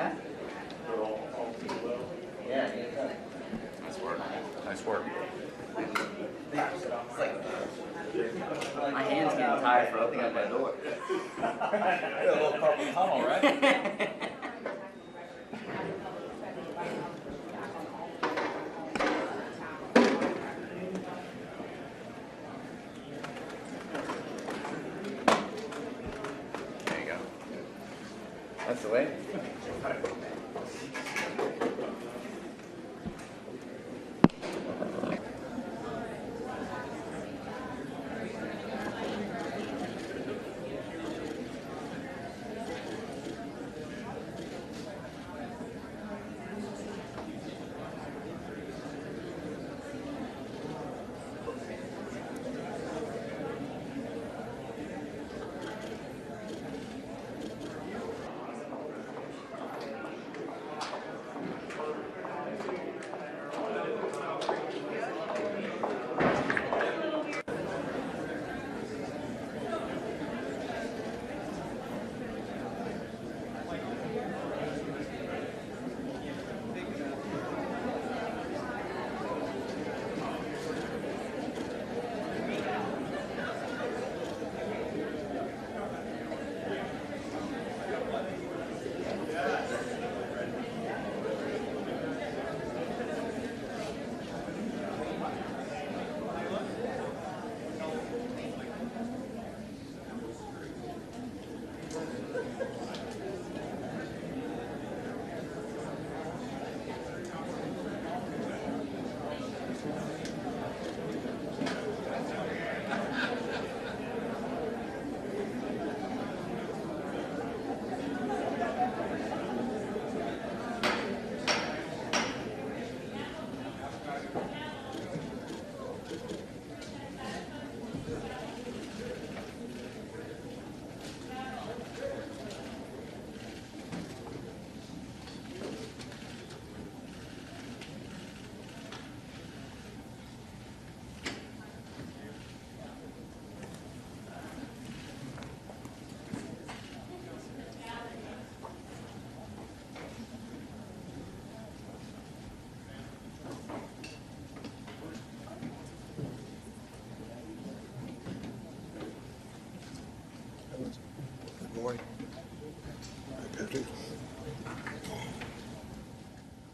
Huh? Yeah, anytime. Nice work. Nice work. It's like, my hand's getting tired for opening up that door. A little carpal tunnel, right? There you go. That's the way.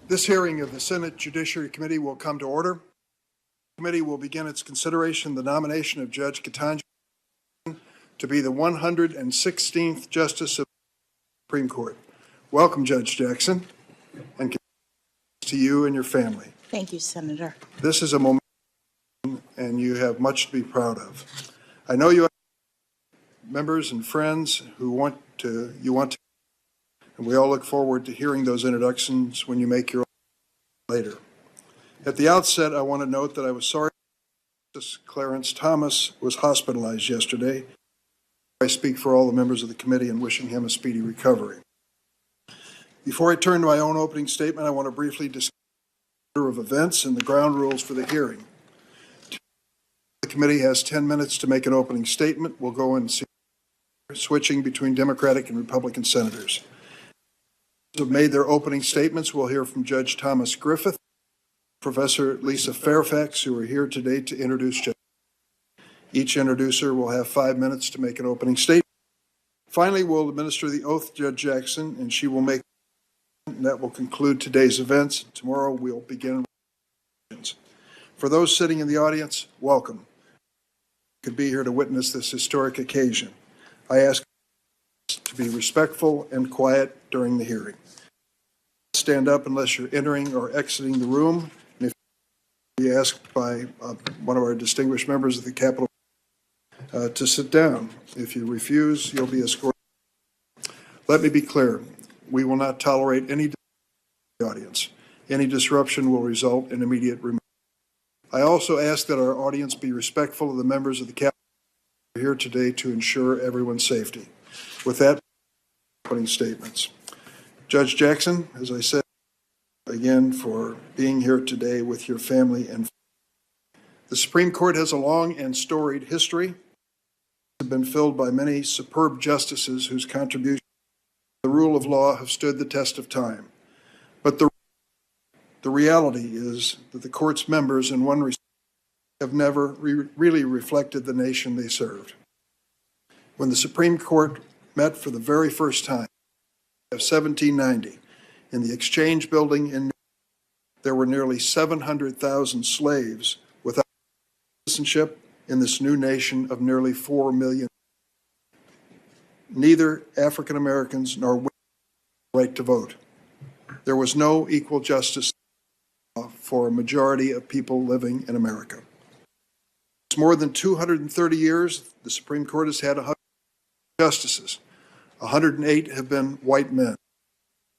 This hearing of the Senate Judiciary Committee will come to order. The committee will begin its consideration of the nomination of Judge Ketanji to be the 116th Justice of the Supreme Court. Welcome, Judge Jackson, and to you and your family. Thank you, Senator. This is a moment, and you have much to be proud of. I know you have members and friends who want to, and we all look forward to hearing those introductions when you make your own later. At the outset, I want to note that I was sorry Justice Clarence Thomas was hospitalized yesterday. I speak for all the members of the committee in wishing him a speedy recovery. Before I turn to my own opening statement, I want to briefly discuss the order of events and the ground rules for the hearing. The committee has 10 minutes to make an opening statement. We'll go in switching between Democratic and Republican senators. Those who have made their opening statements, we'll hear from Judge Thomas Griffith, Professor Lisa Fairfax, who are here today to introduce Judge. Each introducer will have 5 minutes to make an opening statement. Finally, we'll administer the oath to Judge Jackson, and she will make, and that will conclude today's events. Tomorrow, we'll begin with questions. For those sitting in the audience, welcome. You could be here to witness this historic occasion. I ask to be respectful and quiet during the hearing. Stand up unless you're entering or exiting the room. And if you be asked by one of our distinguished members of the Capitol to sit down. If you refuse, you'll be escorted. Let me be clear. We will not tolerate any audience. Any disruption will result in immediate removal. I also ask that our audience be respectful of the members of the Capitol who are here today to ensure everyone's safety. With that, opening statements. Judge Jackson, as I said, again for being here today with your family and friends. The Supreme Court has a long and storied history. It's been filled by many superb justices whose contributions the rule of law have stood the test of time. But the reality is that the court's members, in one respect, have never really reflected the nation they served. When the Supreme Court met for the very first time of 1790 in the Exchange Building in New York, there were nearly 700,000 slaves without citizenship in this new nation of nearly 4 million. Neither African Americans nor women had the right to vote. There was no equal justice for a majority of people living in America. It's more than 230 years, the Supreme Court has had 100 justices. 108 have been white men.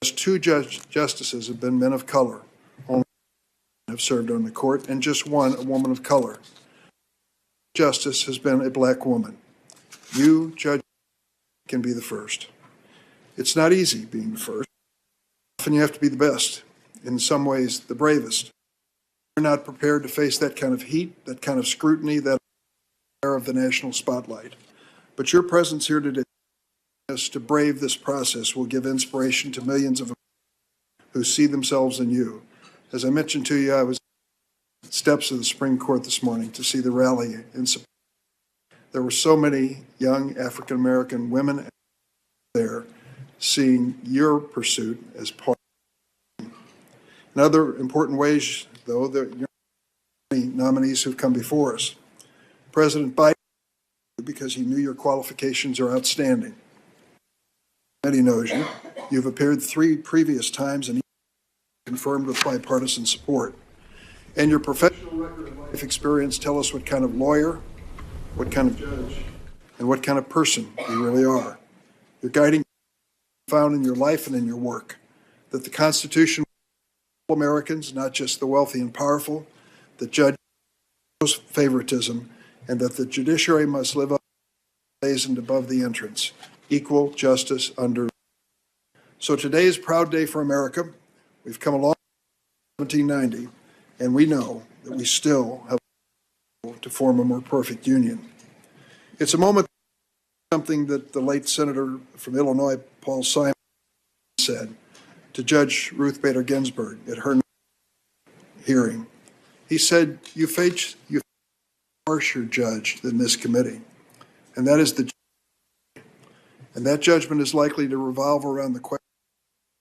Just 2 justices have been men of color. Only 1 have served on the court, and just 1 a woman of color. Justice has been a black woman. You, Judge, can be the first. It's not easy being the first. Often you have to be the best, in some ways the bravest. You're not prepared to face that kind of heat, that kind of scrutiny, that air of the national spotlight. But your presence here today to brave this process will give inspiration to millions of Americans who see themselves in you. As I mentioned to you, I was at the steps of the Supreme Court this morning to see the rally in support. There were so many young African American women there seeing your pursuit as part of it. In other important ways, though, there are many nominees who've come before us. President Biden, because he knew your qualifications are outstanding. He knows you. You've appeared 3 previous times and confirmed with bipartisan support. And your professional record of life experience tell us what kind of lawyer, what kind of judge, and what kind of person you really are. Your guiding found in your life and in your work, that the Constitution for all Americans, not just the wealthy and powerful, that judge favoritism, and that the judiciary must live up to and above the entrance, equal justice under. So today is a proud day for America. We've come along since 1790, and we know that we still have to form a more perfect union. It's a moment, something that the late Senator from Illinois, Paul Simon, said to Judge Ruth Bader Ginsburg at her hearing. He said, you face a harsher judge than this committee, and that is the judge. And that judgment is likely to revolve around the question,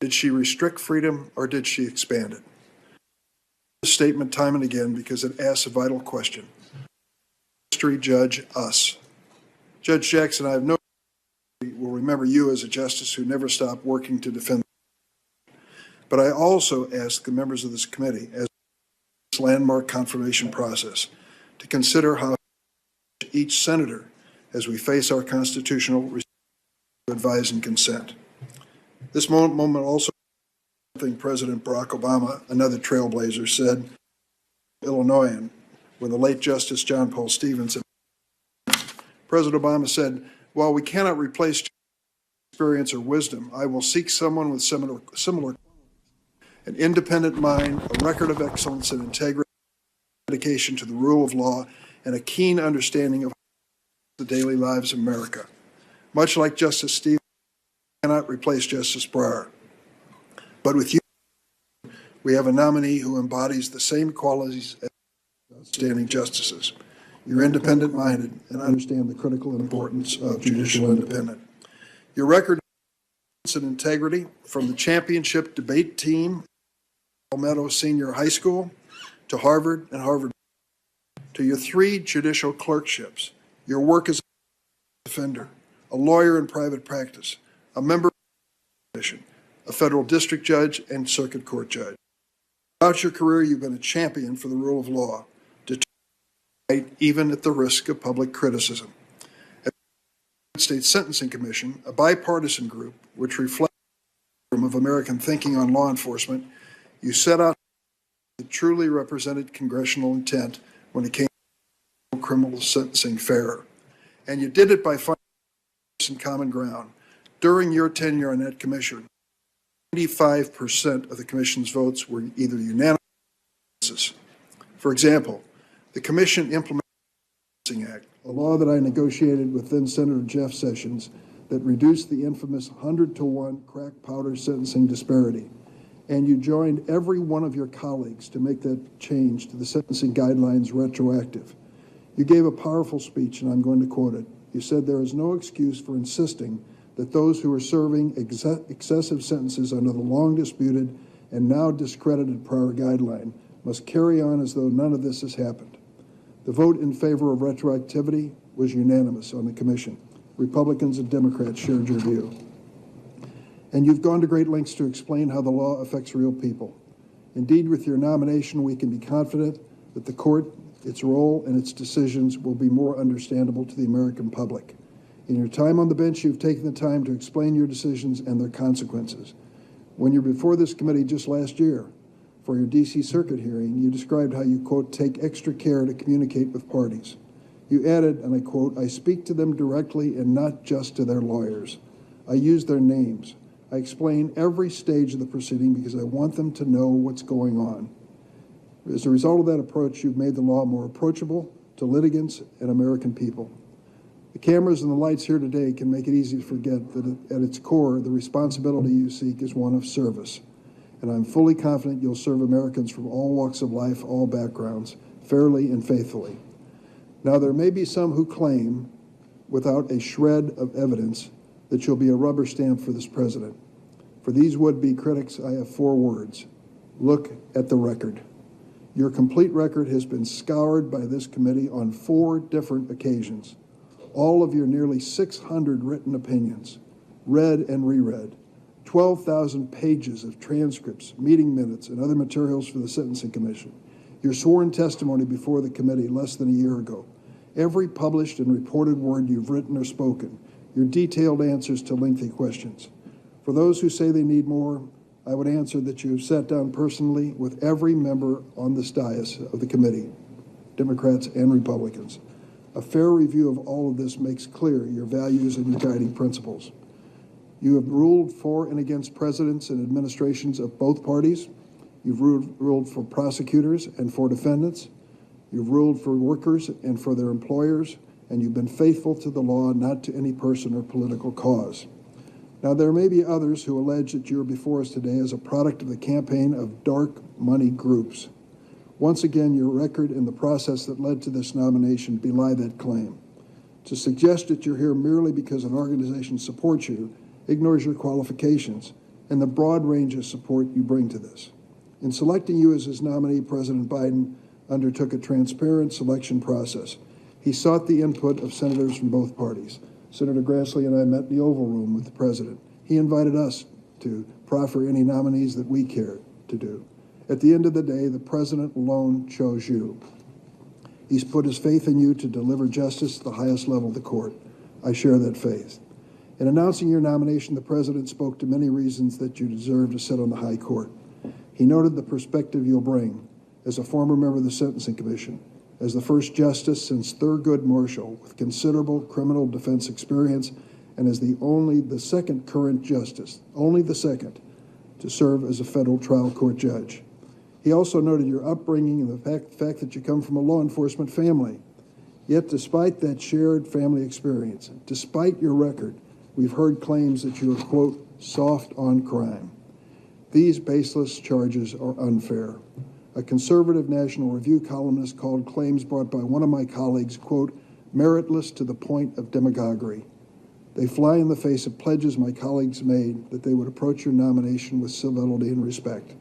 did she restrict freedom or did she expand it? This statement time and again because it asks a vital question. History judge us. Judge Jackson, I have no doubt will remember you as a justice who never stopped working to defend. But I also ask the members of this committee, as this landmark confirmation process, to consider how each senator, as we face our constitutional responsibility to advise and consent. This moment also something President Barack Obama, another trailblazer, said, Illinoisan, when the late Justice John Paul Stevens, President Obama said, while we cannot replace experience or wisdom, I will seek someone with similar an independent mind, a record of excellence and integrity, dedication to the rule of law, and a keen understanding of the daily lives of America. Much like Justice Stevens, cannot replace Justice Breyer. But with you, we have a nominee who embodies the same qualities as outstanding justices. You're independent-minded and understand the critical importance of judicial independence. Your record of integrity, from the championship debate team at Palmetto Senior High School to Harvard and Harvard, to your 3 judicial clerkships, your work as a defender, a lawyer in private practice, a member of the commission, a federal district judge, and circuit court judge. Throughout your career, you've been a champion for the rule of law, determined even at the risk of public criticism. At the United States Sentencing Commission, a bipartisan group which reflects the spectrum of American thinking on law enforcement, you set out to truly represented congressional intent when it came to criminal sentencing fairer. And you did it by finding common ground. During your tenure on that commission, 95% of the commission's votes were either unanimous. For example, the commission implemented the Sentencing Act, a law that I negotiated with then Senator Jeff Sessions, that reduced the infamous 100-to-1 crack powder sentencing disparity. And you joined every one of your colleagues to make that change to the sentencing guidelines retroactive. You gave a powerful speech, and I'm going to quote it. You said there is no excuse for insisting that those who are serving excessive sentences under the long disputed and now discredited prior guideline must carry on as though none of this has happened. The vote in favor of retroactivity was unanimous on the commission. Republicans and Democrats shared your view. And you've gone to great lengths to explain how the law affects real people. Indeed, with your nomination, we can be confident that the court, its role, and its decisions will be more understandable to the American public. In your time on the bench, you've taken the time to explain your decisions and their consequences. When you were before this committee just last year for your D.C. Circuit hearing, you described how you, quote, take extra care to communicate with parties. You added, and I quote, I speak to them directly and not just to their lawyers. I use their names. I explain every stage of the proceeding because I want them to know what's going on. As a result of that approach, you've made the law more approachable to litigants and American people. The cameras and the lights here today can make it easy to forget that at its core, the responsibility you seek is one of service. And I'm fully confident you'll serve Americans from all walks of life, all backgrounds, fairly and faithfully. Now, there may be some who claim, without a shred of evidence, that you'll be a rubber stamp for this president. For these would-be critics, I have 4 words. Look at the record. Your complete record has been scoured by this committee on 4 different occasions. All of your nearly 600 written opinions, read and reread, 12,000 pages of transcripts, meeting minutes, and other materials for the Sentencing Commission, your sworn testimony before the committee less than a year ago, every published and reported word you've written or spoken, your detailed answers to lengthy questions. For those who say they need more, I would answer that you have sat down personally with every member on this dais of the committee, Democrats and Republicans. A fair review of all of this makes clear your values and your guiding principles. You have ruled for and against presidents and administrations of both parties. You've ruled for prosecutors and for defendants. You've ruled for workers and for their employers, and you've been faithful to the law, not to any person or political cause. Now, there may be others who allege that you're before us today as a product of the campaign of dark money groups. Once again, your record and the process that led to this nomination belie that claim. To suggest that you're here merely because an organization supports you ignores your qualifications and the broad range of support you bring to this. In selecting you as his nominee, President Biden undertook a transparent selection process. He sought the input of senators from both parties. Senator Grassley and I met in the Oval Room with the president. He invited us to proffer any nominees that we cared to do. At the end of the day, the president alone chose you. He's put his faith in you to deliver justice at the highest level of the court. I share that faith. In announcing your nomination, the president spoke to many reasons that you deserve to sit on the high court. He noted the perspective you'll bring as a former member of the Sentencing Commission, as the first justice since Thurgood Marshall with considerable criminal defense experience, and as the second current justice, only the second, to serve as a federal trial court judge. He also noted your upbringing and the fact that you come from a law enforcement family. Yet despite that shared family experience, despite your record, we've heard claims that you are, quote, soft on crime. These baseless charges are unfair. A conservative National Review columnist called claims brought by one of my colleagues, quote, meritless to the point of demagoguery. They fly in the face of pledges my colleagues made that they would approach your nomination with civility and respect.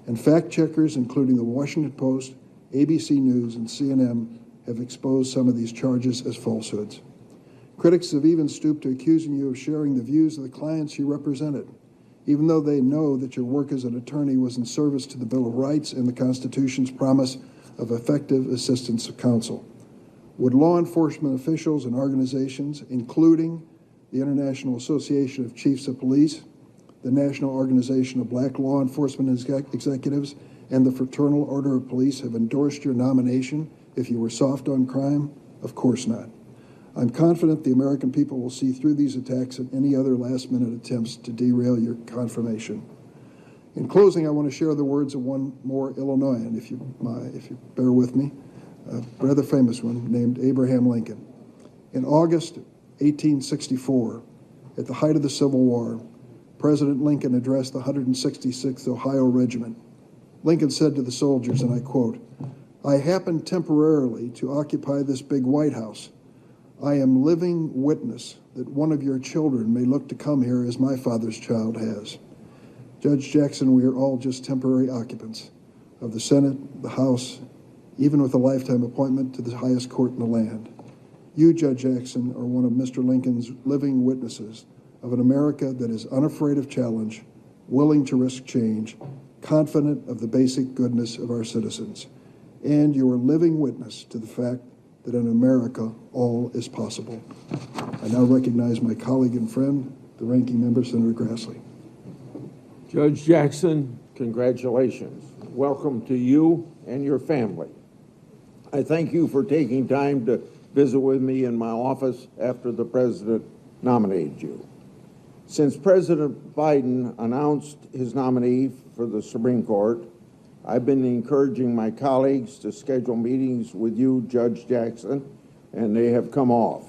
And fact checkers, including the Washington Post, ABC News, and CNN, have exposed some of these charges as falsehoods. Critics have even stooped to accusing you of sharing the views of the clients you represented, even though they know that your work as an attorney was in service to the Bill of Rights and the Constitution's promise of effective assistance of counsel. Would law enforcement officials and organizations, including the International Association of Chiefs of Police, the National Organization of Black Law Enforcement Executives, and the Fraternal Order of Police have endorsed your nomination if you were soft on crime? Of course not. I'm confident the American people will see through these attacks and any other last-minute attempts to derail your confirmation. In closing, I want to share the words of one more Illinoisan, if you bear with me, a rather famous one named Abraham Lincoln. In August 1864, At the height of the Civil War, President Lincoln addressed the 166th Ohio Regiment. Lincoln said to the soldiers, and I quote, "I happened temporarily to occupy this big White House. I am living witness that one of your children may look to come here as my father's child has." Judge Jackson, we are all just temporary occupants of the Senate, the House, even with a lifetime appointment to the highest court in the land. You, Judge Jackson, are one of Mr. Lincoln's living witnesses of an America that is unafraid of challenge, willing to risk change, confident of the basic goodness of our citizens. And you are living witness to the fact that in America, all is possible. I now recognize my colleague and friend, the ranking member, Senator Grassley. Judge Jackson, congratulations. Welcome to you and your family. I thank you for taking time to visit with me in my office after the President nominated you. Since President Biden announced his nominee for the Supreme Court, I've been encouraging my colleagues to schedule meetings with you, Judge Jackson, and they have come off.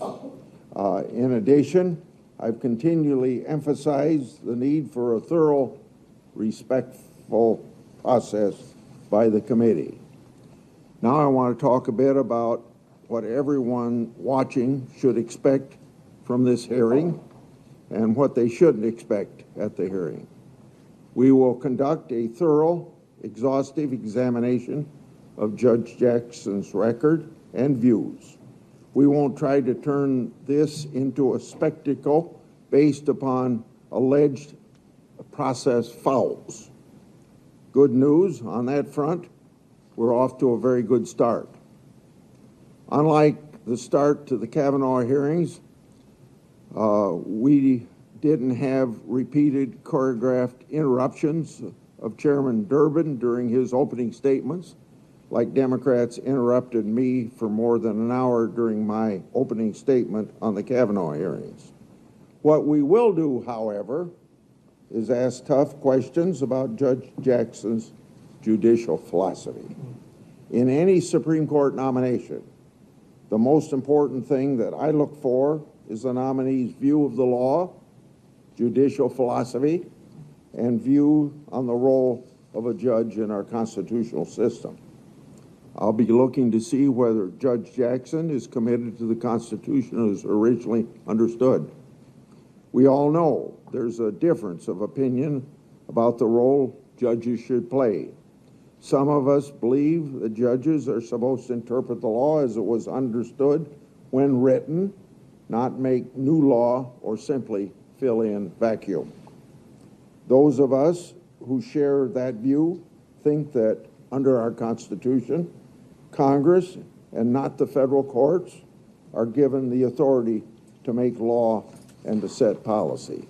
In addition, I've continually emphasized the need for a thorough, respectful process by the committee. Now I want to talk a bit about what everyone watching should expect from this hearing and what they shouldn't expect at the hearing. We will conduct a thorough, exhaustive examination of Judge Jackson's record and views. We won't try to turn this into a spectacle based upon alleged process fouls. Good news on that front, we're off to a very good start. Unlike the start to the Kavanaugh hearings, we didn't have repeated choreographed interruptions of Chairman Durbin during his opening statements, like Democrats interrupted me for more than an hour during my opening statement on the Kavanaugh hearings. What we will do, however, is ask tough questions about Judge Jackson's judicial philosophy. In any Supreme Court nomination, the most important thing that I look for is the nominee's view of the law, judicial philosophy, and view on the role of a judge in our constitutional system. I'll be looking to see whether Judge Jackson is committed to the Constitution as originally understood. We all know there's a difference of opinion about the role judges should play. Some of us believe that judges are supposed to interpret the law as it was understood when written, not make new law or simply fill in vacuum. Those of us who share that view think that under our Constitution, Congress and not the federal courts are given the authority to make law and to set policy.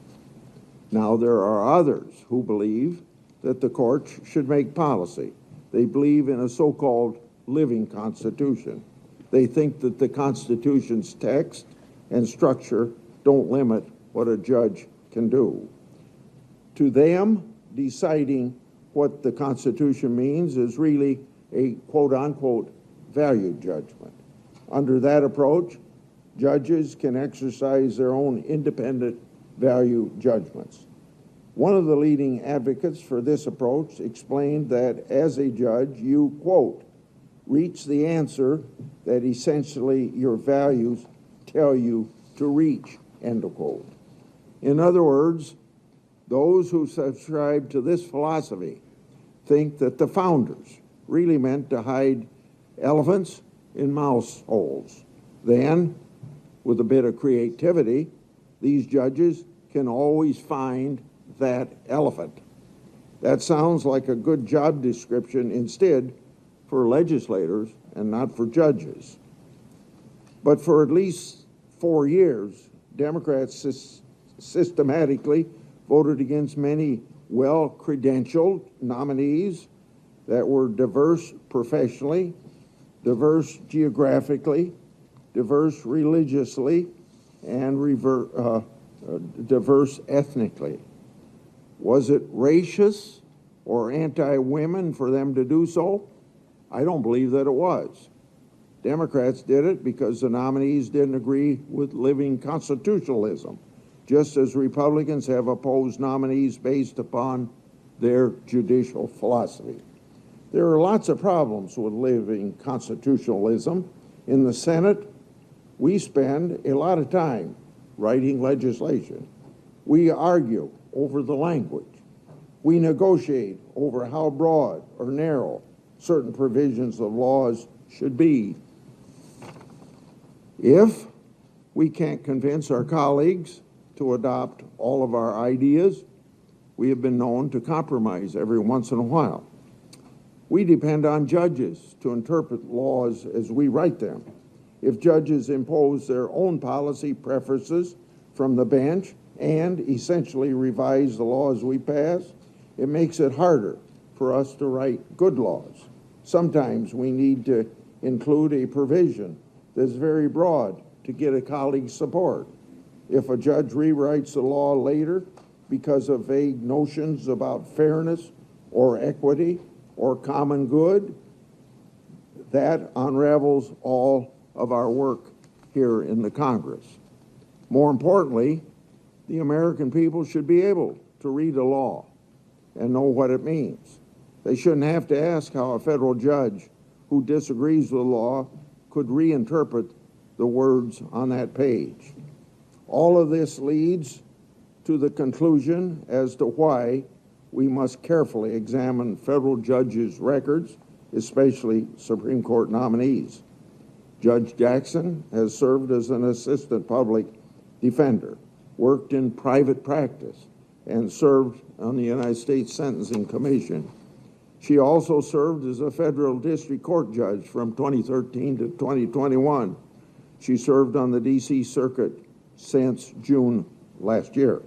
Now, there are others who believe that the courts should make policy. They believe in a so-called living Constitution. They think that the Constitution's text and structure don't limit what a judge can do. To them, deciding what the Constitution means is really a quote-unquote value judgment. Under that approach, judges can exercise their own independent value judgments. One of the leading advocates for this approach explained that as a judge, you, quote, reach the answer that essentially your values tell you to reach, end of quote. In other words, those who subscribe to this philosophy think that the founders really meant to hide elephants in mouse holes. Then, with a bit of creativity, these judges can always find that elephant. That sounds like a good job description instead for legislators and not for judges. But for at least 4 years, Democrats systematically voted against many well-credentialed nominees that were diverse professionally, diverse geographically, diverse religiously, and diverse ethnically. Was it racist or anti-women for them to do so? I don't believe that it was. Democrats did it because the nominees didn't agree with living constitutionalism, just as Republicans have opposed nominees based upon their judicial philosophy. There are lots of problems with living constitutionalism. In the Senate, we spend a lot of time writing legislation. We argue over the language. We negotiate over how broad or narrow certain provisions of laws should be. If we can't convince our colleagues to adopt all of our ideas, we have been known to compromise every once in a while. We depend on judges to interpret laws as we write them. If judges impose their own policy preferences from the bench and essentially revise the laws we pass, it makes it harder for us to write good laws. Sometimes we need to include a provision that's very broad to get a colleague's support. If a judge rewrites the law later because of vague notions about fairness or equity or common good, that unravels all of our work here in the Congress. More importantly, the American people should be able to read a law and know what it means. They shouldn't have to ask how a federal judge who disagrees with the law could reinterpret the words on that page. All of this leads to the conclusion as to why we must carefully examine federal judges' records, especially Supreme Court nominees. Judge Jackson has served as an assistant public defender, worked in private practice, and served on the United States Sentencing Commission. She also served as a federal district court judge from 2013 to 2021. She served on the D.C. Circuit since June last year.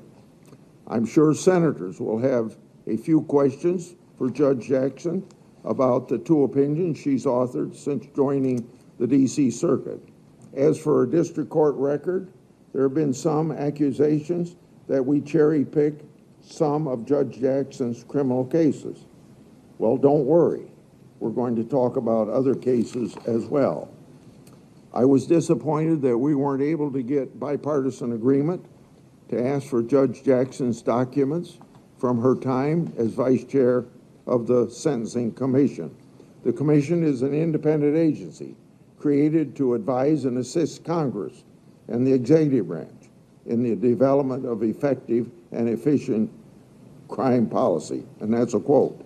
I'm sure senators will have a few questions for Judge Jackson about the two opinions she's authored since joining the D.C. Circuit. As for her district court record, there have been some accusations that we cherry-pick some of Judge Jackson's criminal cases. Well, don't worry. We're going to talk about other cases as well. I was disappointed that we weren't able to get bipartisan agreement to ask for Judge Jackson's documents from her time as vice chair of the Sentencing Commission. The commission is an independent agency created to advise and assist Congress and the executive branch in the development of effective and efficient crime policy, and that's a quote.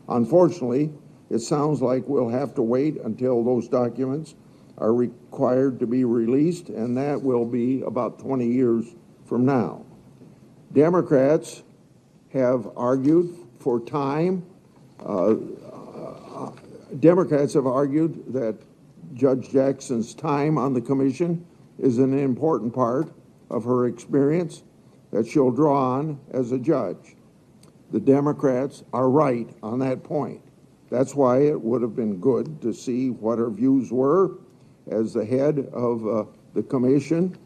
Unfortunately, it sounds like we'll have to wait until those documents are required to be released, and that will be about 20 years from now. Democrats have argued for time. Democrats have argued that Judge Jackson's time on the commission is an important part of her experience that she'll draw on as a judge. The Democrats are right on that point. That's why it would have been good to see what her views were as the head of the commission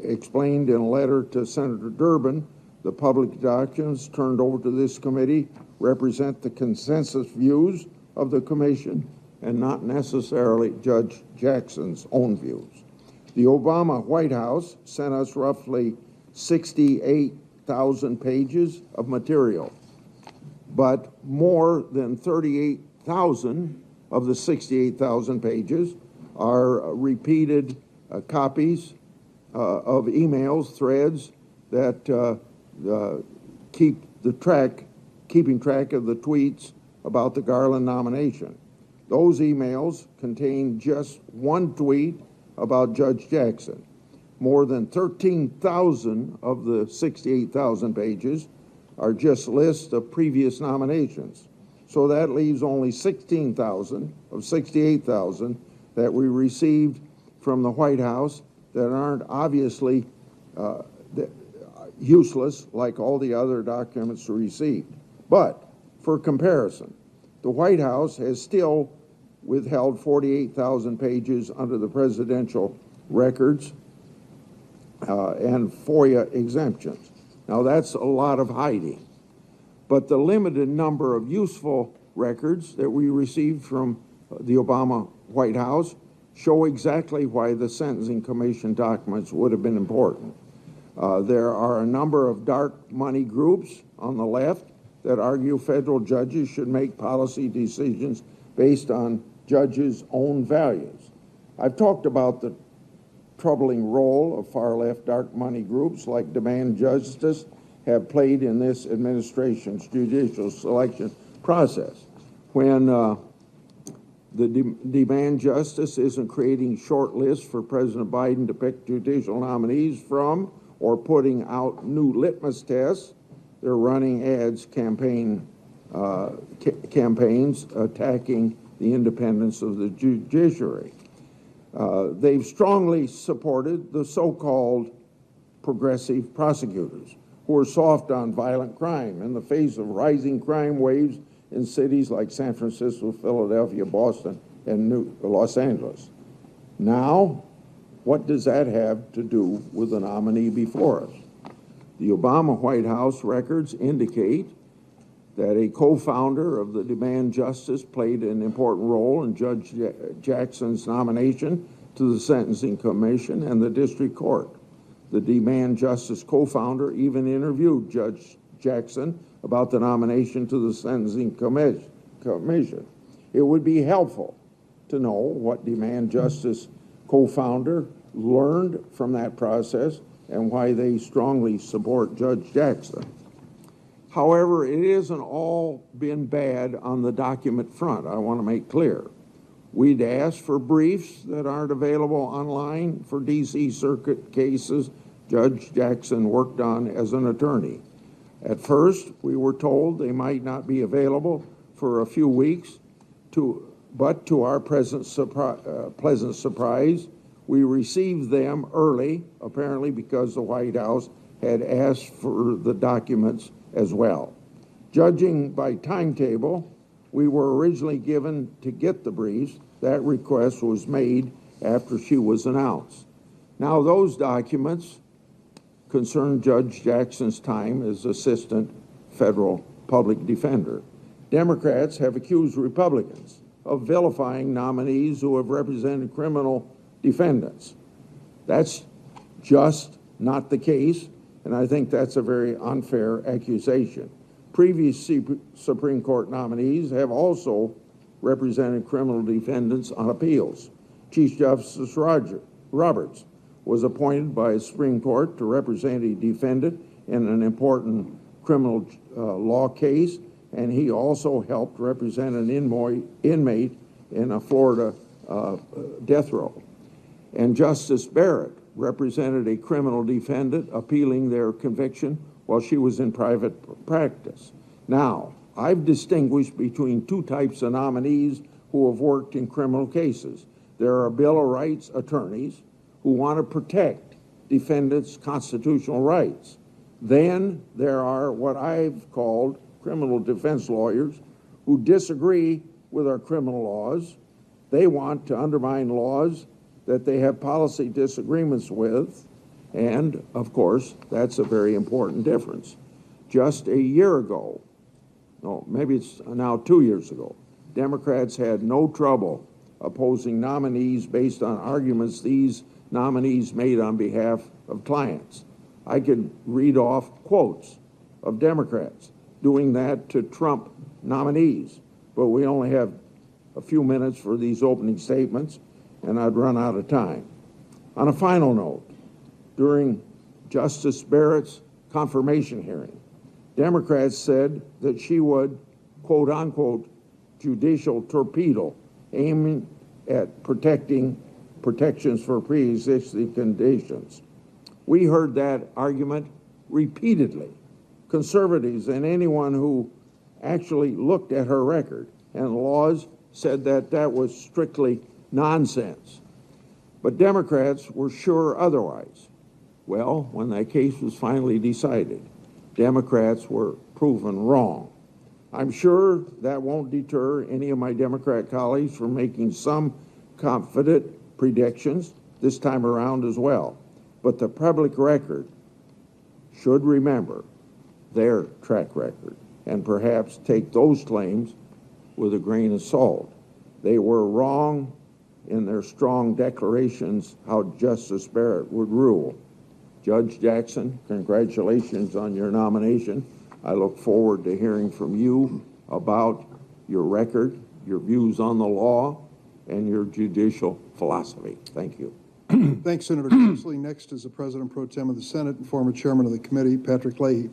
explained in a letter to Senator Durbin. The public documents turned over to this committee represent the consensus views of the commission and not necessarily Judge Jackson's own views. The Obama White House sent us roughly 68,000 pages of material, but more than 38,000 of the 68,000 pages are repeated copies of emails, threads that keeping track of the tweets about the Garland nomination. Those emails contain just one tweet about Judge Jackson. More than 13,000 of the 68,000 pages are just lists of previous nominations. So that leaves only 16,000 of 68,000 that we received from the White House that aren't obviously useless like all the other documents received. But for comparison, the White House has still withheld 48,000 pages under the presidential records and FOIA exemptions. Now that's a lot of hiding. But the limited number of useful records that we received from the Obama White House show exactly why the Sentencing Commission documents would have been important. There are a number of dark money groups on the left that argue federal judges should make policy decisions based on judges' own values. I've talked about the troubling role of far-left dark money groups like Demand Justice have played in this administration's judicial selection process. When the Demand Justice isn't creating short lists for President Biden to pick judicial nominees from or putting out new litmus tests, they're running ads campaigns attacking the independence of the judiciary. They've strongly supported the so-called progressive prosecutors who are soft on violent crime in the face of rising crime waves in cities like San Francisco, Philadelphia, Boston, and Los Angeles. Now, what does that have to do with the nominee before us? The Obama White House records indicate that a co-founder of the Demand Justice played an important role in Judge Jackson's nomination to the Sentencing Commission and the District Court. The Demand Justice co-founder even interviewed Judge Jackson about the nomination to the Sentencing Commission. It would be helpful to know what Demand Justice co-founder learned from that process and why they strongly support Judge Jackson. However, it isn't all been bad on the document front, I want to make clear. We'd asked for briefs that aren't available online for D.C. Circuit cases Judge Jackson worked on as an attorney. At first, we were told they might not be available for a few weeks, but to our pleasant surprise, we received them early, apparently because the White House had asked for the documents as well. Judging by timetable, we were originally given to get the briefs. That request was made after she was announced. Now those documents concern Judge Jackson's time as Assistant Federal Public Defender. Democrats have accused Republicans of vilifying nominees who have represented criminal defendants. That's just not the case, and I think that's a very unfair accusation. Previous Supreme Court nominees have also represented criminal defendants on appeals. Chief Justice Roberts was appointed by the Supreme Court to represent a defendant in an important criminal law case, and he also helped represent an inmate in a Florida death row. And Justice Barrett represented a criminal defendant appealing their conviction while she was in private practice. Now, I've distinguished between two types of nominees who have worked in criminal cases. There are Bill of Rights attorneys who want to protect defendants' constitutional rights. Then there are what I've called criminal defense lawyers who disagree with our criminal laws. They want to undermine laws that they have policy disagreements with, and of course, that's a very important difference. Just a year ago, no, maybe it's now 2 years ago, Democrats had no trouble opposing nominees based on arguments these nominees made on behalf of clients. I could read off quotes of Democrats doing that to Trump nominees, but we only have a few minutes for these opening statements, and I'd run out of time. On a final note, during Justice Barrett's confirmation hearing, Democrats said that she would, quote unquote, judicial torpedo, aiming at protections for pre-existing conditions. We heard that argument repeatedly. Conservatives and anyone who actually looked at her record and laws said that that was strictly nonsense. But Democrats were sure otherwise. Well, when that case was finally decided, Democrats were proven wrong. I'm sure that won't deter any of my Democrat colleagues from making some confident predictions this time around as well. But the public record should remember their track record and perhaps take those claims with a grain of salt. They were wrong in their strong declarations how Justice Barrett would rule. Judge Jackson, congratulations on your nomination. I look forward to hearing from you about your record, your views on the law, and your judicial philosophy. Thank you. Thanks, Senator Grassley. Next is the President Pro Tem of the Senate and former Chairman of the committee, Patrick Leahy.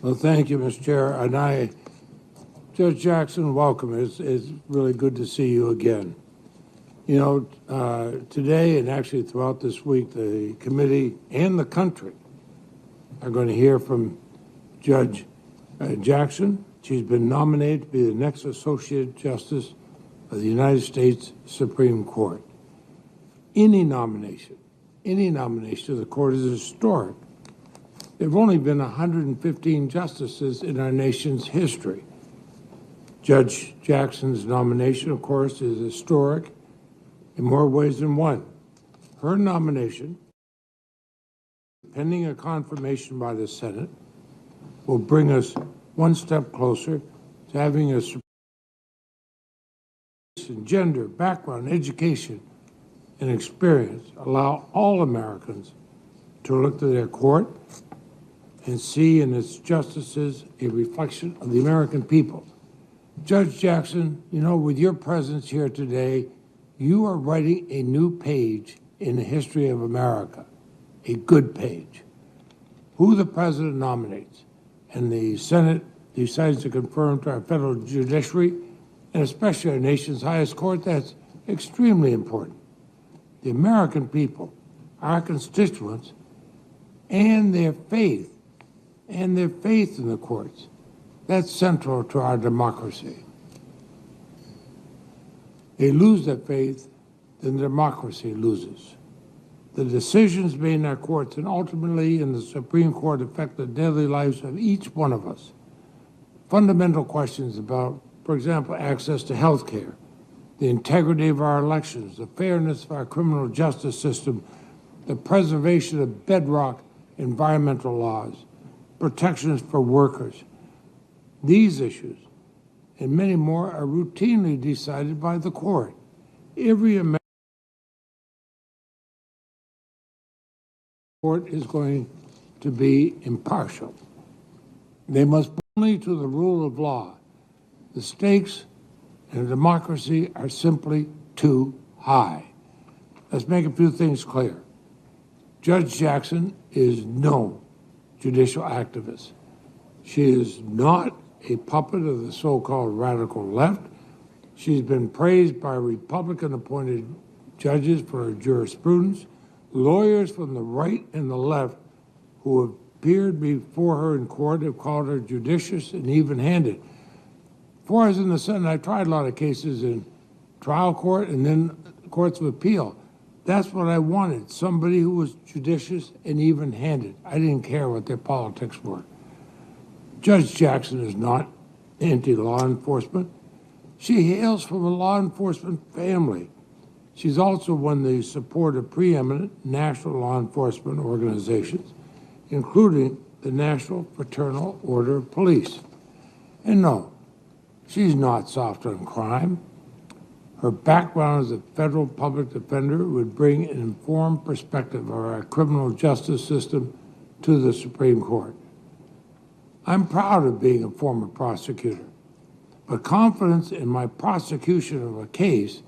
Well, thank you, Mr. Chair. And Judge Jackson, welcome. It's really good to see you again. You know, today and actually throughout this week, the committee and the country are going to hear from Judge Jackson. She's been nominated to be the next Associate Justice of the United States Supreme Court. Any nomination to the court is historic. There have only been 115 justices in our nation's history. Judge Jackson's nomination, of course, is historic in more ways than one. Her nomination, pending a confirmation by the Senate, will bring us one step closer to having a gender, background, education, and experience allow all Americans to look to their court and see in its justices a reflection of the American people. Judge Jackson, you know, with your presence here today, you are writing a new page in the history of America, a good page. Who the president nominates and the Senate decides to confirm to our federal judiciary, and especially our nation's highest court, that's extremely important. The American people, our constituents, and their faith in the courts, that's central to our democracy. They lose that faith, then democracy loses. The decisions made in our courts and ultimately in the Supreme Court affect the daily lives of each one of us. Fundamental questions about, for example, access to health care, the integrity of our elections, the fairness of our criminal justice system, the preservation of bedrock environmental laws, protections for workers. These issues and many more are routinely decided by the court. Every American court is going to be impartial. They must only to the rule of law. The stakes in a democracy are simply too high. Let's make a few things clear. Judge Jackson is no judicial activist. She is not a puppet of the so-called radical left. She's been praised by Republican-appointed judges for her jurisprudence. Lawyers from the right and the left who have appeared before her in court have called her judicious and even-handed. Before I was in the Senate, I tried a lot of cases in trial court and then courts of appeal. That's what I wanted, somebody who was judicious and even-handed. I didn't care what their politics were. Judge Jackson is not anti-law enforcement. She hails from a law enforcement family. She's also won the support of preeminent national law enforcement organizations, including the National Fraternal Order of Police. And no, she's not soft on crime. Her background as a federal public defender would bring an informed perspective of our criminal justice system to the Supreme Court. I'm proud of being a former prosecutor, but confidence in my prosecution of a case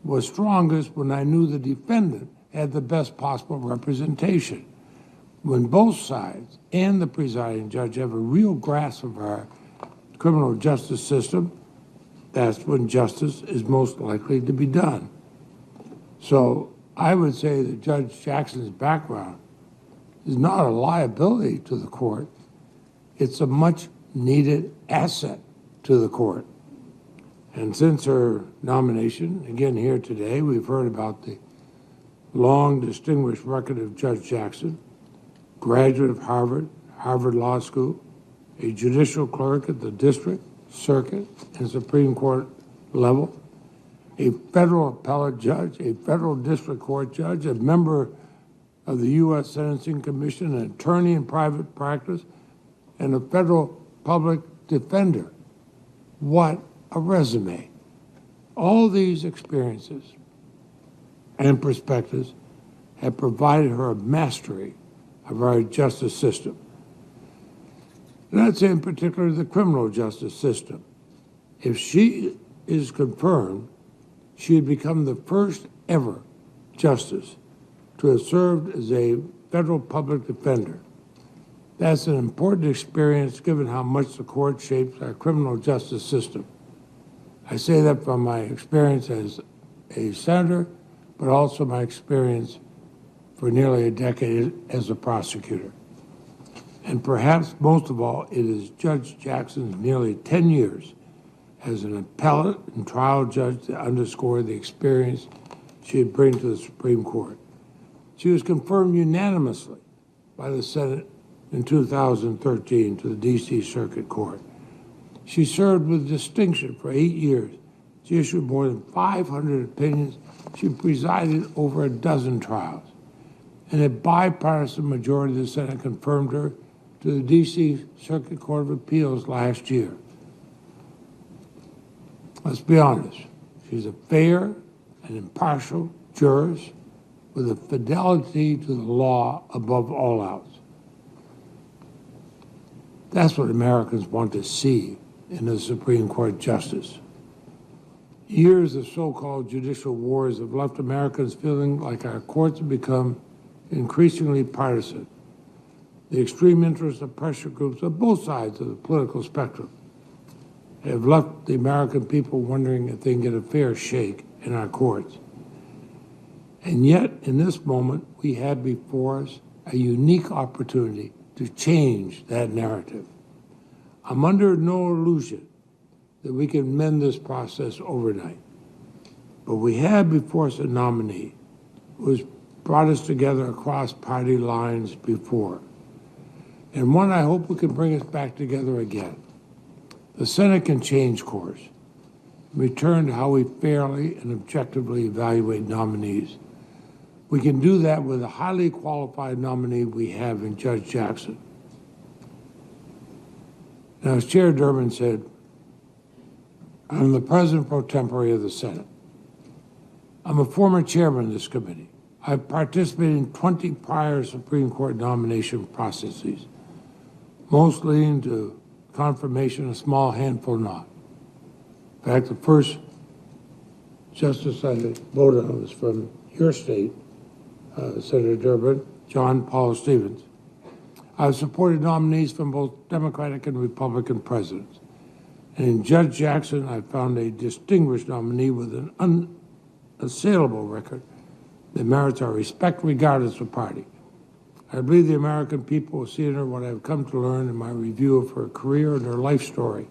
was strongest when I knew the defendant had the best possible representation. When both sides and the presiding judge have a real grasp of our criminal justice system, that's when justice is most likely to be done. So I would say that Judge Jackson's background is not a liability to the court. It's a much needed asset to the court. And since her nomination, again here today, we've heard about the long distinguished record of Judge Jackson, graduate of Harvard Law School, a judicial clerk at the district, circuit, and Supreme Court level, a federal appellate judge, a federal district court judge, a member of the U.S. Sentencing Commission, an attorney in private practice, and a federal public defender. What a resume. All these experiences and perspectives have provided her a mastery of our justice system. And I'd say in particular the criminal justice system. If she is confirmed, she would become the first ever justice to have served as a federal public defender. That's an important experience given how much the court shapes our criminal justice system. I say that from my experience as a senator, but also my experience for nearly a decade as a prosecutor. And perhaps most of all, it is Judge Jackson's nearly 10 years as an appellate and trial judge that underscore the experience she would bring to the Supreme Court. She was confirmed unanimously by the Senate in 2013 to the D.C. Circuit Court. She served with distinction for 8 years. She issued more than 500 opinions. She presided over a dozen trials. And a bipartisan majority of the Senate confirmed her to the D.C. Circuit Court of Appeals last year. Let's be honest, she's a fair and impartial jurist with a fidelity to the law above all else. That's what Americans want to see in a Supreme Court justice. Years of so-called judicial wars have left Americans feeling like our courts have become increasingly partisan. The extreme interests of pressure groups on both sides of the political spectrum have left the American people wondering if they can get a fair shake in our courts. And yet, in this moment, we have before us a unique opportunity to change that narrative. I'm under no illusion that we can mend this process overnight. But we have before us a nominee who has brought us together across party lines before, and one I hope we can bring us back together again. The Senate can change course, return to how we fairly and objectively evaluate nominees. We can do that with a highly qualified nominee we have in Judge Jackson. Now, as Chair Durbin said, I'm the President pro tempore of the Senate. I'm a former chairman of this committee. I've participated in 20 prior Supreme Court nomination processes, most leading to confirmation, a small handful not. In fact, the first justice I voted on was from your state, Senator Durbin, John Paul Stevens. I've supported nominees from both Democratic and Republican presidents. And in Judge Jackson, I found a distinguished nominee with an unassailable record that merits our respect regardless of party. I believe the American people will see in her what I've come to learn in my review of her career and her life story.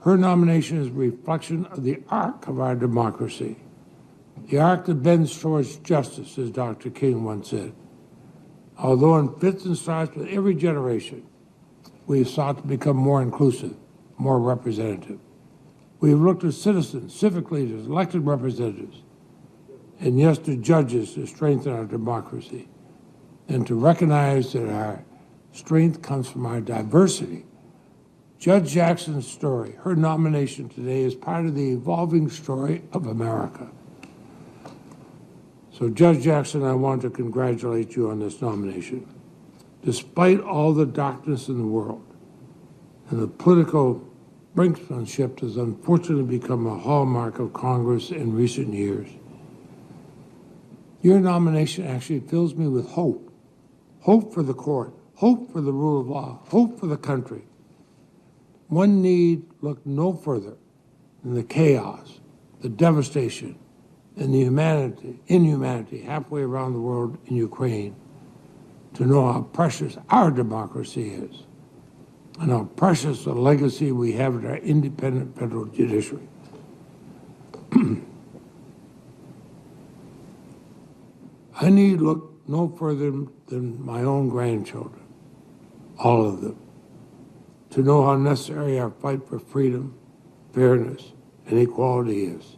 Her nomination is a reflection of the arc of our democracy, the arc that bends towards justice, as Dr. King once said. Although in fits and starts with every generation, we have sought to become more inclusive, more representative. We have looked at citizens, civic leaders, elected representatives, and yes, to judges to strengthen our democracy, and to recognize that our strength comes from our diversity. Judge Jackson's story, her nomination today, is part of the evolving story of America. So, Judge Jackson, I want to congratulate you on this nomination. Despite all the darkness in the world, and the political brinksmanship has unfortunately become a hallmark of Congress in recent years, your nomination actually fills me with hope. Hope for the court, hope for the rule of law, hope for the country. One need look no further than the chaos, the devastation, and the inhumanity halfway around the world in Ukraine to know how precious our democracy is and how precious the legacy we have in our independent federal judiciary. I need look no further than my own grandchildren, all of them, to know how necessary our fight for freedom, fairness, and equality is.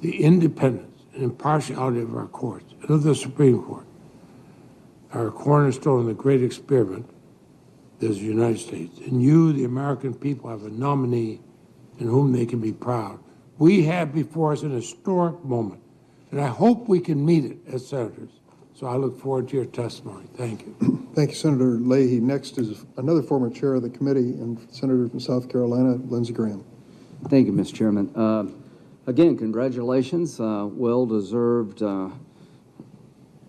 The independence and impartiality of our courts and of the Supreme Court are a cornerstone of the great experiment that is the United States. And you, the American people, have a nominee in whom they can be proud. We have before us an historic moment, and I hope we can meet it as senators. So I look forward to your testimony. Thank you. Thank you, Senator Leahy. Next is another former chair of the committee and Senator from South Carolina, Lindsey Graham. Thank you, Mr. Chairman. Again, congratulations. Well-deserved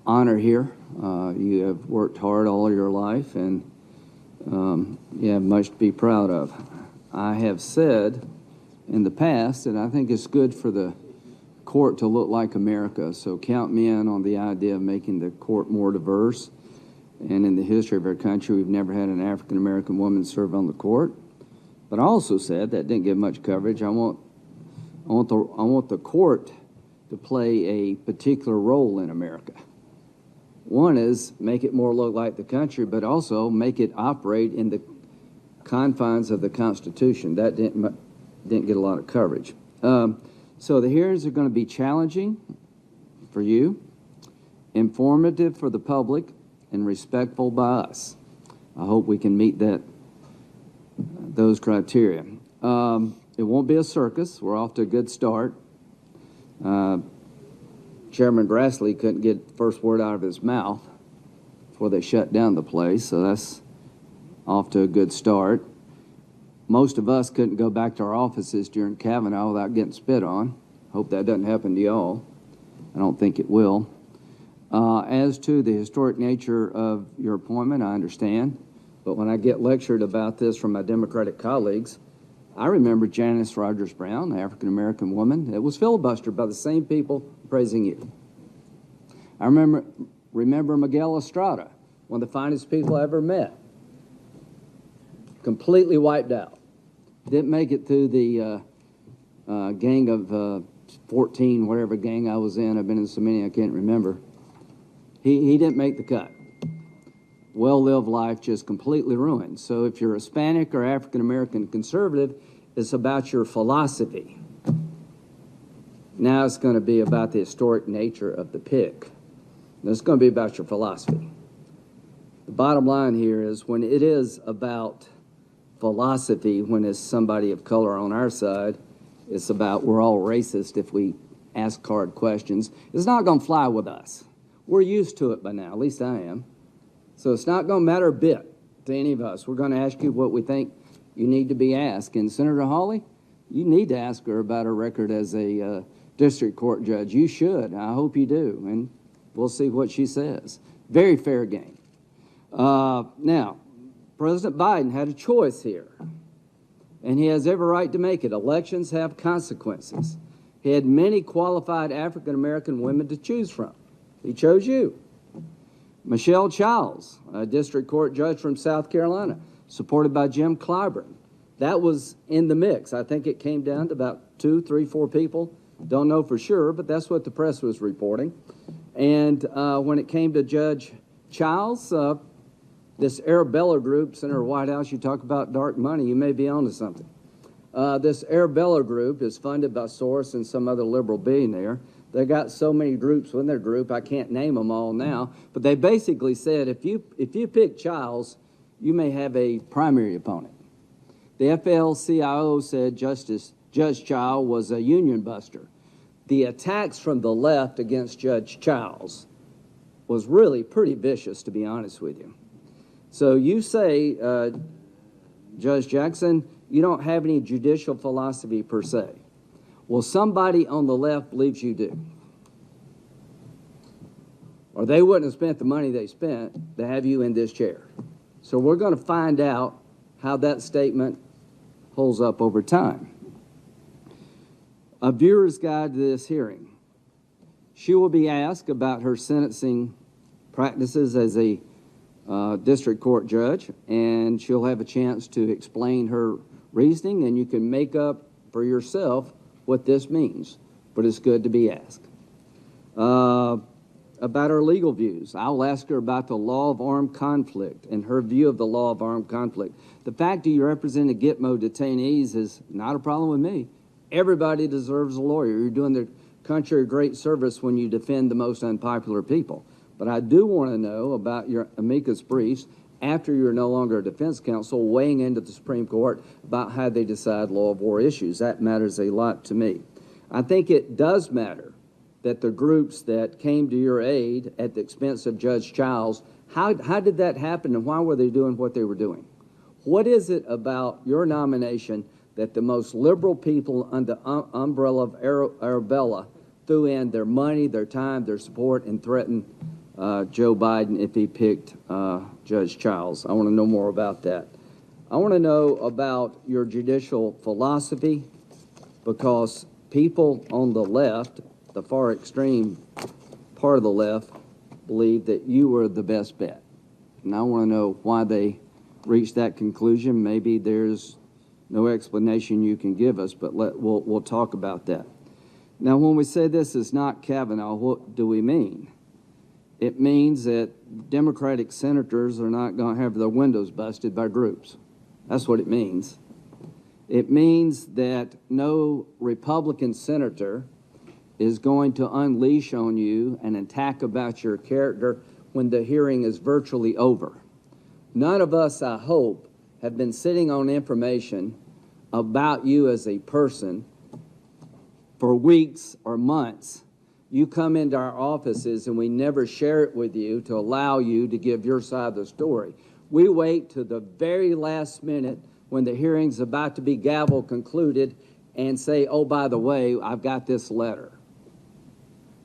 honor here. You have worked hard all your life, and you have much to be proud of. I have said in the past that I think it's good for the court to look like America, so count me in on the idea of making the court more diverse. And in the history of our country, we've never had an African-American woman serve on the court. But I also said that didn't get much coverage. I want the court to play a particular role in America. One is make it more look like the country, but also make it operate in the confines of the Constitution. That didn't get a lot of coverage. So the hearings are going to be challenging for you, informative for the public, and respectful by us. I hope we can meet those criteria. It won't be a circus. We're off to a good start. Chairman Grassley couldn't get the first word out of his mouth before they shut down the place, so that's off to a good start. Most of us couldn't go back to our offices during Kavanaugh without getting spit on. Hope that doesn't happen to y'all. I don't think it will. As to the historic nature of your appointment, I understand. But when I get lectured about this from my Democratic colleagues, I remember Janice Rogers Brown, an African-American woman, that was filibustered by the same people praising you. I remember Miguel Estrada, one of the finest people I ever met, completely wiped out. Didn't make it through the gang of 14, whatever gang I was in. I've been in so many I can't remember. He didn't make the cut. Well-lived life just completely ruined. So if you're Hispanic or African-American conservative, it's about your philosophy. Now it's going to be about the historic nature of the pick. Now it's going to be about your philosophy. The bottom line here is when it is about philosophy, when it's somebody of color on our side, it's about we're all racist if we ask hard questions. It's not going to fly with us. We're used to it by now, at least I am. So it's not going to matter a bit to any of us. We're going to ask you what we think you need to be asked. And Senator Hawley, you need to ask her about her record as a district court judge. You should. I hope you do. And we'll see what she says. Very fair game. Now, President Biden had a choice here. And he has every right to make it. Elections have consequences. He had many qualified African-American women to choose from. He chose you. Michelle Childs, a district court judge from South Carolina, supported by Jim Clyburn. That was in the mix. I think it came down to about 2, 3, 4 people. Don't know for sure, but that's what the press was reporting. And when it came to Judge Childs, this Arabella group, Senator Whitehouse, you talk about dark money, you may be onto something. This Arabella group is funded by Soros and some other liberal billionaire. They got so many groups within their group, I can't name them all now, but they basically said if you pick Childs, you may have a primary opponent. The FL-CIO said Judge Childs was a union buster. The attacks from the left against Judge Childs was really pretty vicious, to be honest with you. So you say, Judge Jackson, you don't have any judicial philosophy per se. Well, somebody on the left believes you do. Or they wouldn't have spent the money they spent to have you in this chair. So we're going to find out how that statement holds up over time. A viewer's guide to this hearing. She will be asked about her sentencing practices as a district court judge, and she'll have a chance to explain her reasoning, and you can make up for yourself what this means, but it's good to be asked. About her legal views, I'll ask her about the law of armed conflict and her view of the law of armed conflict. The fact that you represent a Gitmo detainees is not a problem with me. Everybody deserves a lawyer. You're doing the country a great service when you defend the most unpopular people. But I do want to know about your amicus briefs after you're no longer a defense counsel weighing into the Supreme Court about how they decide law of war issues. That matters a lot to me. I think it does matter that the groups that came to your aid at the expense of Judge Childs, how did that happen, and why were they doing what they were doing? What is it about your nomination that the most liberal people under the umbrella of Arabella threw in their money, their time, their support, and threatened Joe Biden if he picked Judge Childs? I want to know more about that. I want to know about your judicial philosophy, because people on the left, the far extreme part of the left, believe that you were the best bet. And I want to know why they reached that conclusion. Maybe there's no explanation you can give us, but we'll talk about that. Now, when we say this is not Kavanaugh, what do we mean? It means that Democratic senators are not going to have their windows busted by groups. That's what it means. It means that no Republican senator is going to unleash on you an attack about your character when the hearing is virtually over. None of us, I hope, have been sitting on information about you as a person for weeks or months. You come into our offices and we never share it with you to allow you to give your side of the story. We wait to the very last minute when the hearing's about to be gavel concluded and say, oh, by the way, I've got this letter.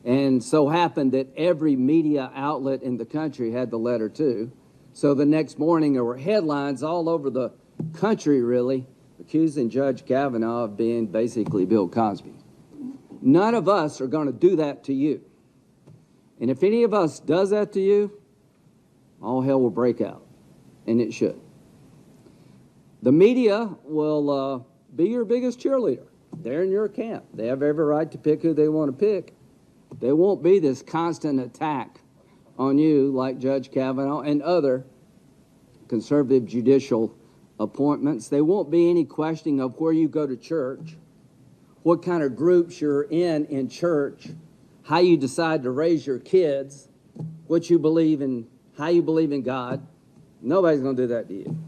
And so happened that every media outlet in the country had the letter too. So the next morning there were headlines all over the country, really, accusing Judge Kavanaugh of being basically Bill Cosby. None of us are going to do that to you. And if any of us does that to you, all hell will break out. And it should. The media will be your biggest cheerleader. They're in your camp. They have every right to pick who they want to pick. There won't be this constant attack on you like Judge Kavanaugh and other conservative judicial appointments. There won't be any questioning of where you go to church, what kind of groups you're in church, how you decide to raise your kids, what you believe in, how you believe in God. Nobody's going to do that to you.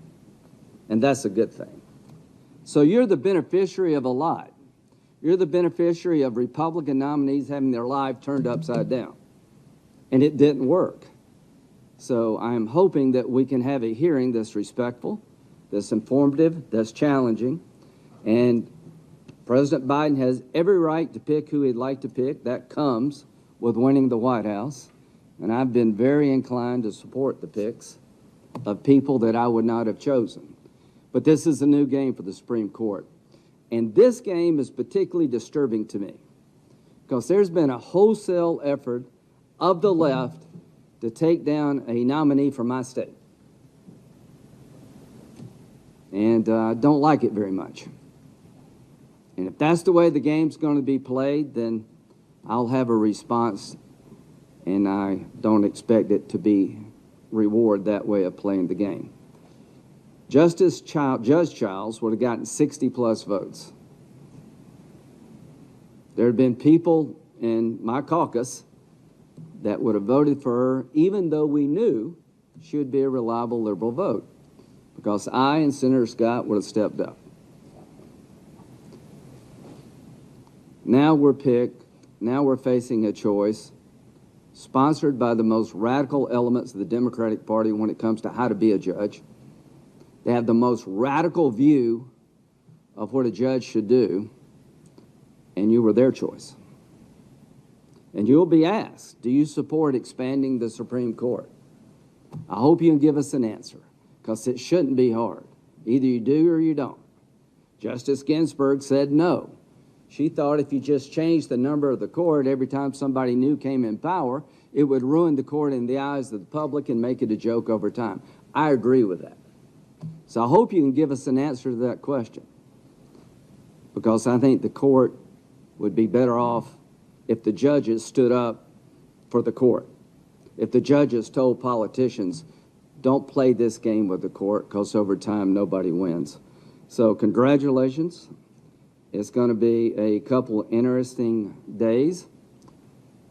And that's a good thing. So you're the beneficiary of a lot. You're the beneficiary of Republican nominees having their life turned upside down. And it didn't work. So I'm hoping that we can have a hearing that's respectful, that's informative, that's challenging. And President Biden has every right to pick who he'd like to pick. That comes with winning the White House. And I've been very inclined to support the picks of people that I would not have chosen. But this is a new game for the Supreme Court. And this game is particularly disturbing to me because there's been a wholesale effort of the left to take down a nominee from my state. And I don't like it very much. And if that's the way the game's going to be played, then I'll have a response, and I don't expect it to be reward that way of playing the game. Judge Childs would have gotten 60-plus votes. There had been people in my caucus that would have voted for her, even though we knew she would be a reliable liberal vote, because I and Senator Scott would have stepped up. Now we're picked. Now we're facing a choice sponsored by the most radical elements of the Democratic Party when it comes to how to be a judge. They have the most radical view of what a judge should do, and you were their choice. And you'll be asked, do you support expanding the Supreme Court? I hope you can give us an answer, because it shouldn't be hard. Either you do or you don't. Justice Ginsburg said no. She thought if you just changed the number of the court every time somebody new came in power, it would ruin the court in the eyes of the public and make it a joke over time. I agree with that. So I hope you can give us an answer to that question, because I think the court would be better off if the judges stood up for the court. If the judges told politicians, don't play this game with the court, because over time nobody wins. So congratulations. It's going to be a couple of interesting days,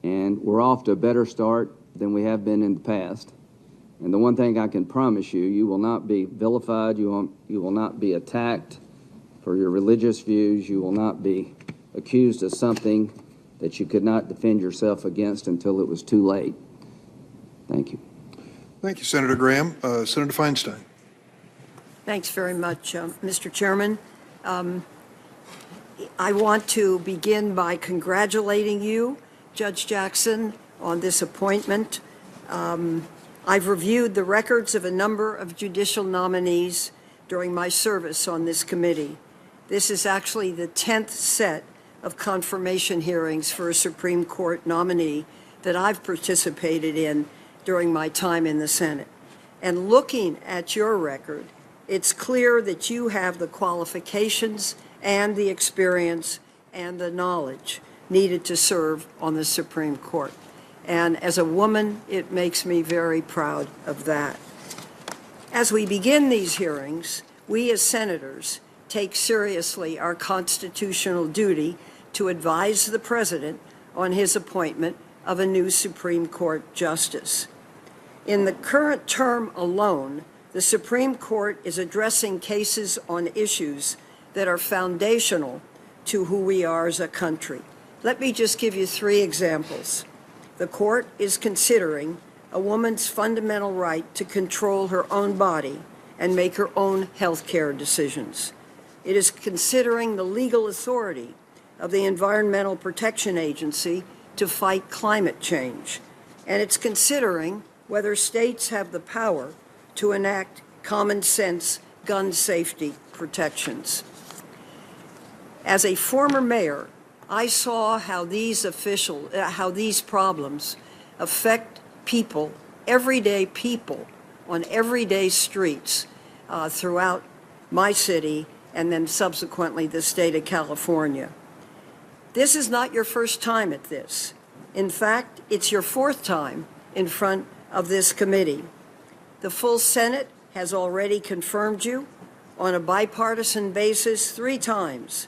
and we're off to a better start than we have been in the past. And the one thing I can promise you, you will not be vilified, you will not be attacked for your religious views, you will not be accused of something that you could not defend yourself against until it was too late. Thank you. Thank you, Senator Graham. Senator Feinstein. Thanks very much, Mr. Chairman. I want to begin by congratulating you, Judge Jackson, on this appointment. I've reviewed the records of a number of judicial nominees during my service on this committee. This is actually the 10th set of confirmation hearings for a Supreme Court nominee that I've participated in during my time in the Senate. And looking at your record, it's clear that you have the qualifications and the experience and the knowledge needed to serve on the Supreme Court. And as a woman, it makes me very proud of that. As we begin these hearings, we as senators take seriously our constitutional duty to advise the President on his appointment of a new Supreme Court justice. In the current term alone, the Supreme Court is addressing cases on issues that are foundational to who we are as a country. Let me just give you 3 examples. The court is considering a woman's fundamental right to control her own body and make her own health care decisions. It is considering the legal authority of the Environmental Protection Agency to fight climate change. And it's considering whether states have the power to enact common sense gun safety protections. As a former mayor, I saw how these problems affect people, everyday people, on everyday streets throughout my city and then subsequently the state of California. This is not your first time at this. In fact, it's your 4th time in front of this committee. The full Senate has already confirmed you on a bipartisan basis 3 times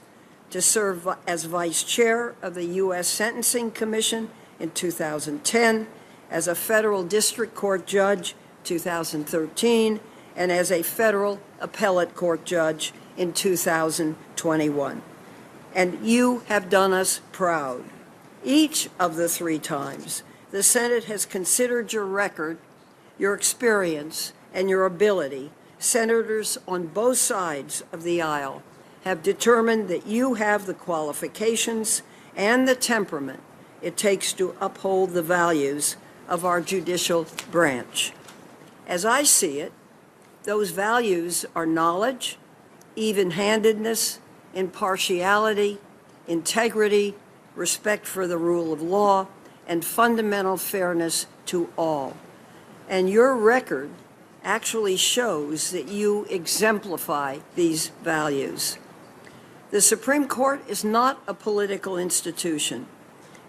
to serve as Vice Chair of the U.S. Sentencing Commission in 2010, as a federal district court judge 2013, and as a federal appellate court judge in 2021. And you have done us proud. Each of the 3 times, the Senate has considered your record, your experience, and your ability. Senators on both sides of the aisle have determined that you have the qualifications and the temperament it takes to uphold the values of our judicial branch. As I see it, those values are knowledge, even-handedness, impartiality, integrity, respect for the rule of law, and fundamental fairness to all. And your record actually shows that you exemplify these values. The Supreme Court is not a political institution.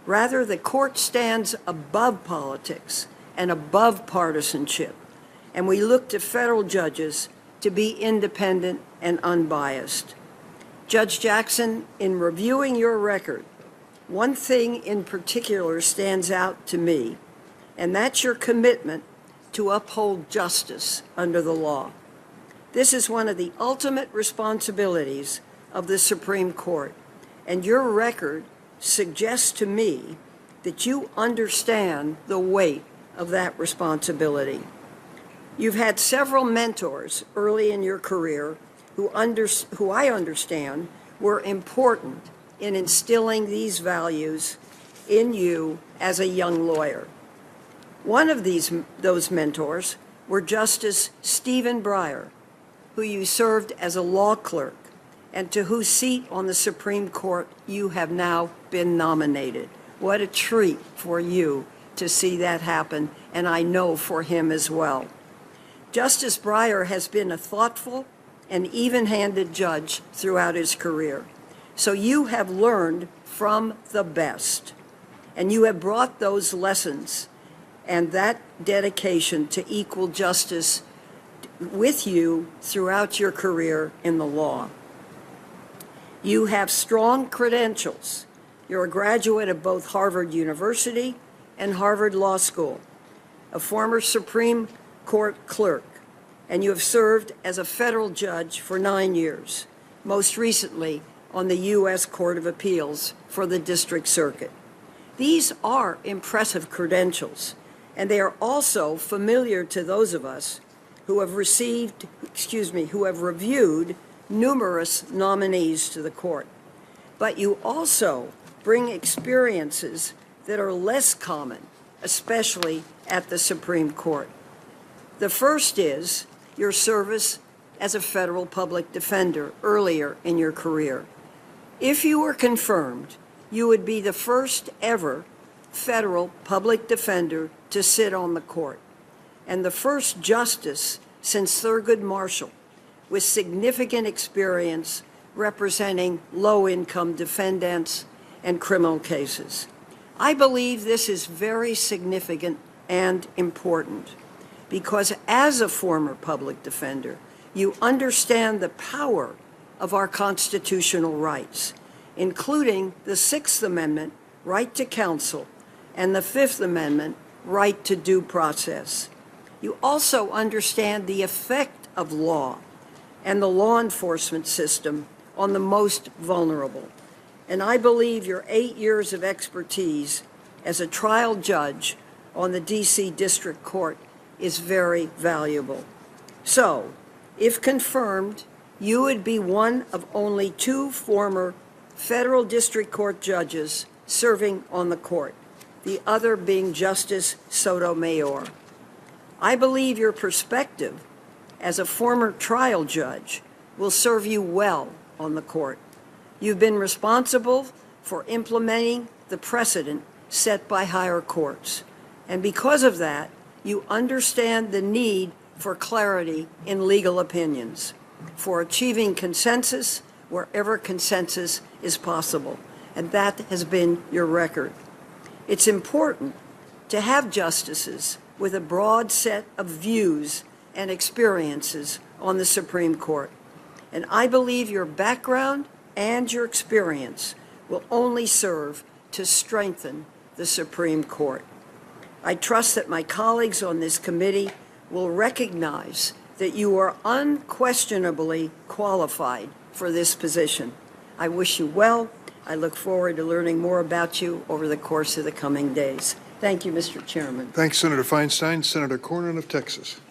Rather, the court stands above politics and above partisanship, and we look to federal judges to be independent and unbiased. Judge Jackson, in reviewing your record, one thing in particular stands out to me, and that's your commitment to uphold justice under the law. This is one of the ultimate responsibilities of the Supreme Court, and your record suggests to me that you understand the weight of that responsibility. You've had several mentors early in your career who I understand were important in instilling these values in you as a young lawyer. One of those mentors were Justice Stephen Breyer, who you served as a law clerk and to whose seat on the Supreme Court you have now been nominated. What a treat for you to see that happen, and I know for him as well. Justice Breyer has been a thoughtful and even-handed judge throughout his career. So you have learned from the best, and you have brought those lessons and that dedication to equal justice with you throughout your career in the law. You have strong credentials. You're a graduate of both Harvard University and Harvard Law School, a former Supreme Court clerk, and you have served as a federal judge for 9 years, most recently on the U.S. Court of Appeals for the District Circuit. These are impressive credentials, and they are also familiar to those of us who have reviewed numerous nominees to the court. But you also bring experiences that are less common, especially at the Supreme Court. The first is your service as a federal public defender earlier in your career. If you were confirmed, you would be the first ever federal public defender to sit on the court, and the first justice since Thurgood Marshall with significant experience representing low-income defendants and criminal cases. I believe this is very significant and important because as a former public defender, you understand the power of our constitutional rights, including the Sixth Amendment right to counsel and the Fifth Amendment right to due process. You also understand the effect of law and the law enforcement system on the most vulnerable. And I believe your 8 years of expertise as a trial judge on the D.C. District Court is very valuable. So, if confirmed, you would be one of only 2 former federal district court judges serving on the court, the other being Justice Sotomayor. I believe your perspective as a former trial judge will serve you well on the court. You've been responsible for implementing the precedent set by higher courts. And because of that, you understand the need for clarity in legal opinions, for achieving consensus wherever consensus is possible. And that has been your record. It's important to have justices with a broad set of views and experiences on the Supreme Court. And I believe your background and your experience will only serve to strengthen the Supreme Court. I trust that my colleagues on this committee will recognize that you are unquestionably qualified for this position. I wish you well. I look forward to learning more about you over the course of the coming days. Thank you, Mr. Chairman. Thanks, Senator Feinstein. Senator Cornyn of Texas.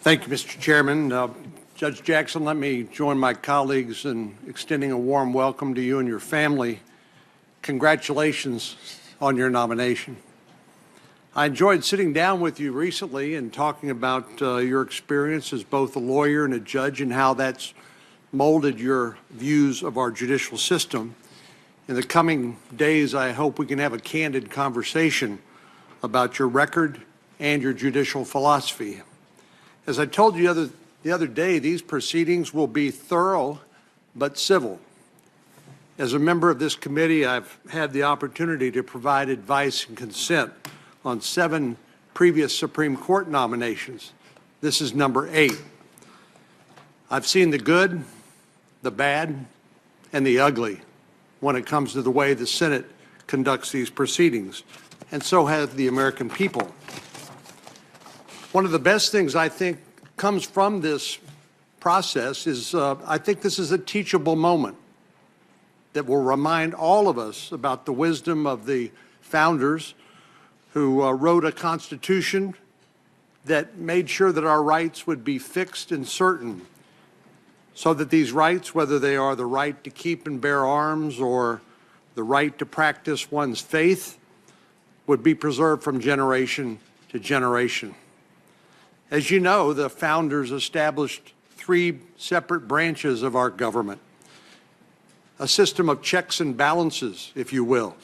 Thank you, Mr. Chairman. Judge Jackson, let me join my colleagues in extending a warm welcome to you and your family. Congratulations on your nomination. I enjoyed sitting down with you recently and talking about your experience as both a lawyer and a judge and how that's molded your views of our judicial system. In the coming days, I hope we can have a candid conversation about your record and your judicial philosophy. As I told you the other day, these proceedings will be thorough but civil. As a member of this committee, I've had the opportunity to provide advice and consent on 7 previous Supreme Court nominations. This is number 8. I've seen the good, the bad, and the ugly when it comes to the way the Senate conducts these proceedings, and so have the American people. One of the best things I think comes from this process is I think this is a teachable moment that will remind all of us about the wisdom of the founders who wrote a Constitution that made sure that our rights would be fixed and certain, so that these rights, whether they are the right to keep and bear arms or the right to practice one's faith, would be preserved from generation to generation. As you know, the founders established 3 separate branches of our government, a system of checks and balances, if you will.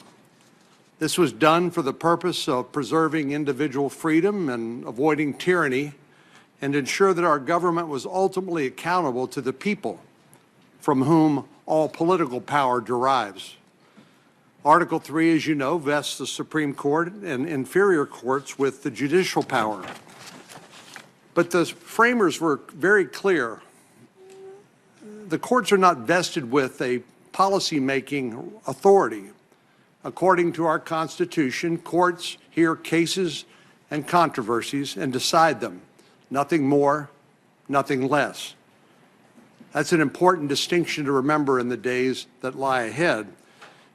This was done for the purpose of preserving individual freedom and avoiding tyranny, and ensure that our government was ultimately accountable to the people, from whom all political power derives. Article 3, as you know, vests the Supreme Court and inferior courts with the judicial power. But the framers were very clear. The courts are not vested with a policy-making authority. According to our Constitution, courts hear cases and controversies and decide them. Nothing more, nothing less. That's an important distinction to remember in the days that lie ahead.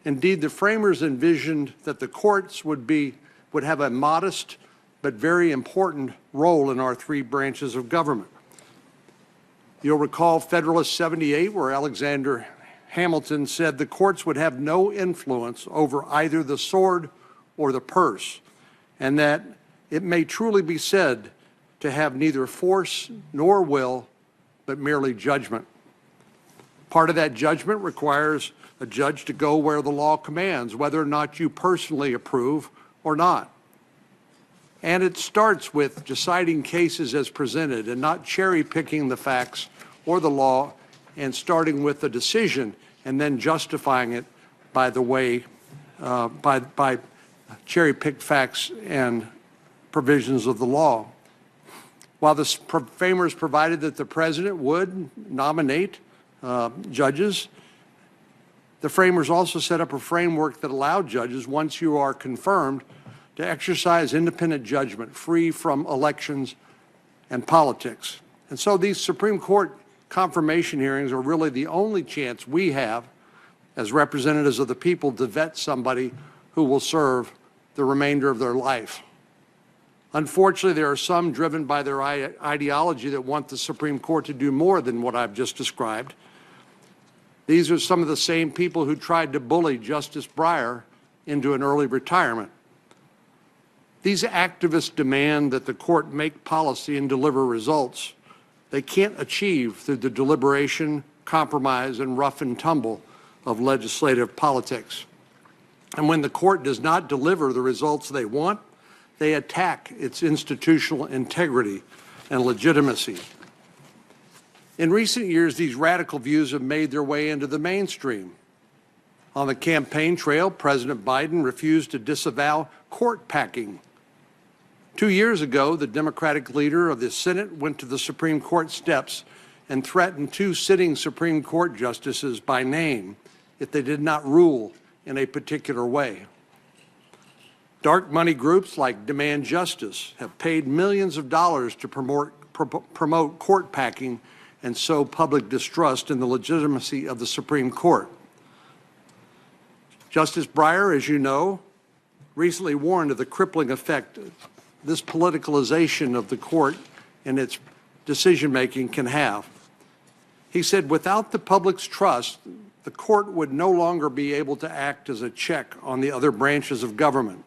Indeed, the framers envisioned that the courts would have a modest but very important role in our three branches of government. You'll recall Federalist 78, where Alexander Hamilton said the courts would have no influence over either the sword or the purse, and that it may truly be said to have neither force nor will, but merely judgment. Part of that judgment requires a judge to go where the law commands, whether or not you personally approve or not. And it starts with deciding cases as presented and not cherry-picking the facts or the law and starting with the decision and then justifying it by the way, by cherry-picked facts and provisions of the law. While the framers provided that the president would nominate judges, the framers also set up a framework that allowed judges, once you are confirmed, to exercise independent judgment, free from elections and politics. And so these Supreme Court confirmation hearings are really the only chance we have as representatives of the people to vet somebody who will serve the remainder of their life. Unfortunately, there are some driven by their ideology that want the Supreme Court to do more than what I've just described. These are some of the same people who tried to bully Justice Breyer into an early retirement. These activists demand that the court make policy and deliver results they can't achieve through the deliberation, compromise, and rough and tumble of legislative politics. And when the court does not deliver the results they want, they attack its institutional integrity and legitimacy. In recent years, these radical views have made their way into the mainstream. On the campaign trail, President Biden refused to disavow court packing. 2 years ago, the Democratic leader of the Senate went to the Supreme Court steps and threatened 2 sitting Supreme Court justices by name if they did not rule in a particular way. Dark money groups like Demand Justice have paid millions of dollars to promote court packing and sow public distrust in the legitimacy of the Supreme Court. Justice Breyer, as you know, recently warned of the crippling effect this politicalization of the court and its decision-making can have. He said, without the public's trust, the court would no longer be able to act as a check on the other branches of government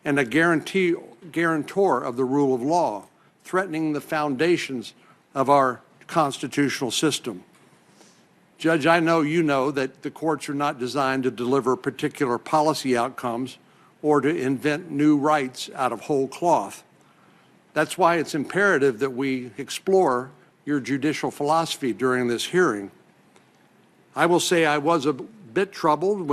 and a guarantor of the rule of law, threatening the foundations of our constitutional system. Judge, I know you know that the courts are not designed to deliver particular policy outcomes or to invent new rights out of whole cloth. That's why it's imperative that we explore your judicial philosophy during this hearing. I will say I was a bit troubled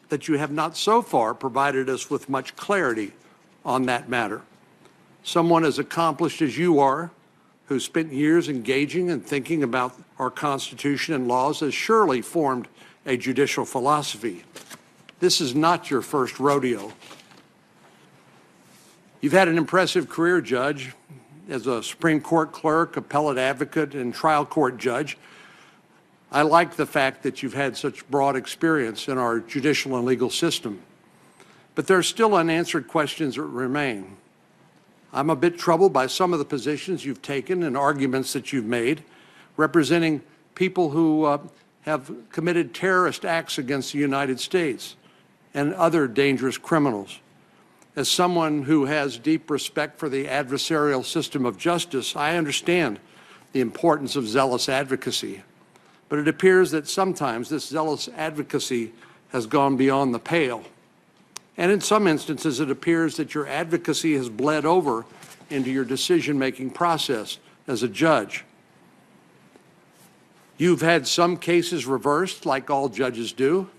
that you have not so far provided us with much clarity on that matter. Someone as accomplished as you are, who spent years engaging and thinking about our Constitution and laws, has surely formed a judicial philosophy. This is not your first rodeo. You've had an impressive career, Judge, as a Supreme Court clerk, appellate advocate, and trial court judge. I like the fact that you've had such broad experience in our judicial and legal system. But there are still unanswered questions that remain. I'm a bit troubled by some of the positions you've taken and arguments that you've made, representing people who have committed terrorist acts against the United States and other dangerous criminals. As someone who has deep respect for the adversarial system of justice, I understand the importance of zealous advocacy. But it appears that sometimes this zealous advocacy has gone beyond the pale. And in some instances, it appears that your advocacy has bled over into your decision-making process as a judge. You've had some cases reversed, like all judges do,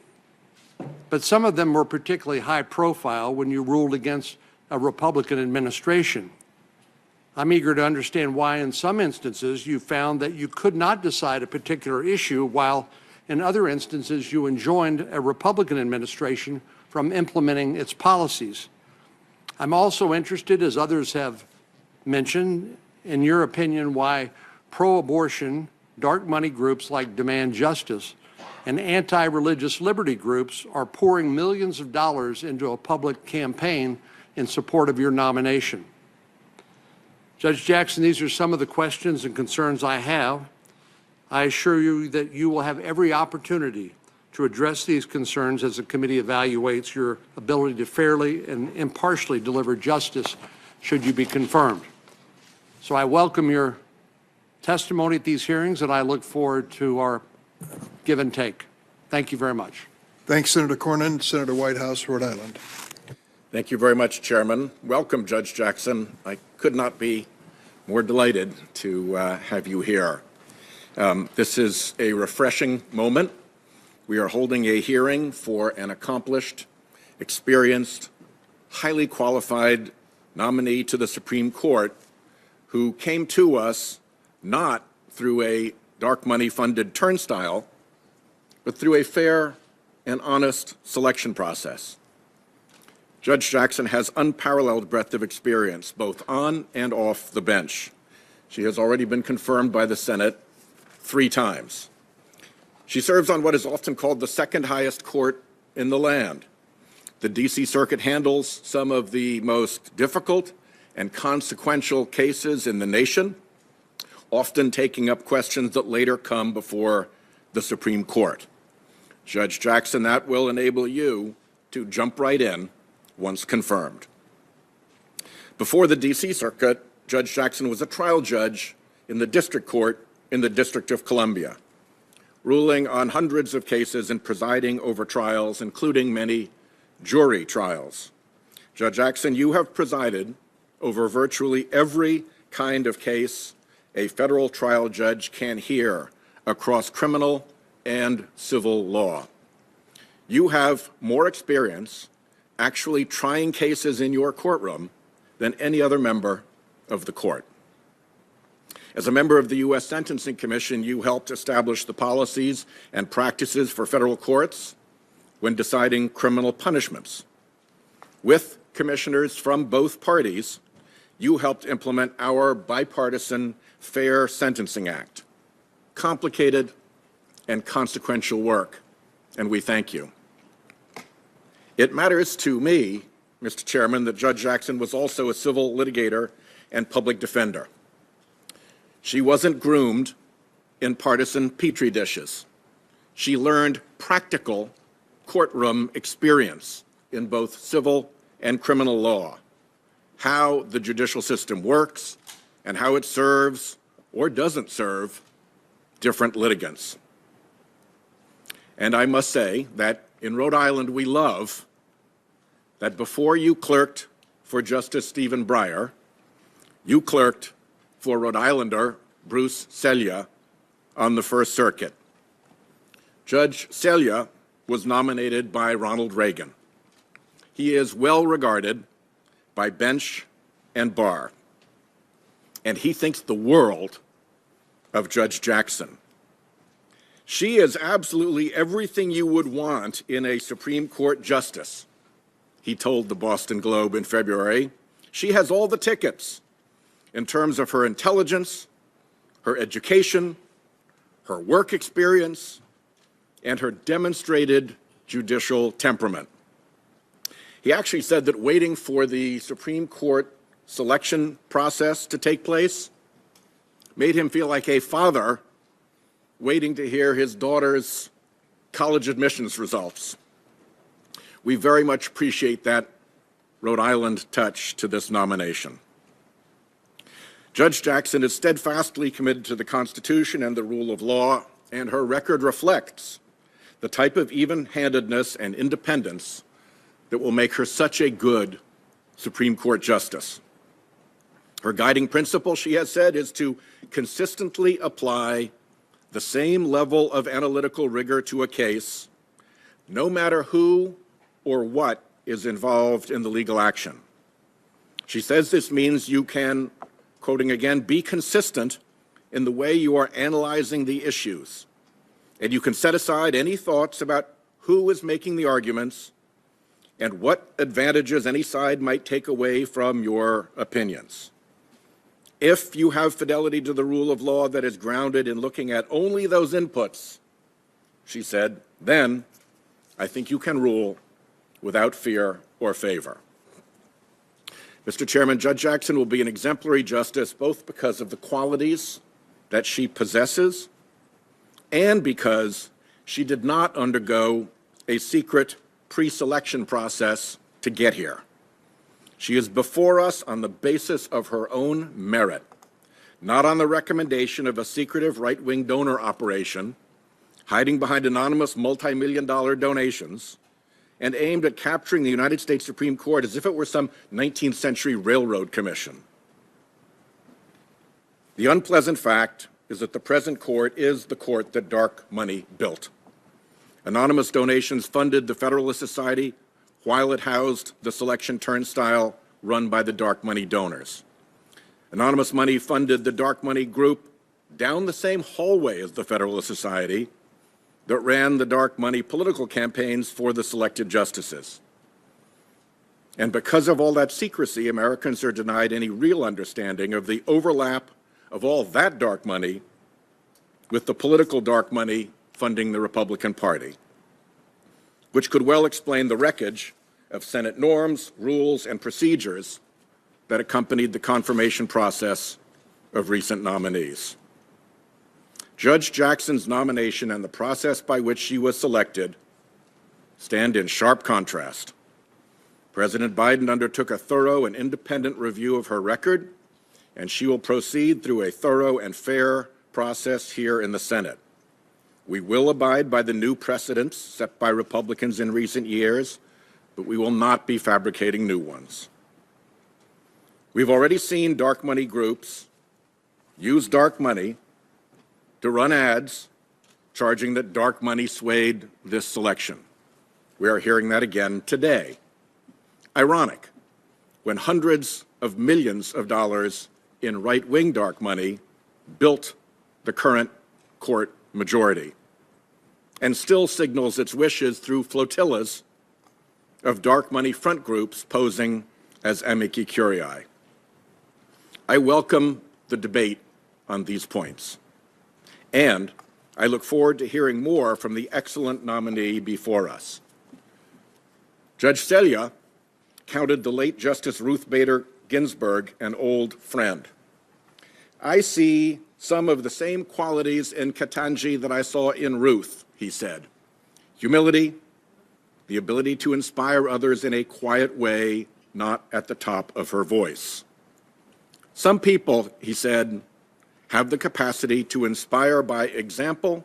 but some of them were particularly high profile when you ruled against a Republican administration. I'm eager to understand why in some instances you found that you could not decide a particular issue, while in other instances you enjoined a Republican administration from implementing its policies. I'm also interested, as others have mentioned, in your opinion, why pro-abortion, dark money groups like Demand Justice and anti-religious liberty groups are pouring millions of dollars into a public campaign in support of your nomination. Judge Jackson, these are some of the questions and concerns I have. I assure you that you will have every opportunity to address these concerns as the committee evaluates your ability to fairly and impartially deliver justice should you be confirmed. So I welcome your testimony at these hearings, and I look forward to our give and take. Thank you very much. Thanks, Senator Cornyn. Senator Whitehouse, Rhode Island. Thank you very much, Chairman. Welcome, Judge Jackson. I could not be more delighted to have you here. This is a refreshing moment. We are holding a hearing for an accomplished, experienced, highly qualified nominee to the Supreme Court who came to us not through a dark money funded turnstile, but through a fair and honest selection process. Judge Jackson has unparalleled breadth of experience, both on and off the bench. She has already been confirmed by the Senate 3 times. She serves on what is often called the second highest court in the land. The D.C. Circuit handles some of the most difficult and consequential cases in the nation, often taking up questions that later come before the Supreme Court. Judge Jackson, that will enable you to jump right in once confirmed. Before the D.C. Circuit, Judge Jackson was a trial judge in the district court in the District of Columbia, ruling on hundreds of cases and presiding over trials, including many jury trials. Judge Jackson, you have presided over virtually every kind of case a federal trial judge can hear across criminal and civil law. You have more experience actually trying cases in your courtroom than any other member of the court. As a member of the U.S. Sentencing Commission, you helped establish the policies and practices for federal courts when deciding criminal punishments. With commissioners from both parties, you helped implement our bipartisan Fair Sentencing Act. Complicated and consequential work, and we thank you. It matters to me, Mr. Chairman, that Judge Jackson was also a civil litigator and public defender. She wasn't groomed in partisan petri dishes. She learned practical courtroom experience in both civil and criminal law, how the judicial system works and how it serves or doesn't serve different litigants. And I must say that in Rhode Island we love that before you clerked for Justice Stephen Breyer, you clerked for Rhode Islander Bruce Selya on the First Circuit. Judge Selya was nominated by Ronald Reagan. He is well regarded by bench and bar, and he thinks the world of Judge Jackson. She is absolutely everything you would want in a Supreme Court justice, he told the Boston Globe in February. She has all the tickets in terms of her intelligence, her education, her work experience, and her demonstrated judicial temperament. He actually said that waiting for the Supreme Court selection process to take place made him feel like a father waiting to hear his daughter's college admissions results. We very much appreciate that Rhode Island touch to this nomination. Judge Jackson is steadfastly committed to the Constitution and the rule of law, and her record reflects the type of even-handedness and independence that will make her such a good Supreme Court justice. Her guiding principle, she has said, is to consistently apply the same level of analytical rigor to a case, no matter who or what is involved in the legal action. She says this means you can, quoting again, be consistent in the way you are analyzing the issues, and you can set aside any thoughts about who is making the arguments and what advantages any side might take away from your opinions. If you have fidelity to the rule of law that is grounded in looking at only those inputs, she said, then I think you can rule without fear or favor. Mr. Chairman, Judge Jackson will be an exemplary justice both because of the qualities that she possesses and because she did not undergo a secret pre-selection process to get here. She is before us on the basis of her own merit, not on the recommendation of a secretive right-wing donor operation hiding behind anonymous multi-million-dollar donations and aimed at capturing the United States Supreme Court as if it were some 19th century railroad commission. The unpleasant fact is that the present court is the court that dark money built. Anonymous donations funded the Federalist Society while it housed the selection turnstile run by the dark money donors. Anonymous money funded the dark money group down the same hallway as the Federalist Society that ran the dark money political campaigns for the selected justices. And because of all that secrecy, Americans are denied any real understanding of the overlap of all that dark money with the political dark money funding the Republican Party, which could well explain the wreckage of Senate norms, rules, and procedures that accompanied the confirmation process of recent nominees. Judge Jackson's nomination and the process by which she was selected stand in sharp contrast. President Biden undertook a thorough and independent review of her record, and she will proceed through a thorough and fair process here in the Senate. We will abide by the new precedents set by Republicans in recent years, but we will not be fabricating new ones. We've already seen dark money groups use dark money to run ads charging that dark money swayed this selection. We are hearing that again today. Ironic, when hundreds of millions of dollars in right-wing dark money built the current court majority and still signals its wishes through flotillas of dark money front groups posing as amici curiae. I welcome the debate on these points, and I look forward to hearing more from the excellent nominee before us. Judge Selya counted the late Justice Ruth Bader Ginsburg an old friend. I see some of the same qualities in Ketanji that I saw in Ruth, he said. Humility, the ability to inspire others in a quiet way, not at the top of her voice. Some people, he said, have the capacity to inspire by example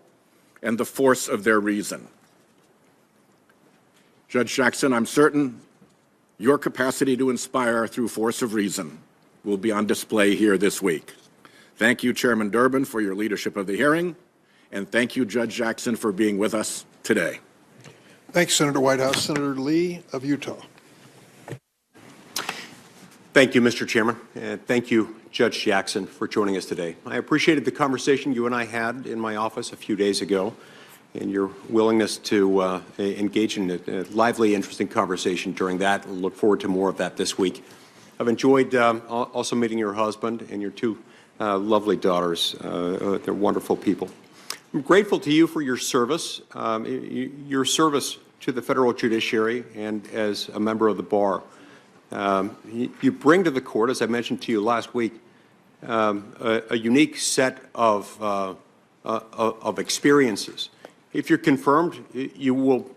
and the force of their reason. Judge Jackson, I'm certain your capacity to inspire through force of reason will be on display here this week. Thank you, Chairman Durbin, for your leadership of the hearing, and thank you, Judge Jackson, for being with us today. Thanks, Senator Whitehouse. Senator Lee of Utah. Thank you, Mr. Chairman, and thank you, Judge Jackson, for joining us today. I appreciated the conversation you and I had in my office a few days ago, and your willingness to engage in a lively, interesting conversation during that. I look forward to more of that this week. I've enjoyed also meeting your husband and your two lovely daughters. They're wonderful people. I'm grateful to you for your service to the federal judiciary and as a member of the bar. You bring to the court, as I mentioned to you last week, a unique set of experiences. If you're confirmed, you will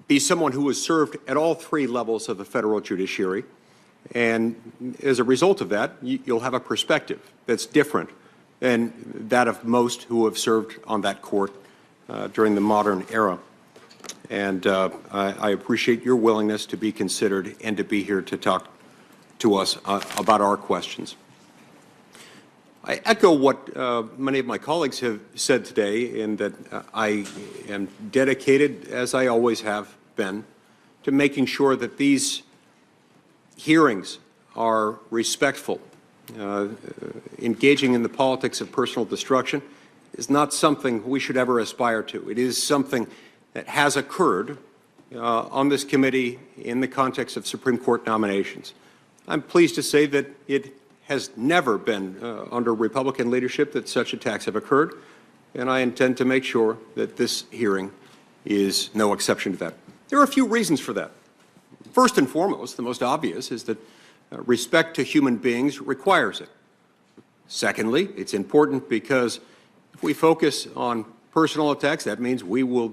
be someone who has served at all three levels of the federal judiciary. And as a result of that, you'll have a perspective that's different than that of most who have served on that court during the modern era. And I appreciate your willingness to be considered and to be here to talk to us about our questions. I echo what many of my colleagues have said today, in that I am dedicated, as I always have been, to making sure that these hearings are respectful. Engaging in the politics of personal destruction is not something we should ever aspire to. It is something that has occurred on this committee in the context of Supreme Court nominations. I'm pleased to say that it has never been under Republican leadership that such attacks have occurred, and I intend to make sure that this hearing is no exception to that. There are a few reasons for that. First and foremost, the most obvious is that respect to human beings requires it. Secondly, it's important because if we focus on personal attacks, that means we will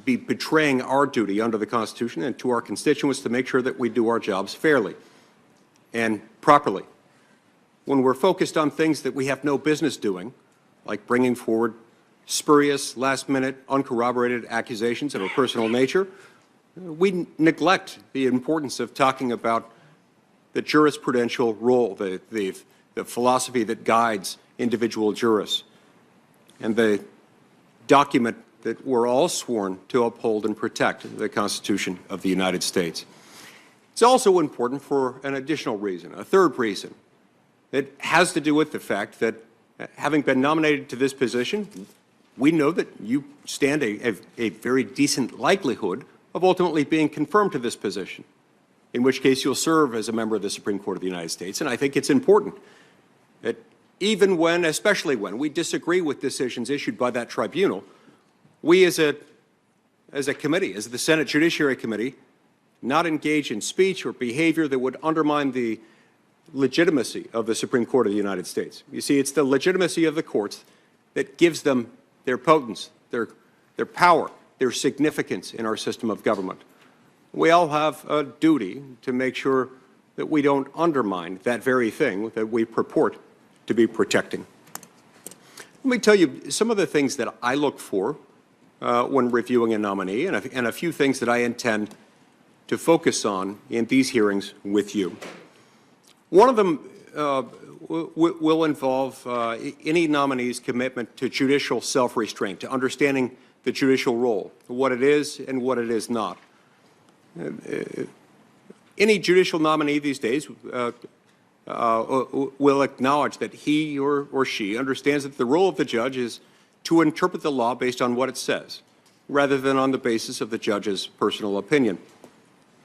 be betraying our duty under the Constitution and to our constituents to make sure that we do our jobs fairly and properly. When we're focused on things that we have no business doing, like bringing forward spurious, last-minute, uncorroborated accusations of a personal nature, we neglect the importance of talking about the jurisprudential role, the philosophy that guides individual jurists, and the document that we're all sworn to uphold and protect, the Constitution of the United States. It's also important for an additional reason, a third reason. It has to do with the fact that having been nominated to this position, we know that you stand a very decent likelihood of ultimately being confirmed to this position, in which case you'll serve as a member of the Supreme Court of the United States. And I think it's important that even when, especially when, we disagree with decisions issued by that tribunal, we as a committee, as the Senate Judiciary Committee, not engage in speech or behavior that would undermine the legitimacy of the Supreme Court of the United States. You see, it's the legitimacy of the courts that gives them their potence, their power, their significance in our system of government. We all have a duty to make sure that we don't undermine that very thing that we purport to be protecting. Let me tell you some of the things that I look for when reviewing a nominee, and a few things that I intend to focus on in these hearings with you. One of them will involve any nominee's commitment to judicial self-restraint, to understanding the judicial role, what it is and what it is not. Any judicial nominee these days will acknowledge that he or she understands that the role of the judge is to interpret the law based on what it says, rather than on the basis of the judge's personal opinion.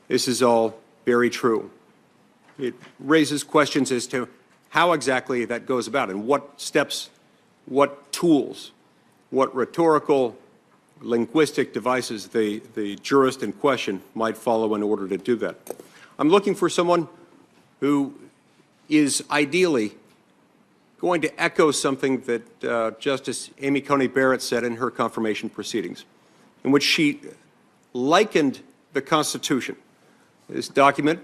This is all very true. It raises questions as to how exactly that goes about and what steps, what tools, what rhetorical, linguistic devices the jurist in question might follow in order to do that. I'm looking for someone who is ideally going to echo something that Justice Amy Coney Barrett said in her confirmation proceedings, in which she likened the Constitution, this document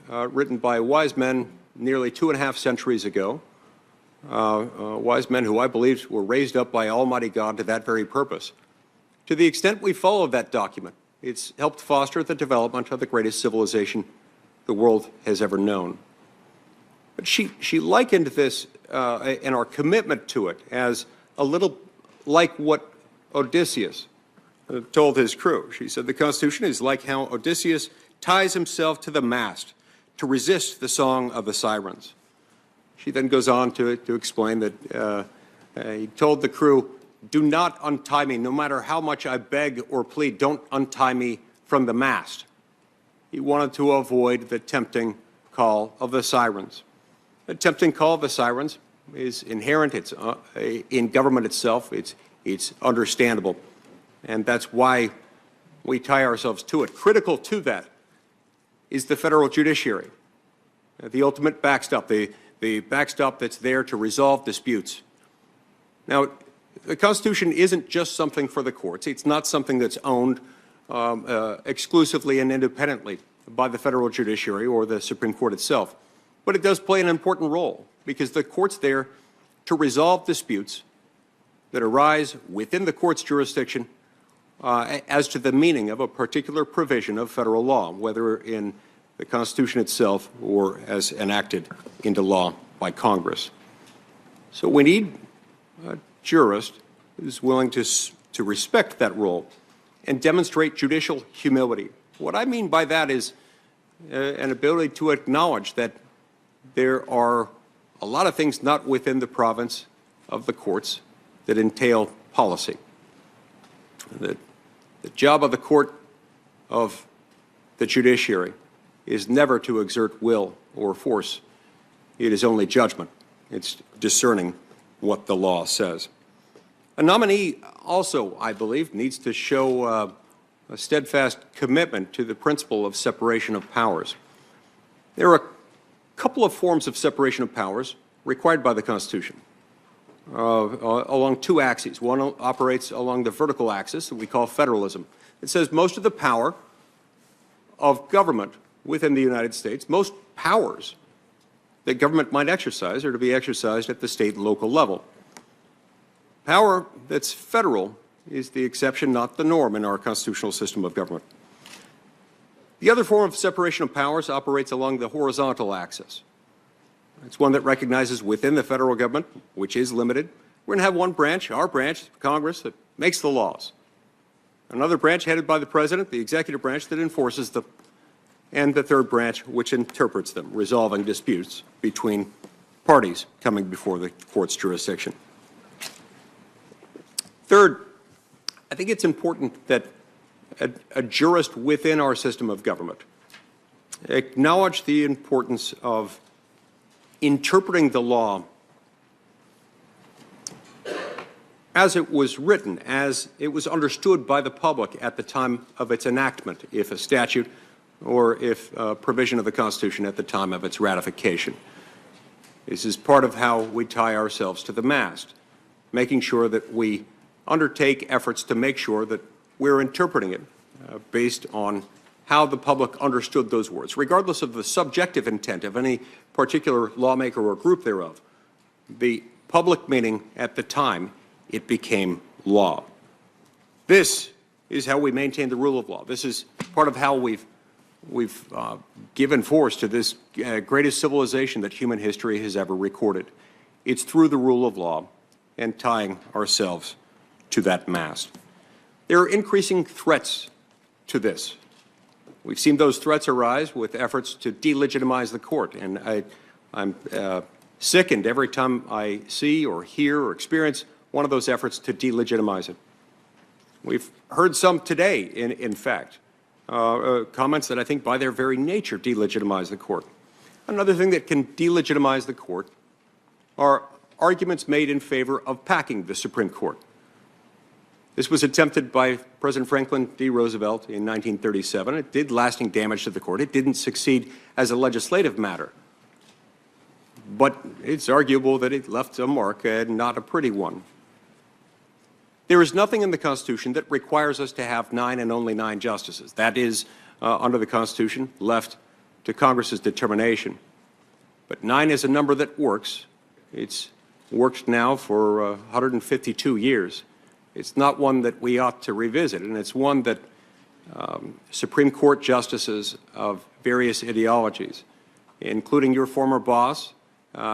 written by wise men nearly 2.5 centuries ago, wise men who I believe were raised up by Almighty God to that very purpose. To the extent we follow that document, it's helped foster the development of the greatest civilization the world has ever known. But she likened this and our commitment to it as a little like what Odysseus told his crew. She said the Constitution is like how Odysseus ties himself to the mast to resist the song of the sirens. She then goes on to explain that he told the crew, do not untie me, no matter how much I beg or plead, don't untie me from the mast. He wanted to avoid the tempting call of the sirens. The tempting call of the sirens is inherent. It's in government itself. It's understandable, and that's why we tie ourselves to it. Critical to that is the federal judiciary, the ultimate backstop, the backstop that's there to resolve disputes. Now, the Constitution isn't just something for the courts. It's not something that's owned exclusively and independently by the federal judiciary or the Supreme Court itself. But it does play an important role because the court's there to resolve disputes that arise within the court's jurisdiction as to the meaning of a particular provision of federal law, whether in the Constitution itself or as enacted into law by Congress. So we need a jurist who's willing to respect that role and demonstrate judicial humility. What I mean by that is an ability to acknowledge that there are a lot of things not within the province of the courts that entail policy. The job of the court of the judiciary is never to exert will or force. It is only judgment. It's discerning what the law says. A nominee also, I believe, needs to show a steadfast commitment to the principle of separation of powers. There are a couple of forms of separation of powers required by the Constitution along two axes. One operates along the vertical axis that we call federalism. It says most of the power of government within the United States, most powers that government might exercise are to be exercised at the state and local level. Power that's federal is the exception, not the norm, in our constitutional system of government. The other form of separation of powers operates along the horizontal axis. It's one that recognizes within the federal government, which is limited, we're going to have one branch, our branch, Congress, that makes the laws. Another branch headed by the president, the executive branch, that enforces them. And the third branch, which interprets them, resolving disputes between parties coming before the court's jurisdiction. Third, I think it's important that a jurist within our system of government acknowledge the importance of interpreting the law as it was written, as it was understood by the public at the time of its enactment, if a statute or if a provision of the Constitution at the time of its ratification. This is part of how we tie ourselves to the mast, making sure that we undertake efforts to make sure that we're interpreting it based on how the public understood those words, regardless of the subjective intent of any particular lawmaker or group thereof. The public meaning at the time it became law. This is how we maintain the rule of law. This is part of how we've given force to this greatest civilization that human history has ever recorded. It's through the rule of law and tying ourselves to that mast. There are increasing threats to this. We've seen those threats arise with efforts to delegitimize the court, and I'm sickened every time I see or hear or experience one of those efforts to delegitimize it. We've heard some today, in fact, comments that I think by their very nature delegitimize the court. Another thing that can delegitimize the court are arguments made in favor of packing the Supreme Court. This was attempted by President Franklin D. Roosevelt in 1937. It did lasting damage to the court. It didn't succeed as a legislative matter. But it's arguable that it left a mark, and not a pretty one. There is nothing in the Constitution that requires us to have 9 and only 9 justices. That is, under the Constitution, left to Congress's determination. But 9 is a number that works. It's worked now for 152 years. It's not one that we ought to revisit, and it's one that Supreme Court justices of various ideologies, including your former boss,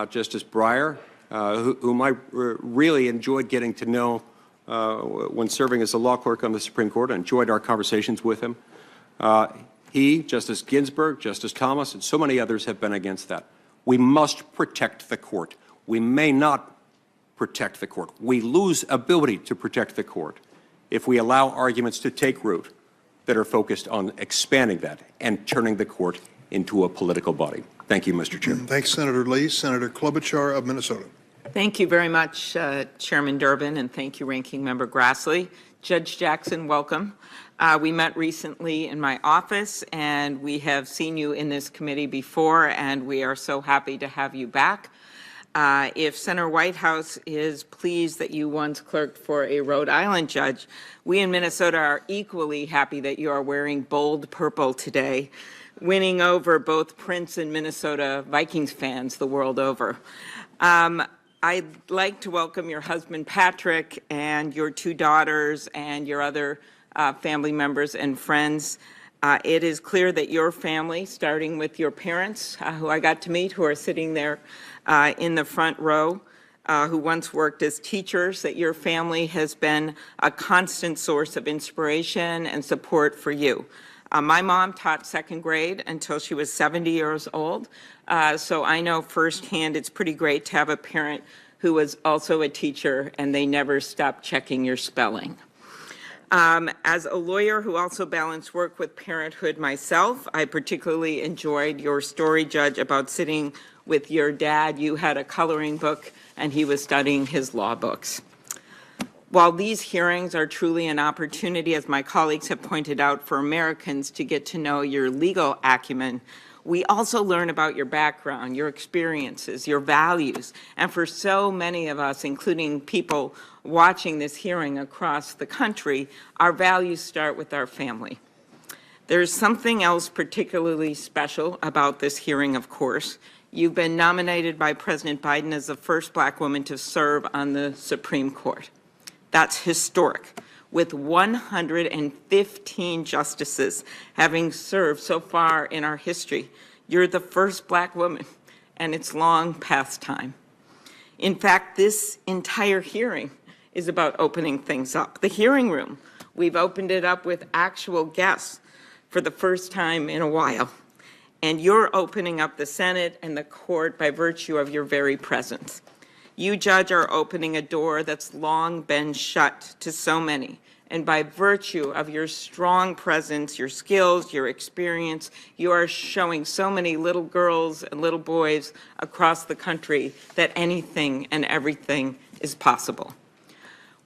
Justice Breyer, whom I really enjoyed getting to know when serving as a law clerk on the Supreme Court. I enjoyed our conversations with him. He, Justice Ginsburg, Justice Thomas, and so many others have been against that. We must protect the court. We may not protect the court. We lose ability to protect the court if we allow arguments to take root that are focused on expanding that and turning the court into a political body. Thank you, Mr. Chair. Thanks, Senator Lee. Senator Klobuchar of Minnesota. Thank you very much, Chairman Durbin, and thank you, Ranking Member Grassley. Judge Jackson, welcome. We met recently in my office, and we have seen you in this committee before, and we are so happy to have you back. If Senator Whitehouse is pleased that you once clerked for a Rhode Island judge, we in Minnesota are equally happy that you are wearing bold purple today, winning over both Prince and Minnesota Vikings fans the world over. I'd like to welcome your husband, Patrick, and your 2 daughters and your other family members and friends. It is clear that your family, starting with your parents, who I got to meet, who are sitting there in the front row, who once worked as teachers, that your family has been a constant source of inspiration and support for you. My mom taught 2nd grade until she was 70 years old, so I know firsthand it's pretty great to have a parent who was also a teacher and they never stopped checking your spelling. As a lawyer who also balanced work with parenthood myself, I particularly enjoyed your story, Judge, about sitting with your dad. You had a coloring book and he was studying his law books. While these hearings are truly an opportunity, as my colleagues have pointed out, for Americans to get to know your legal acumen, we also learn about your background, your experiences, your values, and for so many of us, including people watching this hearing across the country, our values start with our family. There's something else particularly special about this hearing, of course. You've been nominated by President Biden as the first Black woman to serve on the Supreme Court. That's historic, with 115 justices having served so far in our history. You're the first Black woman, and it's long past time. In fact, this entire hearing is about opening things up. The hearing room, we've opened it up with actual guests for the first time in a while. And you're opening up the Senate and the court by virtue of your very presence. You, Judge, are opening a door that's long been shut to so many. And by virtue of your strong presence, your skills, your experience, you are showing so many little girls and little boys across the country that anything and everything is possible.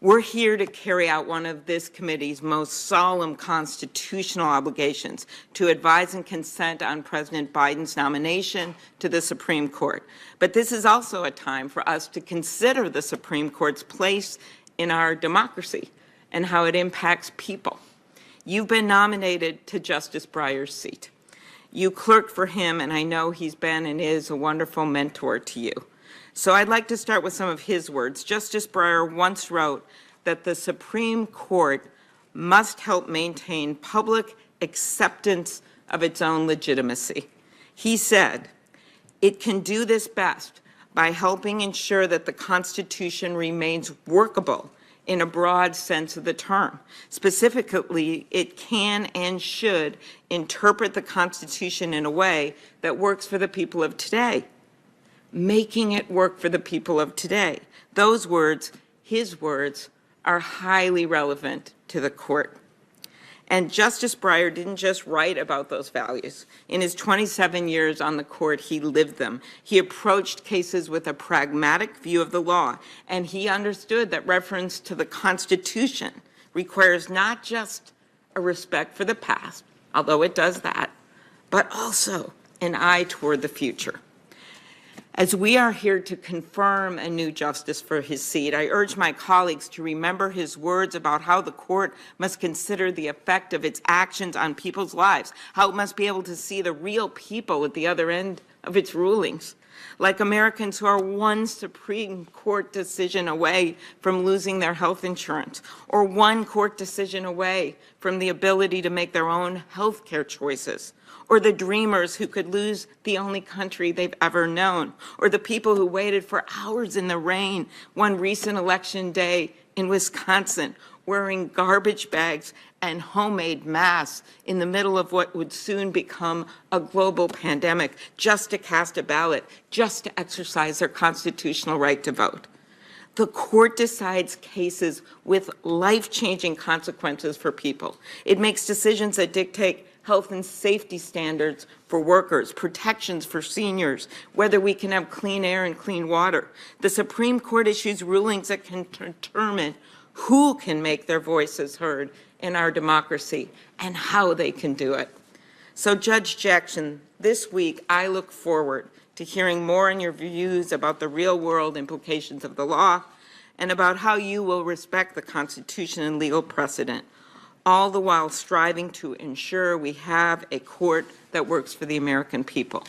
We're here to carry out one of this committee's most solemn constitutional obligations, to advise and consent on President Biden's nomination to the Supreme Court. But this is also a time for us to consider the Supreme Court's place in our democracy and how it impacts people. You've been nominated to Justice Breyer's seat. You clerked for him, and I know he's been and is a wonderful mentor to you. So I'd like to start with some of his words. Justice Breyer once wrote that the Supreme Court must help maintain public acceptance of its own legitimacy. He said, "It can do this best by helping ensure that the Constitution remains workable in a broad sense of the term. Specifically, it can and should interpret the Constitution in a way that works for the people of today." Making it work for the people of today. Those words, his words, are highly relevant to the court. And Justice Breyer didn't just write about those values. In his 27 years on the court, he lived them. He approached cases with a pragmatic view of the law, and he understood that reference to the Constitution requires not just a respect for the past, although it does that, but also an eye toward the future. As we are here to confirm a new justice for his seat, I urge my colleagues to remember his words about how the court must consider the effect of its actions on people's lives, how it must be able to see the real people at the other end of its rulings, like Americans who are one Supreme Court decision away from losing their health insurance, or one court decision away from the ability to make their own health care choices, or the dreamers who could lose the only country they've ever known, or the people who waited for hours in the rain one recent election day in Wisconsin, wearing garbage bags and homemade masks in the middle of what would soon become a global pandemic, just to cast a ballot, just to exercise their constitutional right to vote. The court decides cases with life-changing consequences for people. It makes decisions that dictate health and safety standards for workers, protections for seniors, whether we can have clean air and clean water. The Supreme Court issues rulings that can determine who can make their voices heard in our democracy and how they can do it. So, Judge Jackson, this week I look forward to hearing more on your views about the real-world implications of the law and about how you will respect the Constitution and legal precedent, all the while striving to ensure we have a court that works for the American people.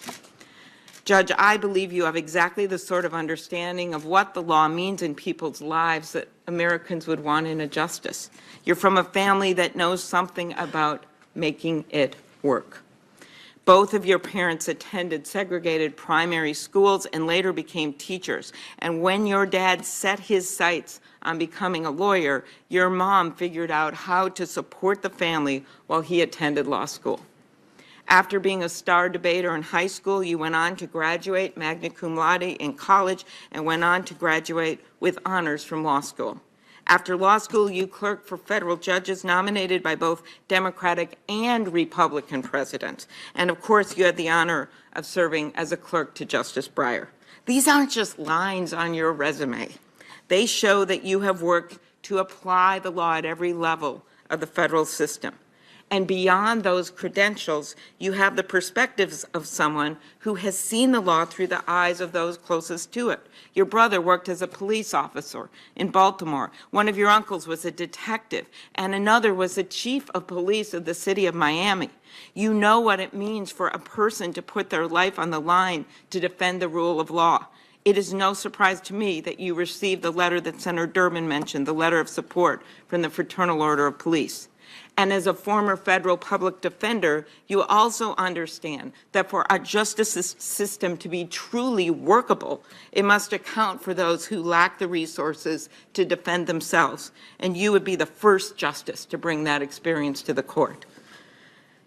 Judge, I believe you have exactly the sort of understanding of what the law means in people's lives that Americans would want in a justice. You're from a family that knows something about making it work. Both of your parents attended segregated primary schools and later became teachers. And when your dad set his sights on becoming a lawyer, your mom figured out how to support the family while he attended law school. After being a star debater in high school, you went on to graduate magna cum laude in college and went on to graduate with honors from law school. After law school, you clerked for federal judges nominated by both Democratic and Republican presidents. And of course, you had the honor of serving as a clerk to Justice Breyer. These aren't just lines on your resume. They show that you have worked to apply the law at every level of the federal system. And beyond those credentials, you have the perspectives of someone who has seen the law through the eyes of those closest to it. Your brother worked as a police officer in Baltimore. One of your uncles was a detective, and another was the chief of police of the city of Miami. You know what it means for a person to put their life on the line to defend the rule of law. It is no surprise to me that you received the letter that Senator Durbin mentioned, the letter of support from the Fraternal Order of Police. And as a former federal public defender, you also understand that for our justice system to be truly workable, it must account for those who lack the resources to defend themselves. And you would be the first justice to bring that experience to the court.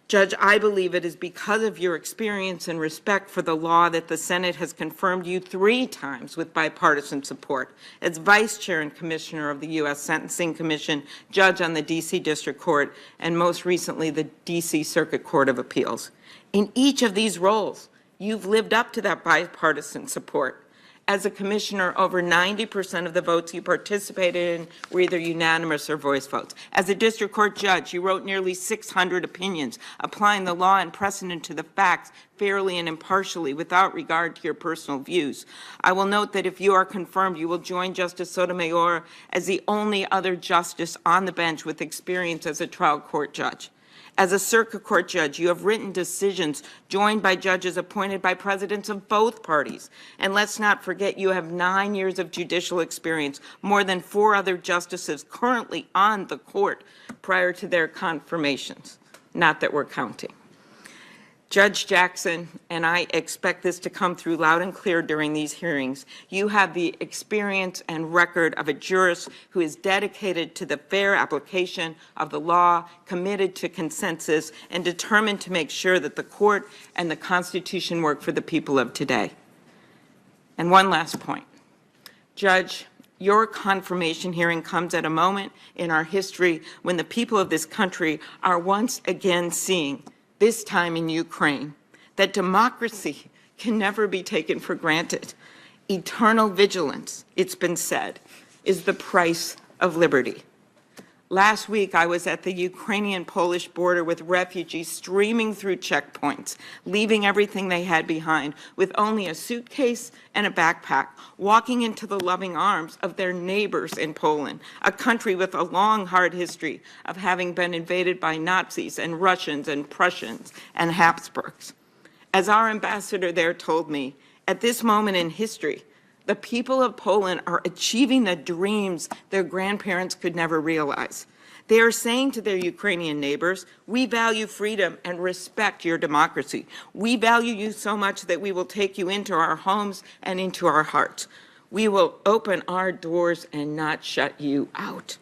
Judge, I believe it is because of your experience and respect for the law that the Senate has confirmed you 3 times with bipartisan support as Vice Chair and Commissioner of the U.S. Sentencing Commission, Judge on the D.C. District Court, and most recently the D.C. Circuit Court of Appeals. In each of these roles, you've lived up to that bipartisan support. As a commissioner, over 90% of the votes you participated in were either unanimous or voice votes. As a district court judge, you wrote nearly 600 opinions, applying the law and precedent to the facts fairly and impartially without regard to your personal views. I will note that if you are confirmed, you will join Justice Sotomayor as the only other justice on the bench with experience as a trial court judge. As a circuit court judge, you have written decisions joined by judges appointed by presidents of both parties. And let's not forget, you have 9 years of judicial experience, more than 4 other justices currently on the court prior to their confirmations. Not that we're counting. Judge Jackson, and I expect this to come through loud and clear during these hearings, you have the experience and record of a jurist who is dedicated to the fair application of the law, committed to consensus, and determined to make sure that the court and the Constitution work for the people of today. And one last point. Judge, your confirmation hearing comes at a moment in our history when the people of this country are once again seeing, this time in Ukraine, that democracy can never be taken for granted. Eternal vigilance, it's been said, is the price of liberty. Last week, I was at the Ukrainian-Polish border with refugees streaming through checkpoints, leaving everything they had behind with only a suitcase and a backpack, walking into the loving arms of their neighbors in Poland, a country with a long, hard history of having been invaded by Nazis and Russians and Prussians and Habsburgs. As our ambassador there told me, at this moment in history, the people of Poland are achieving the dreams their grandparents could never realize. They are saying to their Ukrainian neighbors, we value freedom and respect your democracy. We value you so much that we will take you into our homes and into our hearts. We will open our doors and not shut you out.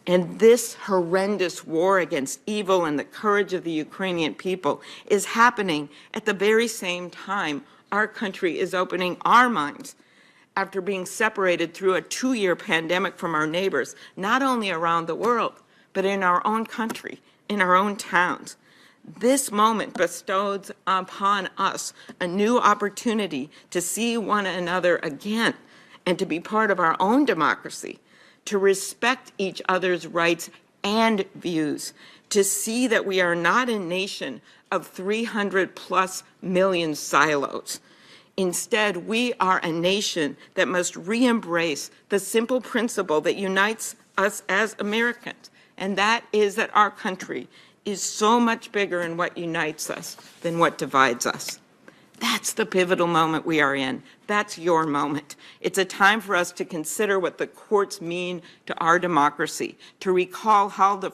And this horrendous war against evil and the courage of the Ukrainian people is happening at the very same time our country is opening our minds after being separated through a 2-year pandemic from our neighbors, not only around the world, but in our own country, in our own towns. This moment bestows upon us a new opportunity to see one another again and to be part of our own democracy, to respect each other's rights and views, to see that we are not a nation of 300+ million silos. Instead, we are a nation that must re-embrace the simple principle that unites us as Americans, and that is that our country is so much bigger in what unites us than what divides us. That's the pivotal moment we are in. That's your moment. It's a time for us to consider what the courts mean to our democracy, to recall how the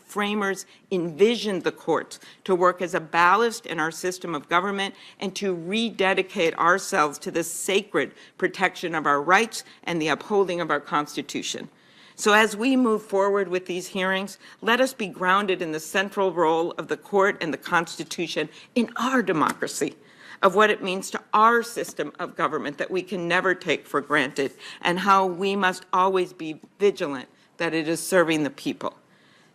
framers envisioned the courts to work as a ballast in our system of government, and to rededicate ourselves to the sacred protection of our rights and the upholding of our Constitution. So as we move forward with these hearings, let us be grounded in the central role of the court and the Constitution in our democracy, of what it means to our system of government that we can never take for granted, and how we must always be vigilant that it is serving the people.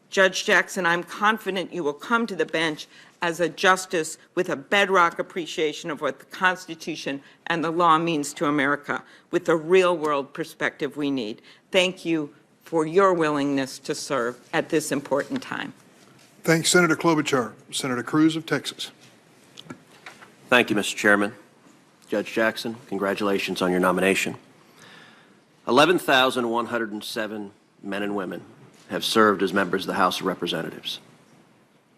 Judge Jackson, I'm confident you will come to the bench as a justice with a bedrock appreciation of what the Constitution and the law means to America, with the real-world perspective we need. Thank you for your willingness to serve at this important time. Thanks, Senator Klobuchar. Senator Cruz of Texas. Thank you, Mr. Chairman. Judge Jackson, congratulations on your nomination. 11,107 men and women have served as members of the House of Representatives.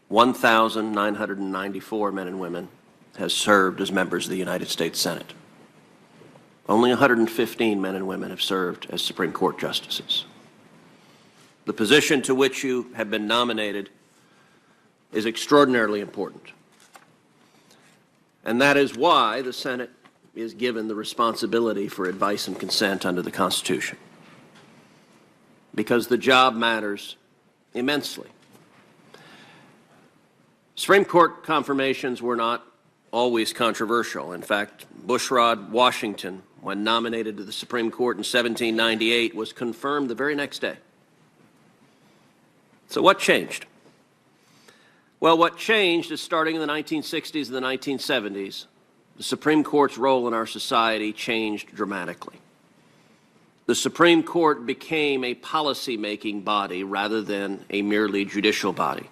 1,994 men and women have served as members of the United States Senate. Only 115 men and women have served as Supreme Court justices. The position to which you have been nominated is extraordinarily important. And that is why the Senate is given the responsibility for advice and consent under the Constitution. Because the job matters immensely. Supreme Court confirmations were not always controversial. In fact, Bushrod Washington, when nominated to the Supreme Court in 1798, was confirmed the very next day. So what changed? Well, what changed is starting in the 1960s and the 1970s, the Supreme Court's role in our society changed dramatically. The Supreme Court became a policy-making body rather than a merely judicial body.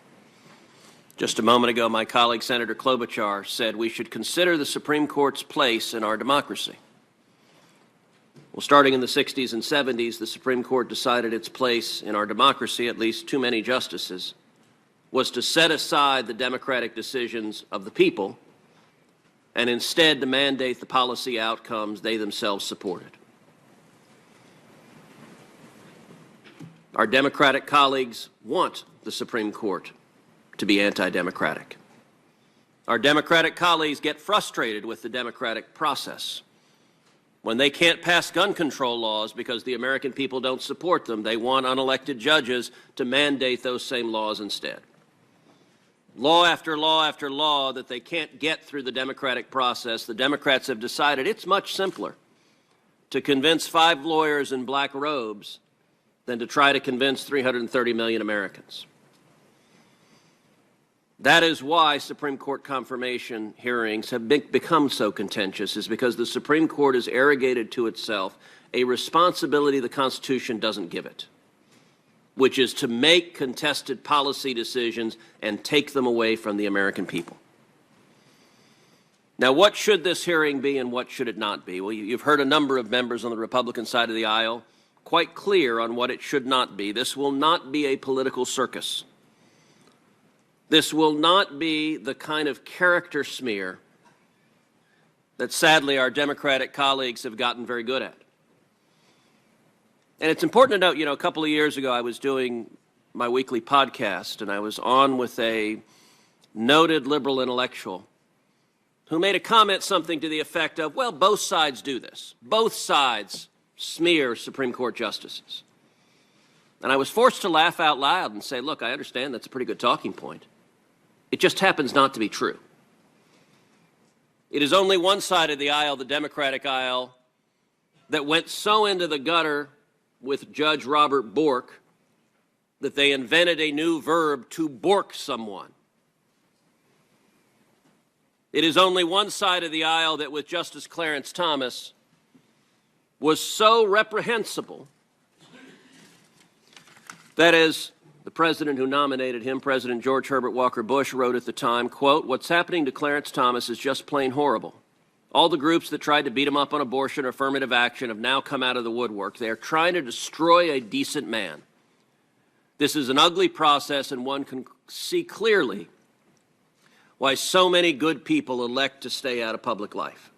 Just a moment ago, my colleague, Senator Klobuchar, said we should consider the Supreme Court's place in our democracy. Well, starting in the 60s and 70s, the Supreme Court decided its place in our democracy, at least too many justices, was to set aside the democratic decisions of the people and instead to mandate the policy outcomes they themselves supported. Our Democratic colleagues want the Supreme Court to be anti-democratic. Our Democratic colleagues get frustrated with the democratic process. When they can't pass gun control laws because the American people don't support them, they want unelected judges to mandate those same laws instead. Law after law after law that they can't get through the democratic process, the Democrats have decided it's much simpler to convince 5 lawyers in black robes than to try to convince 330 million Americans. That is why Supreme Court confirmation hearings have become so contentious, is because the Supreme Court has arrogated to itself a responsibility the Constitution doesn't give it, which is to make contested policy decisions and take them away from the American people. Now, what should this hearing be and what should it not be? Well, you've heard a number of members on the Republican side of the aisle quite clear on what it should not be. This will not be a political circus. This will not be the kind of character smear that sadly our Democratic colleagues have gotten very good at. And it's important to note, a couple of years ago I was doing my weekly podcast and I was on with a noted liberal intellectual who made a comment something to the effect of, well, both sides do this. Both sides smear Supreme Court justices. And I was forced to laugh out loud and say, look, I understand that's a pretty good talking point. It just happens not to be true. It is only one side of the aisle, the Democratic aisle, that went so into the gutter with Judge Robert Bork that they invented a new verb, to bork someone. It is only one side of the aisle that with Justice Clarence Thomas was so reprehensible that, as the president who nominated him, President George Herbert Walker Bush, wrote at the time, quote, "What's happening to Clarence Thomas is just plain horrible. All the groups that tried to beat him up on abortion or affirmative action have now come out of the woodwork. They are trying to destroy a decent man. This is an ugly process, and one can see clearly why so many good people elect to stay out of public life."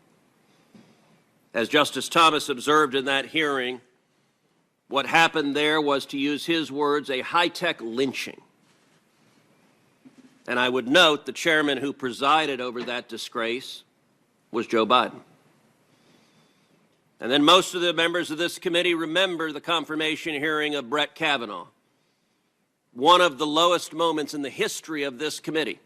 As Justice Thomas observed in that hearing, what happened there was, to use his words, a high-tech lynching. And I would note the chairman who presided over that disgrace was Joe Biden. And then most of the members of this committee remember the confirmation hearing of Brett Kavanaugh, one of the lowest moments in the history of this committee,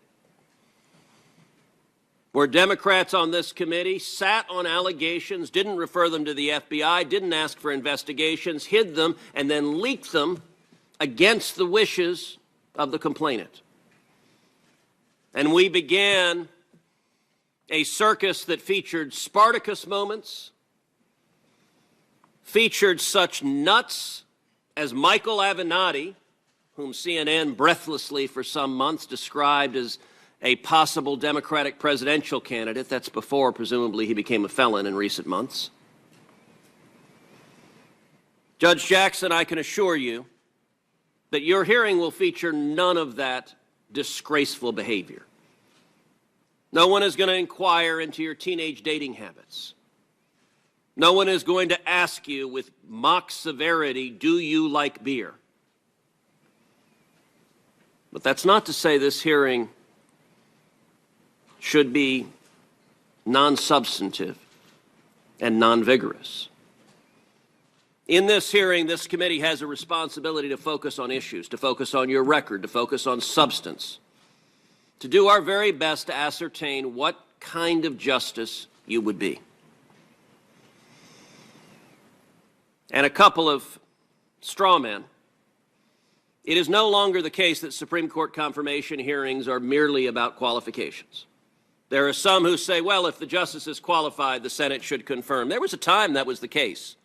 where Democrats on this committee sat on allegations, didn't refer them to the FBI, didn't ask for investigations, hid them, and then leaked them against the wishes of the complainant. And we began a circus that featured Spartacus moments, featured such nuts as Michael Avenatti, whom CNN breathlessly for some months described as a possible Democratic presidential candidate. That's before, presumably, he became a felon in recent months. Judge Jackson, I can assure you that your hearing will feature none of that disgraceful behavior. No one is going to inquire into your teenage dating habits. No one is going to ask you with mock severity, do you like beer? But that's not to say this hearing should be non-substantive and non-vigorous. In this hearing, this committee has a responsibility to focus on issues, to focus on your record, to focus on substance, to do our very best to ascertain what kind of justice you would be. And a couple of straw men. It is no longer the case that Supreme Court confirmation hearings are merely about qualifications. There are some who say, well, if the justice is qualified, the Senate should confirm. There was a time that was the case.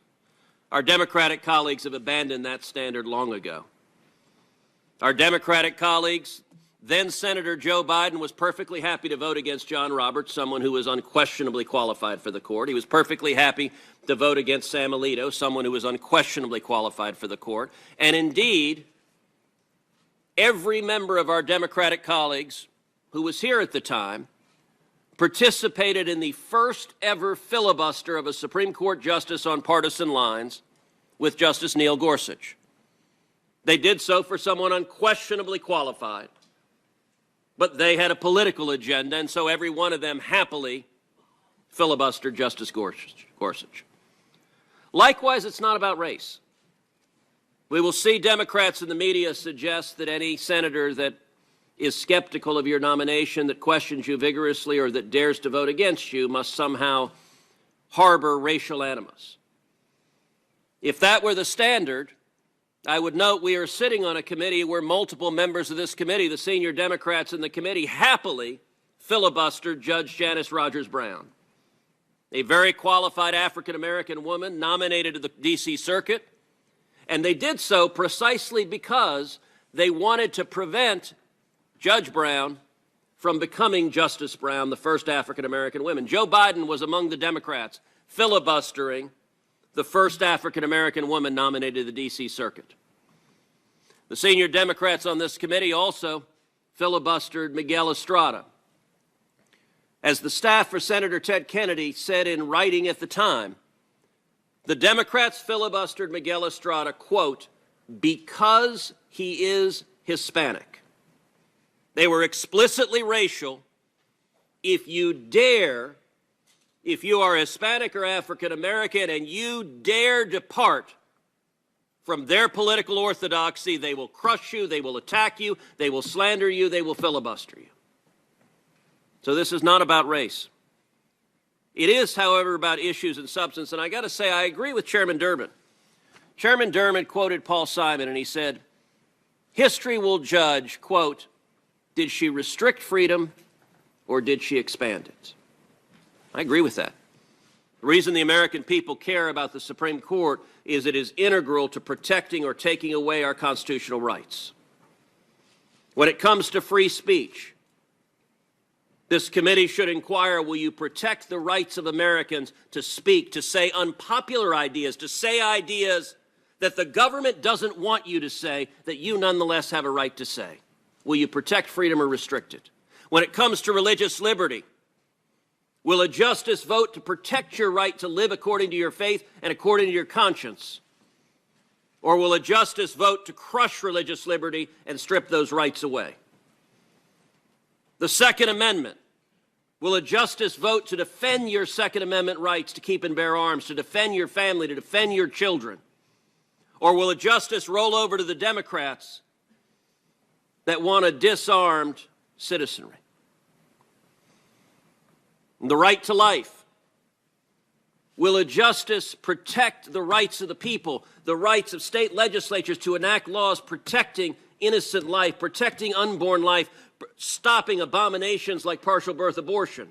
Our Democratic colleagues have abandoned that standard long ago. Our Democratic colleagues, then Senator Joe Biden was perfectly happy to vote against John Roberts, someone who was unquestionably qualified for the court. He was perfectly happy to vote against Sam Alito, someone who was unquestionably qualified for the court. And indeed, every member of our Democratic colleagues who was here at the time participated in the first ever filibuster of a Supreme Court justice on partisan lines with Justice Neil Gorsuch. They did so for someone unquestionably qualified, but they had a political agenda, and so every one of them happily filibustered Justice Gorsuch. Likewise, it's not about race. We will see Democrats in the media suggest that any senator that is skeptical of your nomination, that questions you vigorously, or that dares to vote against you must somehow harbor racial animus. If that were the standard, I would note we are sitting on a committee where multiple members of this committee, the senior Democrats in the committee, happily filibustered Judge Janice Rogers Brown, a very qualified African-American woman nominated to the D.C. Circuit, and they did so precisely because they wanted to prevent Judge Brown from becoming Justice Brown, the first African-American woman. Joe Biden was among the Democrats filibustering the first African-American woman nominated to the D.C. Circuit. The senior Democrats on this committee also filibustered Miguel Estrada. As the staff for Senator Ted Kennedy said in writing at the time, the Democrats filibustered Miguel Estrada, quote, because he is Hispanic. They were explicitly racial. If you are Hispanic or African American and you dare depart from their political orthodoxy, they will crush you, they will attack you, they will slander you, they will filibuster you. So this is not about race. It is, however, about issues and substance, and I got to say, I agree with Chairman Durbin. Chairman Durbin quoted Paul Simon, and he said, history will judge, quote, did she restrict freedom or did she expand it? I agree with that. The reason the American people care about the Supreme Court is it is integral to protecting or taking away our constitutional rights. When it comes to free speech, this committee should inquire, will you protect the rights of Americans to speak, to say unpopular ideas, to say ideas that the government doesn't want you to say, that you nonetheless have a right to say? Will you protect freedom or restrict it? When it comes to religious liberty, will a justice vote to protect your right to live according to your faith and according to your conscience? Or will a justice vote to crush religious liberty and strip those rights away? The Second Amendment. Will a justice vote to defend your Second Amendment rights to keep and bear arms, to defend your family, to defend your children? Or will a justice roll over to the Democrats that want a disarmed citizenry? The right to life. Will a justice protect the rights of the people, the rights of state legislatures to enact laws protecting innocent life, protecting unborn life, stopping abominations like partial birth abortion?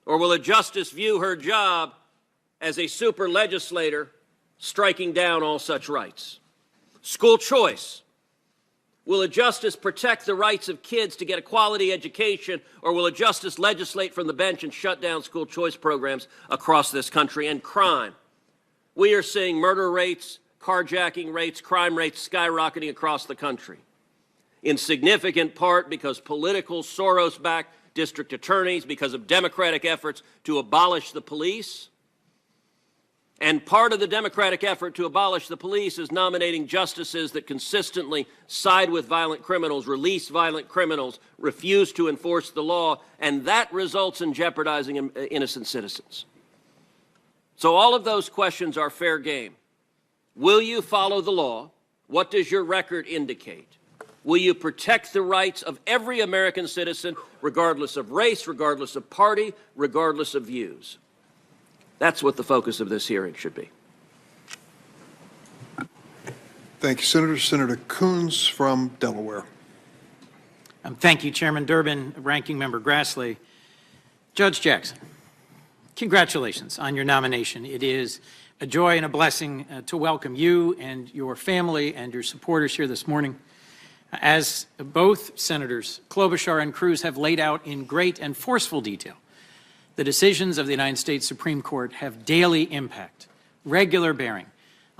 Or will a justice view her job as a super legislator striking down all such rights? School choice. Will a justice protect the rights of kids to get a quality education, or will a justice legislate from the bench and shut down school choice programs across this country? And crime. We are seeing murder rates, carjacking rates, crime rates skyrocketing across the country, in significant part because political Soros-backed district attorneys, because of Democratic efforts to abolish the police. And part of the Democratic effort to abolish the police is nominating justices that consistently side with violent criminals, release violent criminals, refuse to enforce the law, and that results in jeopardizing innocent citizens. So all of those questions are fair game. Will you follow the law? What does your record indicate? Will you protect the rights of every American citizen, regardless of race, regardless of party, regardless of views? That's what the focus of this hearing should be. Thank you, Senator. Senator Coons from Delaware. Thank you, Chairman Durbin, Ranking Member Grassley. Judge Jackson, congratulations on your nomination. It is a joy and a blessing to welcome you and your family and your supporters here this morning. As both Senators Klobuchar and Cruz have laid out in great and forceful detail, the decisions of the United States Supreme Court have daily impact, regular bearing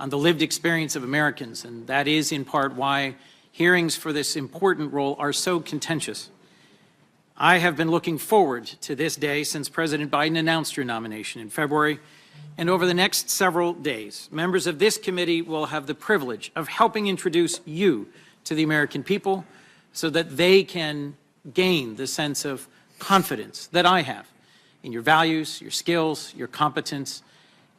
on the lived experience of Americans, and that is in part why hearings for this important role are so contentious. I have been looking forward to this day since President Biden announced your nomination in February, and over the next several days, members of this committee will have the privilege of helping introduce you to the American people so that they can gain the sense of confidence that I have in your values, your skills, your competence,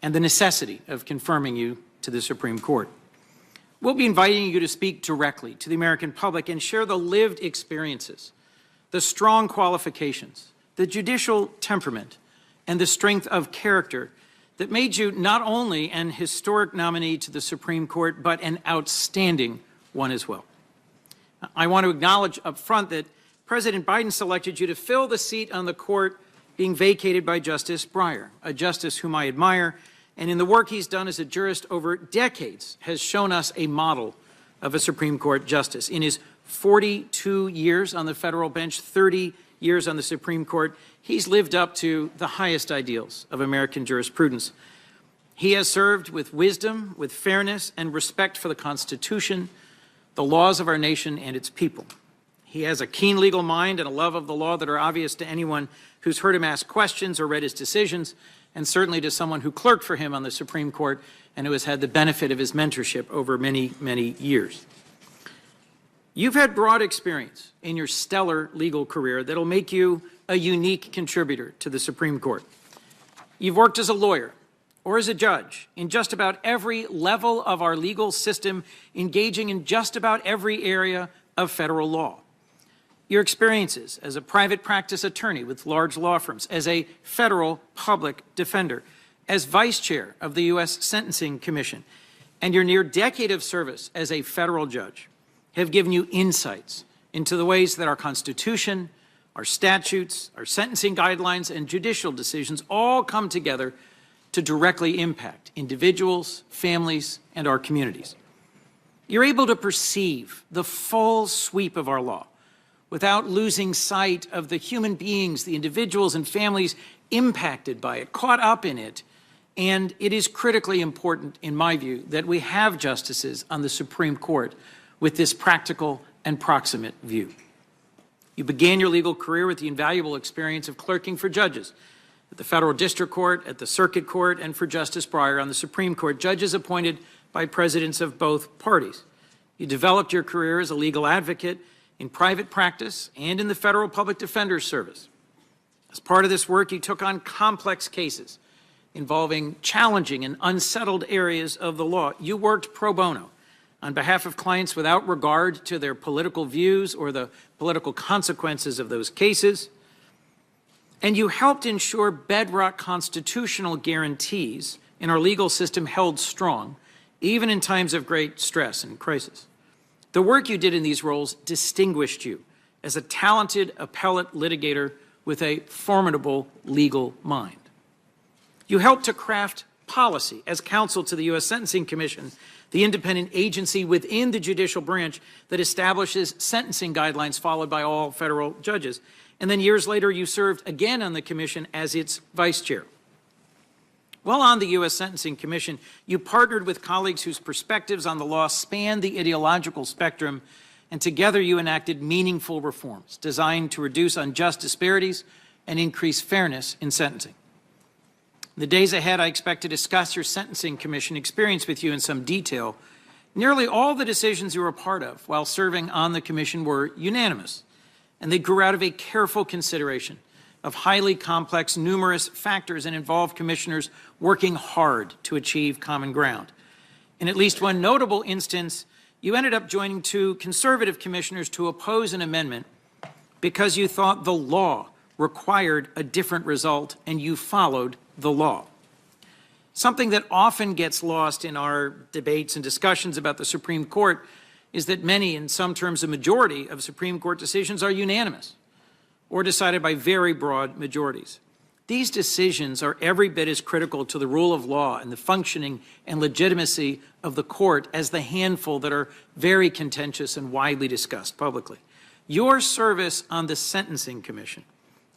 and the necessity of confirming you to the Supreme Court. We'll be inviting you to speak directly to the American public and share the lived experiences, the strong qualifications, the judicial temperament, and the strength of character that made you not only an historic nominee to the Supreme Court, but an outstanding one as well. I want to acknowledge up front that President Biden selected you to fill the seat on the court being vacated by Justice Breyer, a justice whom I admire, and in the work he's done as a jurist over decades has shown us a model of a Supreme Court justice. In his 42 years on the federal bench, 30 years on the Supreme Court, he's lived up to the highest ideals of American jurisprudence. He has served with wisdom, with fairness, and respect for the Constitution, the laws of our nation, and its people. He has a keen legal mind and a love of the law that are obvious to anyone who's heard him ask questions or read his decisions, and certainly to someone who clerked for him on the Supreme Court and who has had the benefit of his mentorship over many, many years. You've had broad experience in your stellar legal career that'll make you a unique contributor to the Supreme Court. You've worked as a lawyer or as a judge in just about every level of our legal system, engaging in just about every area of federal law. Your experiences as a private practice attorney with large law firms, as a federal public defender, as vice chair of the U.S. Sentencing Commission, and your near decade of service as a federal judge have given you insights into the ways that our Constitution, our statutes, our sentencing guidelines, and judicial decisions all come together to directly impact individuals, families, and our communities. You're able to perceive the full sweep of our law without losing sight of the human beings, the individuals and families impacted by it, caught up in it. And it is critically important, in my view, that we have justices on the Supreme Court with this practical and proximate view. You began your legal career with the invaluable experience of clerking for judges at the Federal District Court, at the Circuit Court, and for Justice Breyer on the Supreme Court, judges appointed by presidents of both parties. You developed your career as a legal advocate in private practice and in the Federal Public Defender's Service. As part of this work, you took on complex cases involving challenging and unsettled areas of the law. You worked pro bono on behalf of clients without regard to their political views or the political consequences of those cases. And you helped ensure bedrock constitutional guarantees in our legal system held strong, even in times of great stress and crisis. The work you did in these roles distinguished you as a talented appellate litigator with a formidable legal mind. You helped to craft policy. As counsel to the U.S. Sentencing Commission, the independent agency within the judicial branch that establishes sentencing guidelines followed by all federal judges. And then years later, you served again on the commission as its vice chair. While on the U.S. Sentencing Commission, you partnered with colleagues whose perspectives on the law span the ideological spectrum, and together you enacted meaningful reforms designed to reduce unjust disparities and increase fairness in sentencing. In the days ahead, I expect to discuss your Sentencing Commission experience with you in some detail. Nearly all the decisions you were a part of while serving on the commission were unanimous, and they grew out of a careful consideration of highly complex, numerous factors and involved commissioners working hard to achieve common ground. In at least one notable instance, you ended up joining two conservative commissioners to oppose an amendment because you thought the law required a different result and you followed the law. Something that often gets lost in our debates and discussions about the Supreme Court is that many, in some terms a majority, of Supreme Court decisions are unanimous or decided by very broad majorities. These decisions are every bit as critical to the rule of law and the functioning and legitimacy of the court as the handful that are very contentious and widely discussed publicly. Your service on the Sentencing Commission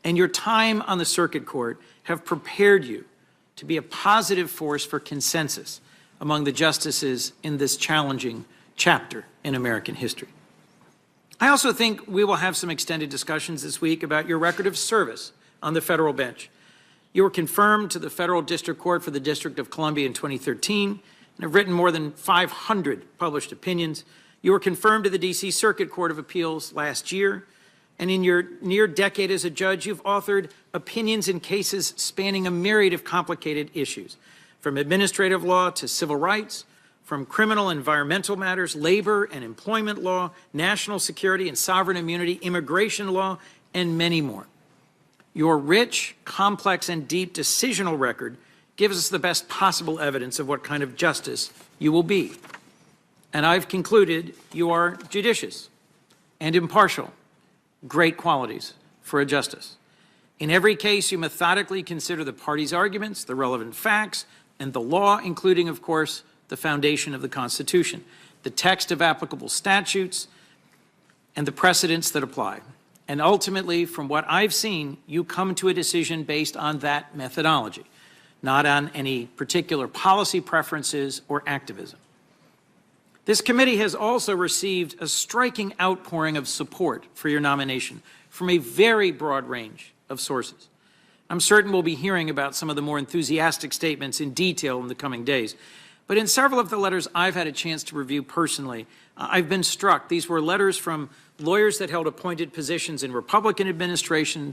and your time on the Circuit Court have prepared you to be a positive force for consensus among the justices in this challenging chapter in American history. I also think we will have some extended discussions this week about your record of service on the federal bench. You were confirmed to the Federal District Court for the District of Columbia in 2013 and have written more than 500 published opinions. You were confirmed to the D.C. Circuit Court of Appeals last year, and in your near decade as a judge, you've authored opinions in cases spanning a myriad of complicated issues, from administrative law to civil rights, from criminal environmental matters, labor and employment law, national security and sovereign immunity, immigration law, and many more. Your rich, complex, and deep decisional record gives us the best possible evidence of what kind of justice you will be. And I've concluded you are judicious and impartial, great qualities for a justice. In every case, you methodically consider the parties' arguments, the relevant facts, and the law, including, of course, the foundation of the Constitution, the text of applicable statutes, and the precedents that apply. And ultimately, from what I've seen, you come to a decision based on that methodology, not on any particular policy preferences or activism. This committee has also received a striking outpouring of support for your nomination from a very broad range of sources. I'm certain we'll be hearing about some of the more enthusiastic statements in detail in the coming days. But in several of the letters I've had a chance to review personally, I've been struck. These were letters from lawyers that held appointed positions in Republican administrations,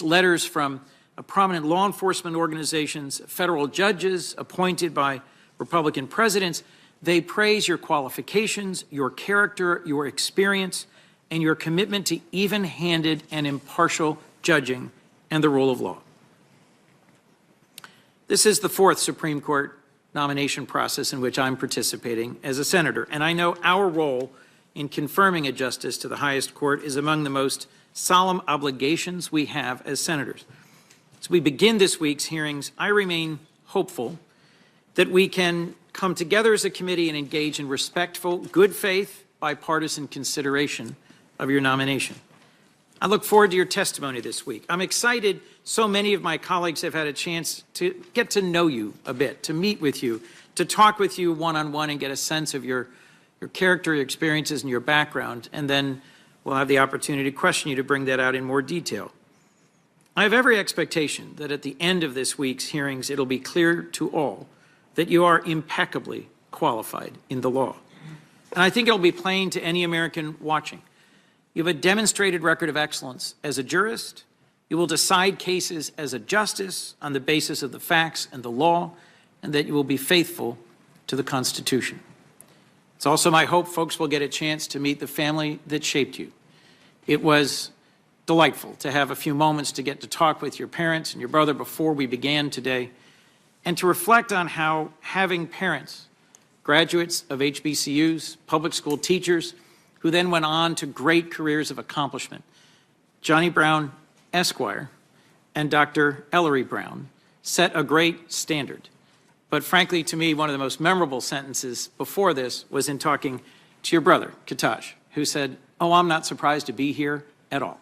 letters from prominent law enforcement organizations, federal judges appointed by Republican presidents. They praise your qualifications, your character, your experience, and your commitment to even-handed and impartial judging and the rule of law. This is the fourth Supreme Court nomination process in which I'm participating as a senator, and I know our role in confirming a justice to the highest court is among the most solemn obligations we have as senators. As we begin this week's hearings, I remain hopeful that we can come together as a committee and engage in respectful, good faith, bipartisan consideration of your nomination. I look forward to your testimony this week. I'm excited so many of my colleagues have had a chance to get to know you a bit, to meet with you, to talk with you one-on-one and get a sense of your character, your experiences, and your background, and then we'll have the opportunity to question you to bring that out in more detail. I have every expectation that at the end of this week's hearings, it'll be clear to all that you are impeccably qualified in the law. And I think it'll be plain to any American watching. You have a demonstrated record of excellence as a jurist. You will decide cases as a justice on the basis of the facts and the law, and that you will be faithful to the Constitution. It's also my hope folks will get a chance to meet the family that shaped you. It was delightful to have a few moments to get to talk with your parents and your brother before we began today, and to reflect on how having parents, graduates of HBCUs, public school teachers, who then went on to great careers of accomplishment, Johnny Brown, Esquire, and Dr. Ellery Brown, set a great standard. But frankly, to me, one of the most memorable sentences before this was in talking to your brother, Ketanji, who said, "Oh, I'm not surprised to be here at all.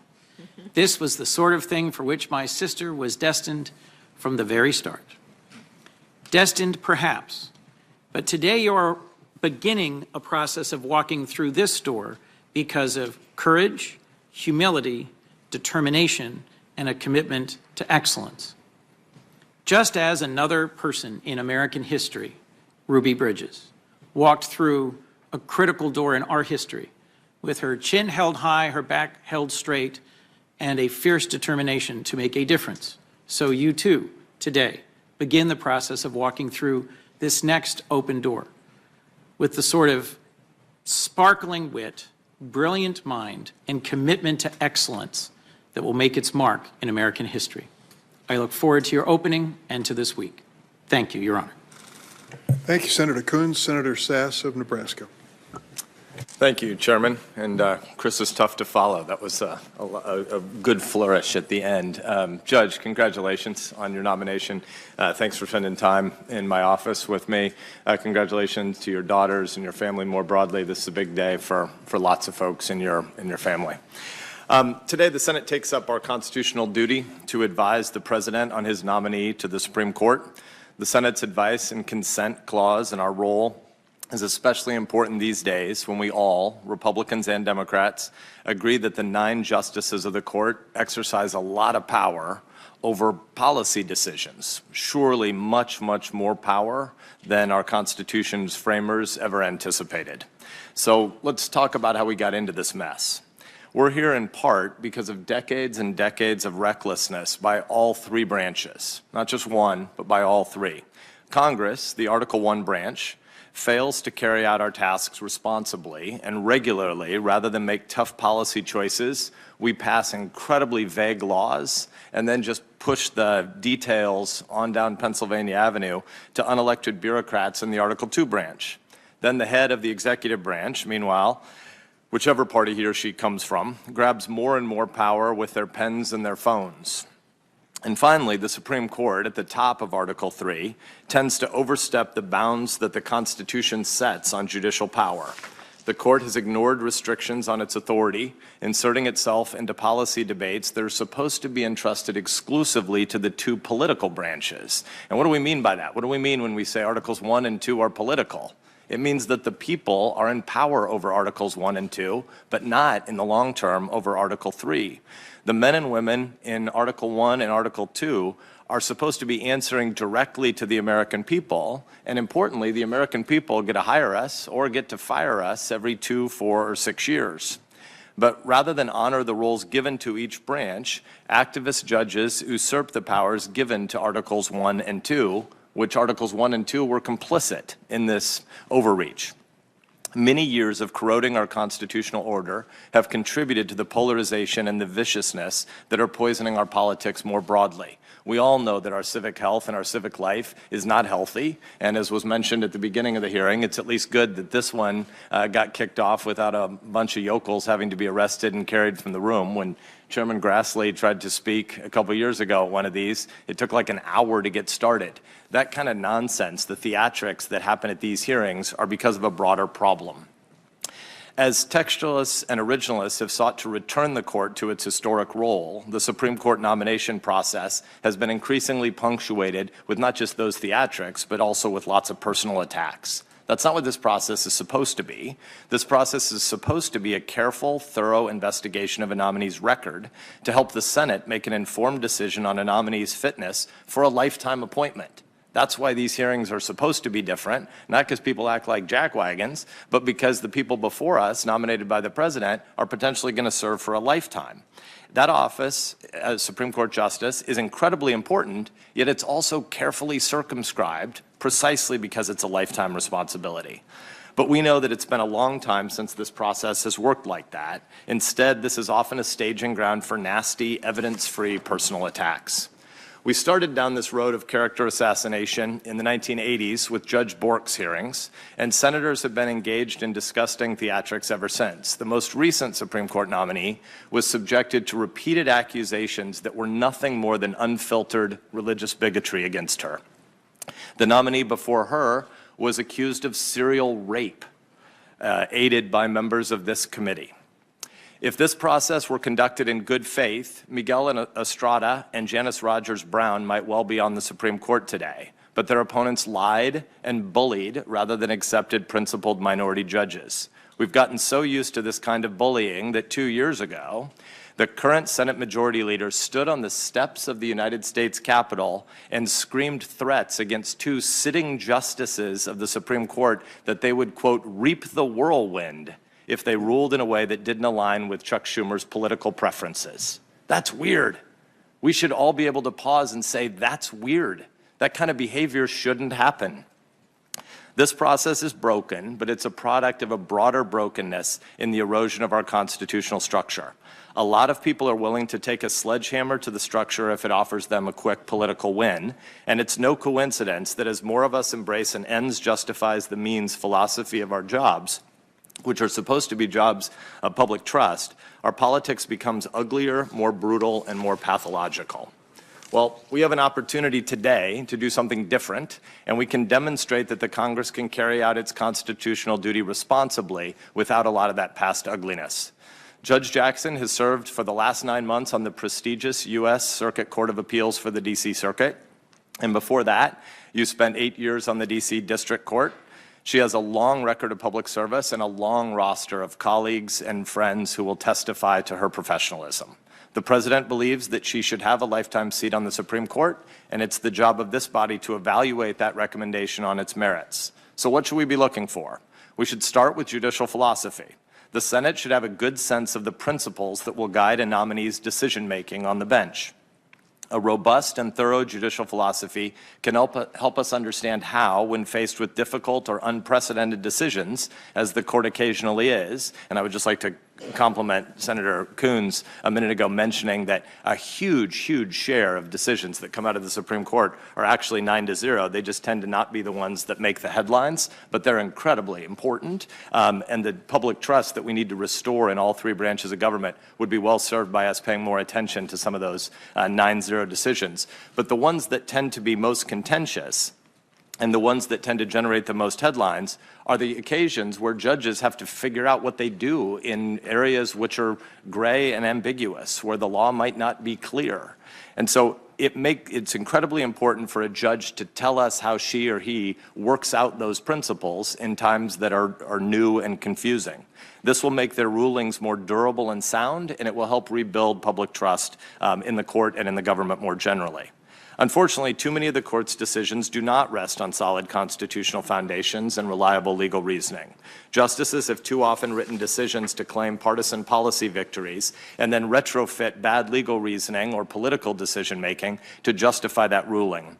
This was the sort of thing for which my sister was destined from the very start." Destined, perhaps, but today you're beginning a process of walking through this door because of courage, humility, determination, and a commitment to excellence. Just as another person in American history, Ruby Bridges, walked through a critical door in our history with her chin held high, her back held straight, and a fierce determination to make a difference, so you too, today, begin the process of walking through this next open door with the sort of sparkling wit, brilliant mind, and commitment to excellence that will make its mark in American history. I look forward to your opening and to this week. Thank you, Your Honor. Thank you, Senator Coons. Senator Sass of Nebraska. Thank you, Chairman. And Chris is tough to follow. That was a good flourish at the end. Judge, congratulations on your nomination. Thanks for spending time in my office with me. Congratulations to your daughters and your family more broadly. This is a big day for lots of folks in your family. Today, the Senate takes up our constitutional duty to advise the President on his nominee to the Supreme Court. The Senate's advice and consent clause and our role is especially important these days when we all, Republicans and Democrats, agree that the 9 justices of the court exercise a lot of power over policy decisions, surely much, much more power than our Constitution's framers ever anticipated. So let's talk about how we got into this mess. We're here in part because of decades and decades of recklessness by all 3 branches, not just one, but by all 3. Congress, the Article 1 branch, fails to carry out our tasks responsibly and regularly. Rather than make tough policy choices, we pass incredibly vague laws and then just push the details on down Pennsylvania Avenue to unelected bureaucrats in the Article 2 branch. Then the head of the executive branch, meanwhile, whichever party he or she comes from, grabs more and more power with their pens and their phones. And finally, the Supreme Court, at the top of Article 3, tends to overstep the bounds that the Constitution sets on judicial power. The court has ignored restrictions on its authority, inserting itself into policy debates that are supposed to be entrusted exclusively to the 2 political branches. And what do we mean by that? What do we mean when we say Articles 1 and 2 are political? It means that the people are in power over Articles 1 and 2, but not in the long term over Article 3. The men and women in Article 1 and Article 2 are supposed to be answering directly to the American people, and importantly, the American people get to hire us or get to fire us every 2, 4, or 6 years. But rather than honor the roles given to each branch, activist judges usurp the powers given to Articles 1 and 2, which Articles 1 and 2 were complicit in this overreach. Many years of corroding our constitutional order have contributed to the polarization and the viciousness that are poisoning our politics more broadly. We all know that our civic health and our civic life is not healthy, and as was mentioned at the beginning of the hearing, it's at least good that this one got kicked off without a bunch of yokels having to be arrested and carried from the room. When Chairman Grassley tried to speak a couple years ago at one of these, it took like an hour to get started. That kind of nonsense, the theatrics that happen at these hearings, are because of a broader problem. As textualists and originalists have sought to return the court to its historic role, the Supreme Court nomination process has been increasingly punctuated with not just those theatrics, but also with lots of personal attacks. That's not what this process is supposed to be. This process is supposed to be a careful, thorough investigation of a nominee's record to help the Senate make an informed decision on a nominee's fitness for a lifetime appointment. That's why these hearings are supposed to be different, not because people act like jackwagons, but because the people before us, nominated by the President, are potentially going to serve for a lifetime. That office, as Supreme Court Justice, is incredibly important, yet it's also carefully circumscribed precisely because it's a lifetime responsibility. But we know that it's been a long time since this process has worked like that. Instead, this is often a staging ground for nasty, evidence-free personal attacks. We started down this road of character assassination in the 1980s with Judge Bork's hearings, and senators have been engaged in disgusting theatrics ever since. The most recent Supreme Court nominee was subjected to repeated accusations that were nothing more than unfiltered religious bigotry against her. The nominee before her was accused of serial rape, aided by members of this committee. If this process were conducted in good faith, Miguel Estrada and Janice Rogers Brown might well be on the Supreme Court today, but their opponents lied and bullied rather than accepted principled minority judges. We've gotten so used to this kind of bullying that 2 years ago, the current Senate Majority Leader stood on the steps of the United States Capitol and screamed threats against 2 sitting justices of the Supreme Court that they would, quote, reap the whirlwind if they ruled in a way that didn't align with Chuck Schumer's political preferences. That's weird. We should all be able to pause and say, that's weird. That kind of behavior shouldn't happen. This process is broken, but it's a product of a broader brokenness in the erosion of our constitutional structure. A lot of people are willing to take a sledgehammer to the structure if it offers them a quick political win, and it's no coincidence that as more of us embrace an ends justifies the means philosophy of our jobs, which are supposed to be jobs of public trust, our politics becomes uglier, more brutal, and more pathological. Well, we have an opportunity today to do something different, and we can demonstrate that the Congress can carry out its constitutional duty responsibly without a lot of that past ugliness. Judge Jackson has served for the last 9 months on the prestigious U.S. Circuit Court of Appeals for the D.C. Circuit, and before that, you spent 8 years on the D.C. District Court. She has a long record of public service and a long roster of colleagues and friends who will testify to her professionalism. The President believes that she should have a lifetime seat on the Supreme Court, and it's the job of this body to evaluate that recommendation on its merits. So what should we be looking for? We should start with judicial philosophy. The Senate should have a good sense of the principles that will guide a nominee's decision-making on the bench. A robust and thorough judicial philosophy can help us understand how, when faced with difficult or unprecedented decisions, as the court occasionally is, and I would just like to compliment Senator Coons a minute ago mentioning that a huge share of decisions that come out of the Supreme Court are actually 9-0. They just tend to not be the ones that make the headlines, but they're incredibly important. And the public trust that we need to restore in all 3 branches of government would be well served by us paying more attention to some of those 9-0 decisions. But the ones that tend to be most contentious and the ones that tend to generate the most headlines are the occasions where judges have to figure out what they do in areas which are gray and ambiguous, where the law might not be clear. And so it's incredibly important for a judge to tell us how she or he works out those principles in times that are new and confusing. This will make their rulings more durable and sound, and it will help rebuild public trust in the court and in the government more generally. Unfortunately, too many of the court's decisions do not rest on solid constitutional foundations and reliable legal reasoning. Justices have too often written decisions to claim partisan policy victories and then retrofit bad legal reasoning or political decision-making to justify that ruling.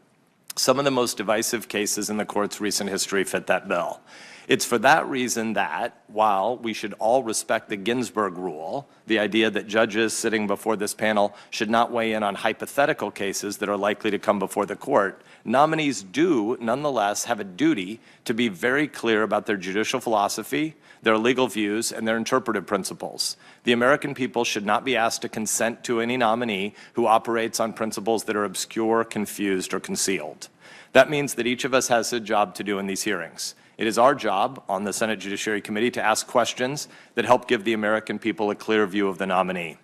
Some of the most divisive cases in the court's recent history fit that bill. It's for that reason that, while we should all respect the Ginsburg rule, the idea that judges sitting before this panel should not weigh in on hypothetical cases that are likely to come before the court, nominees do nonetheless have a duty to be very clear about their judicial philosophy, their legal views, and their interpretive principles. The American people should not be asked to consent to any nominee who operates on principles that are obscure, confused, or concealed. That means that each of us has a job to do in these hearings. It is our job on the Senate Judiciary Committee to ask questions that help give the American people a clear view of the nominee.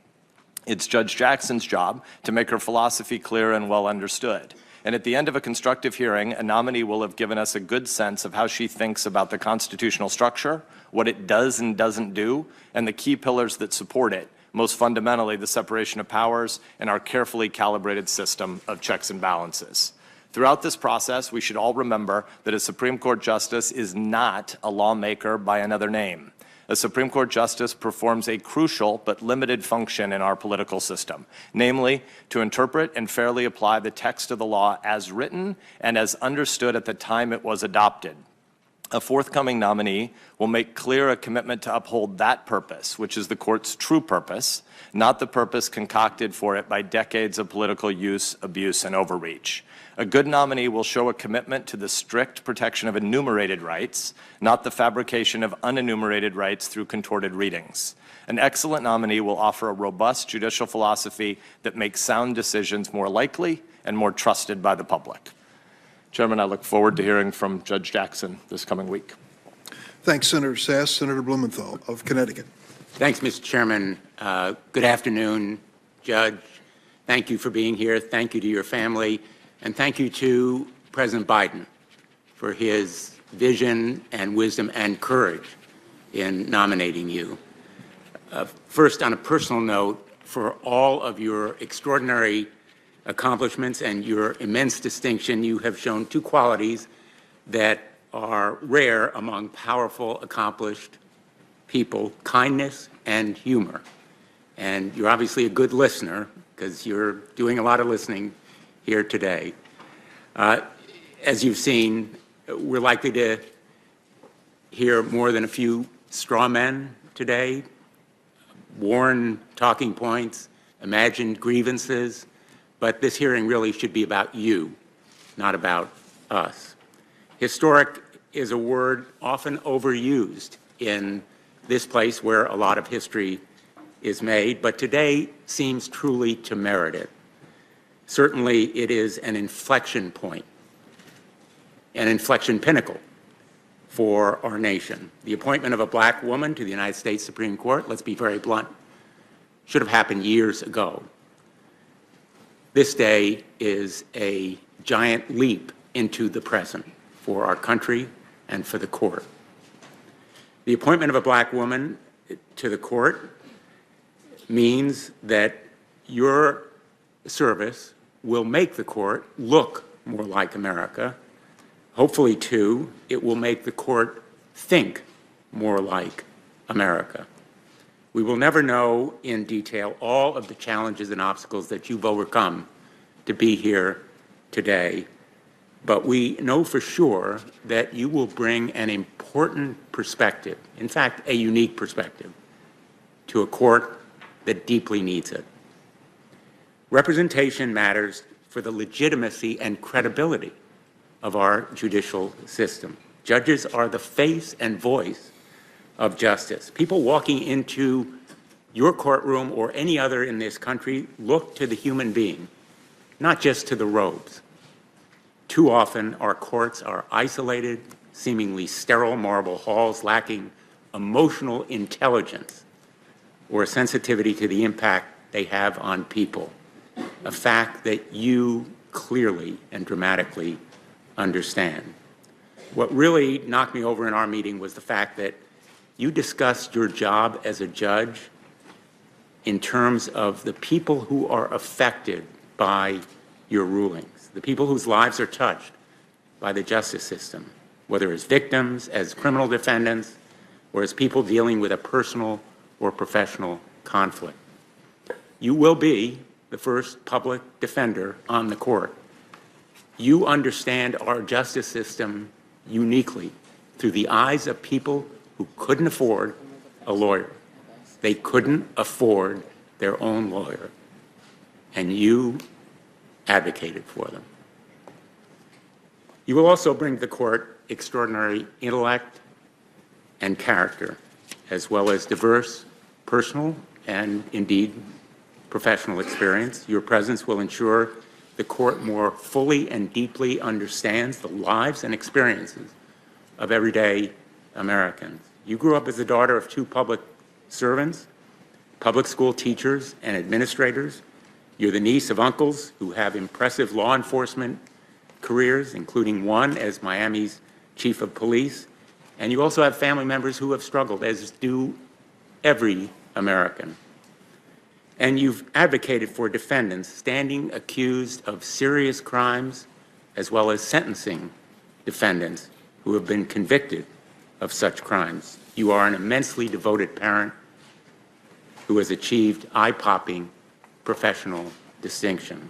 It's Judge Jackson's job to make her philosophy clear and well understood. And at the end of a constructive hearing, a nominee will have given us a good sense of how she thinks about the constitutional structure, what it does and doesn't do, and the key pillars that support it, most fundamentally the separation of powers and our carefully calibrated system of checks and balances. Throughout this process, we should all remember that a Supreme Court justice is not a lawmaker by another name. A Supreme Court justice performs a crucial but limited function in our political system, namely to interpret and fairly apply the text of the law as written and as understood at the time it was adopted. A forthcoming nominee will make clear a commitment to uphold that purpose, which is the court's true purpose, not the purpose concocted for it by decades of political use, abuse, and overreach. A good nominee will show a commitment to the strict protection of enumerated rights, not the fabrication of unenumerated rights through contorted readings. An excellent nominee will offer a robust judicial philosophy that makes sound decisions more likely and more trusted by the public. Chairman, I look forward to hearing from Judge Jackson this coming week. Thanks, Senator Sass. Senator Blumenthal of Connecticut. Thanks, Mr. Chairman. Good afternoon, Judge. Thank you for being here. Thank you to your family. And thank you to President Biden for his vision and wisdom and courage in nominating you. First, on a personal note, for all of your extraordinary accomplishments and your immense distinction, you have shown two qualities that are rare among powerful, accomplished people: kindness and humor. And you're obviously a good listener, because you're doing a lot of listening here today. As you've seen, we're likely to hear more than a few straw men today, worn talking points, imagined grievances, but this hearing really should be about you, not about us. Historic is a word often overused in this place where a lot of history is made, but today seems truly to merit it. Certainly, it is an inflection point, an inflection pinnacle for our nation. The appointment of a black woman to the United States Supreme Court, let's be very blunt, should have happened years ago. This day is a giant leap into the present for our country and for the court. The appointment of a black woman to the court means that your service will make the court look more like America. Hopefully, too, it will make the court think more like America. We will never know in detail all of the challenges and obstacles that you've overcome to be here today, but we know for sure that you will bring an important perspective, in fact, a unique perspective, to a court that deeply needs it. Representation matters for the legitimacy and credibility of our judicial system. Judges are the face and voice of justice. People walking into your courtroom or any other in this country look to the human being, not just to the robes. Too often, our courts are isolated, seemingly sterile marble halls lacking emotional intelligence or a sensitivity to the impact they have on people, a fact that you clearly and dramatically understand. What really knocked me over in our meeting was the fact that you discussed your job as a judge in terms of the people who are affected by your rulings, the people whose lives are touched by the justice system, whether as victims, as criminal defendants, or as people dealing with a personal or professional conflict. You will be the first public defender on the court. You understand our justice system uniquely through the eyes of people who couldn't afford a lawyer. They couldn't afford their own lawyer, and you advocated for them. You will also bring to the court extraordinary intellect and character, as well as diverse personal and indeed professional experience. Your presence will ensure the court more fully and deeply understands the lives and experiences of everyday Americans. You grew up as the daughter of two public servants, public school teachers and administrators. You're the niece of uncles who have impressive law enforcement careers, including one as Miami's chief of police. And you also have family members who have struggled, as do every American. And you've advocated for defendants standing accused of serious crimes, as well as sentencing defendants who have been convicted of such crimes. You are an immensely devoted parent who has achieved eye-popping professional distinction.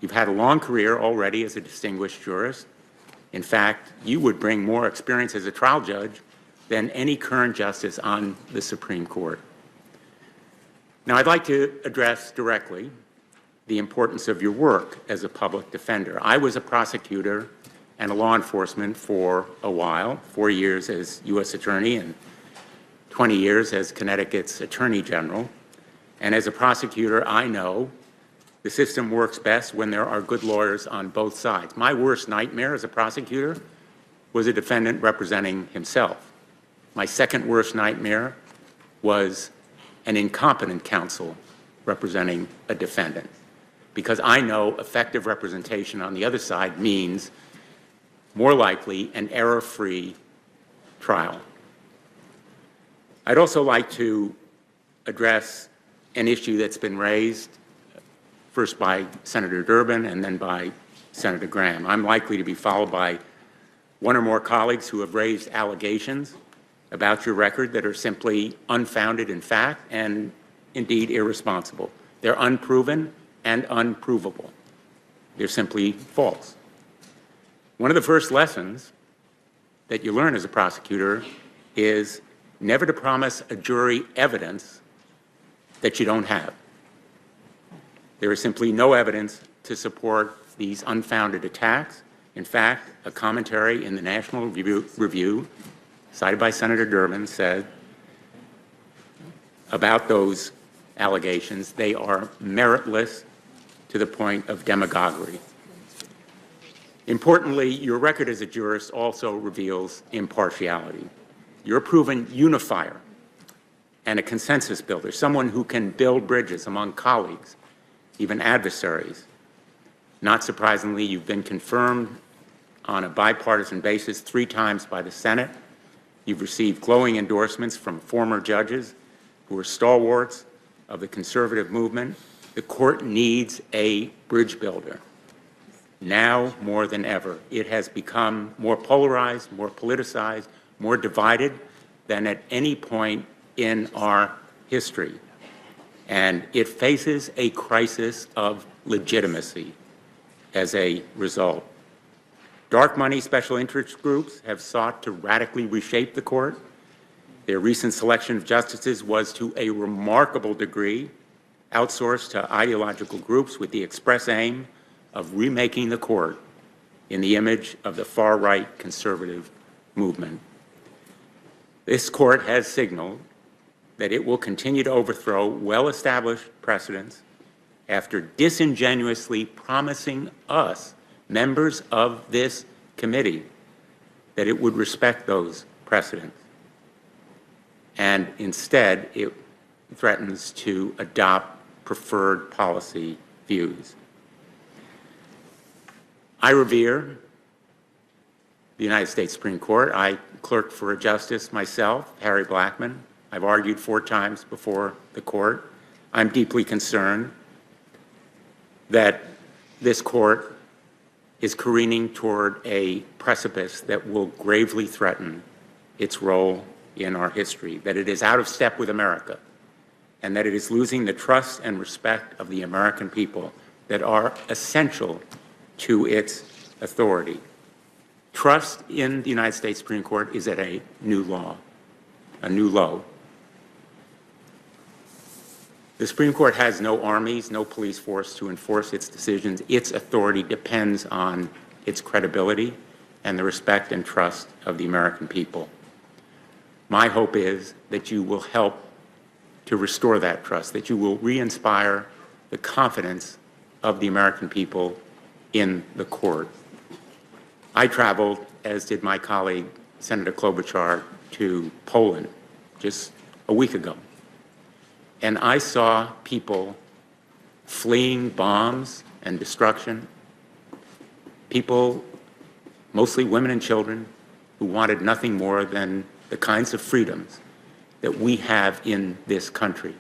You've had a long career already as a distinguished jurist, In fact, you would bring more experience as a trial judge than any current justice on the Supreme Court. Now, I'd like to address directly the importance of your work as a public defender. I was a prosecutor and a law enforcement for a while, 4 years as U.S. Attorney and 20 years as Connecticut's Attorney General. And as a prosecutor, I know the system works best when there are good lawyers on both sides. My worst nightmare as a prosecutor was a defendant representing himself. My second worst nightmare was an incompetent counsel representing a defendant, because I know effective representation on the other side means more likely an error-free trial. I'd also like to address an issue that's been raised first by Senator Durbin and then by Senator Graham. I'm likely to be followed by one or more colleagues who have raised allegations about your record that are simply unfounded in fact and indeed irresponsible. They're unproven and unprovable. They're simply false. One of the first lessons that you learn as a prosecutor is never to promise a jury evidence that you don't have. There is simply no evidence to support these unfounded attacks. In fact, a commentary in the National Review cited by Senator Durbin said about those allegations, they are meritless to the point of demagoguery. Importantly, your record as a jurist also reveals impartiality. You're a proven unifier and a consensus builder, someone who can build bridges among colleagues, even adversaries. Not surprisingly, you've been confirmed on a bipartisan basis 3 times by the Senate. You've received glowing endorsements from former judges who are stalwarts of the conservative movement. The court needs a bridge builder. Now more than ever, it has become more polarized, more politicized, more divided than at any point in our history. And it faces a crisis of legitimacy as a result. Dark money special interest groups have sought to radically reshape the court. Their recent selection of justices was to a remarkable degree outsourced to ideological groups with the express aim of remaking the court in the image of the far-right conservative movement. This court has signaled that it will continue to overthrow well-established precedents after disingenuously promising us, members of this committee, that it would respect those precedents. And instead, it threatens to adopt preferred policy views. I revere the United States Supreme Court. I clerked for a justice myself, Harry Blackmun. I've argued 4 times before the court. I'm deeply concerned that this court is careening toward a precipice that will gravely threaten its role in our history, that it is out of step with America, and that it is losing the trust and respect of the American people that are essential to its authority. Trust in the United States Supreme Court is at a new low. The Supreme Court has no armies, no police force to enforce its decisions. Its authority depends on its credibility and the respect and trust of the American people. My hope is that you will help to restore that trust, that you will re-inspire the confidence of the American people in the court. I traveled, as did my colleague, Senator Klobuchar, to Poland just a week ago. And I saw people fleeing bombs and destruction, people, mostly women and children, who wanted nothing more than the kinds of freedoms that we have in this country.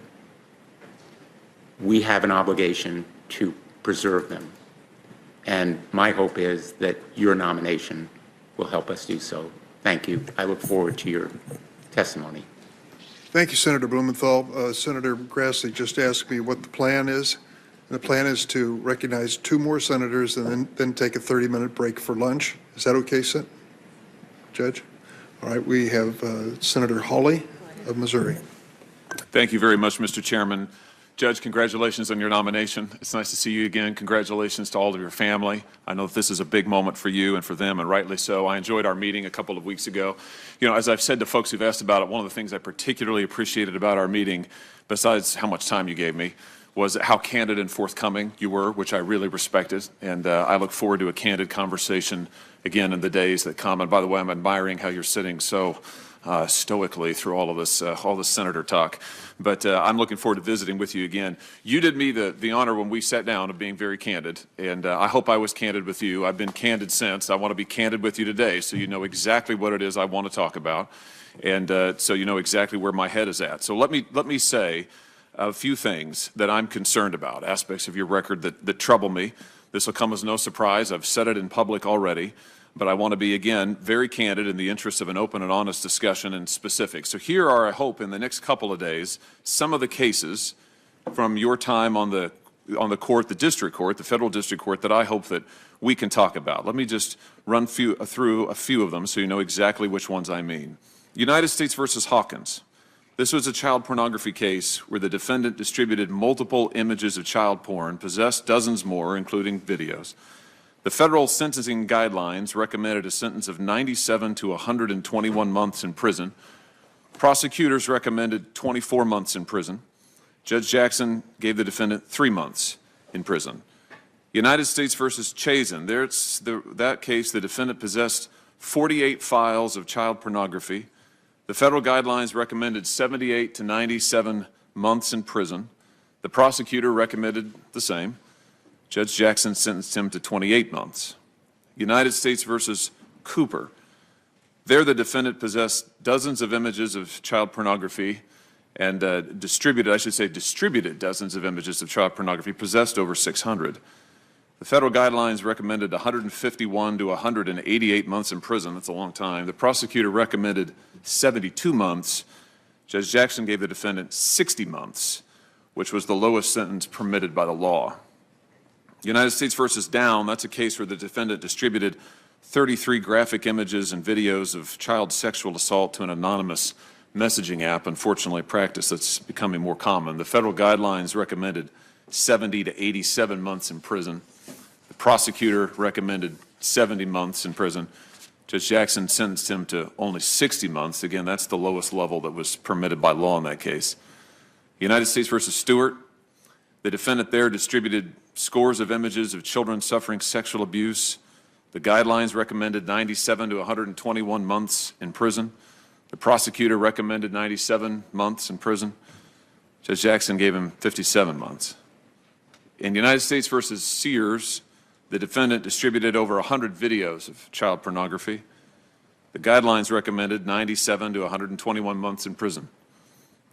We have an obligation to preserve them. And my hope is that your nomination will help us do so. Thank you. I look forward to your testimony. Thank you, Senator Blumenthal. Senator Grassley just asked me what the plan is. The plan is to recognize 2 more senators and then take a 30-minute break for lunch. Is that okay, Judge? All right, we have Senator Hawley of Missouri. Thank you very much, Mr. Chairman. Judge, congratulations on your nomination. It's nice to see you again. Congratulations to all of your family. I know that this is a big moment for you and for them, and rightly so. I enjoyed our meeting a couple of weeks ago. You know, as I've said to folks who've asked about it, one of the things I particularly appreciated about our meeting, besides how much time you gave me, was how candid and forthcoming you were, which I really respected. And I look forward to a candid conversation again in the days that come. And by the way, I'm admiring how you're sitting so stoically through all this senator talk. But I'm looking forward to visiting with you again. You did me the honor when we sat down of being very candid, and I hope I was candid with you. I've been candid since. I want to be candid with you today so you know exactly what it is I want to talk about, and so you know exactly where my head is at. So let me say a few things that I'm concerned about, aspects of your record that trouble me. This will come as no surprise. I've said it in public already. But I want to be, again, very candid in the interest of an open and honest discussion and specifics. So here are, I hope, in the next couple of days, some of the cases from your time on the court, the district court, the federal district court, that I hope that we can talk about. Let me just run through a few of them so you know exactly which ones I mean. United States versus Hawkins. This was a child pornography case where the defendant distributed multiple images of child porn, possessed dozens more, including videos. The federal sentencing guidelines recommended a sentence of 97 to 121 months in prison. Prosecutors recommended 24 months in prison. Judge Jackson gave the defendant 3 months in prison. United States versus Chazen. That case, the defendant possessed 48 files of child pornography. The federal guidelines recommended 78 to 97 months in prison. The prosecutor recommended the same. Judge Jackson sentenced him to 28 months. United States versus Cooper. There, the defendant possessed dozens of images of child pornography and distributed dozens of images of child pornography, possessed over 600. The federal guidelines recommended 151 to 188 months in prison. That's a long time. The prosecutor recommended 72 months. Judge Jackson gave the defendant 60 months, which was the lowest sentence permitted by the law. United States versus Down, that's a case where the defendant distributed 33 graphic images and videos of child sexual assault to an anonymous messaging app, unfortunately a practice that's becoming more common. The federal guidelines recommended 70 to 87 months in prison. The prosecutor recommended 70 months in prison. Judge Jackson sentenced him to only 60 months. Again, that's the lowest level that was permitted by law in that case. United States versus Stewart, the defendant there distributed scores of images of children suffering sexual abuse. The guidelines recommended 97 to 121 months in prison. The prosecutor recommended 97 months in prison. Judge Jackson gave him 57 months. In United States versus Sears, the defendant distributed over 100 videos of child pornography. The guidelines recommended 97 to 121 months in prison.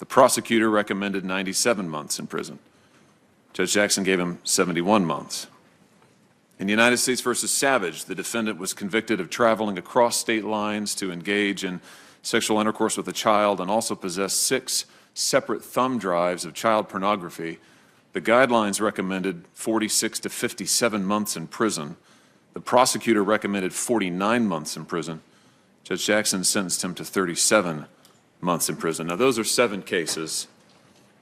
The prosecutor recommended 97 months in prison. Judge Jackson gave him 71 months. In United States versus Savage, the defendant was convicted of traveling across state lines to engage in sexual intercourse with a child and also possessed 6 separate thumb drives of child pornography. The guidelines recommended 46 to 57 months in prison. The prosecutor recommended 49 months in prison. Judge Jackson sentenced him to 37 months in prison. Now, those are 7 cases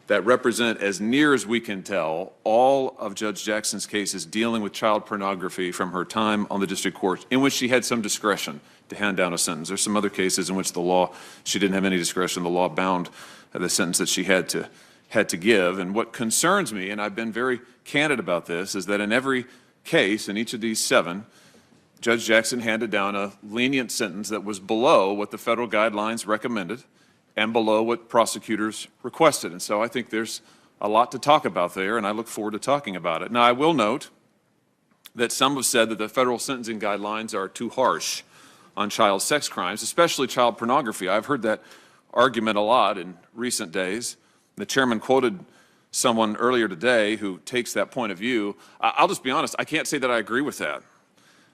that represent, as near as we can tell, all of Judge Jackson's cases dealing with child pornography from her time on the district court, in which she had some discretion to hand down a sentence. There's some other cases in which she didn't have any discretion. The law bound the sentence that she had to give. And what concerns me, and I've been very candid about this, is that in every case, in each of these 7, Judge Jackson handed down a lenient sentence that was below what the federal guidelines recommended and below what prosecutors requested. And so I think there's a lot to talk about there, and I look forward to talking about it. Now, I will note that some have said that the federal sentencing guidelines are too harsh on child sex crimes, especially child pornography. I've heard that argument a lot in recent days. The chairman quoted someone earlier today who takes that point of view. I'll just be honest, I can't say that I agree with that.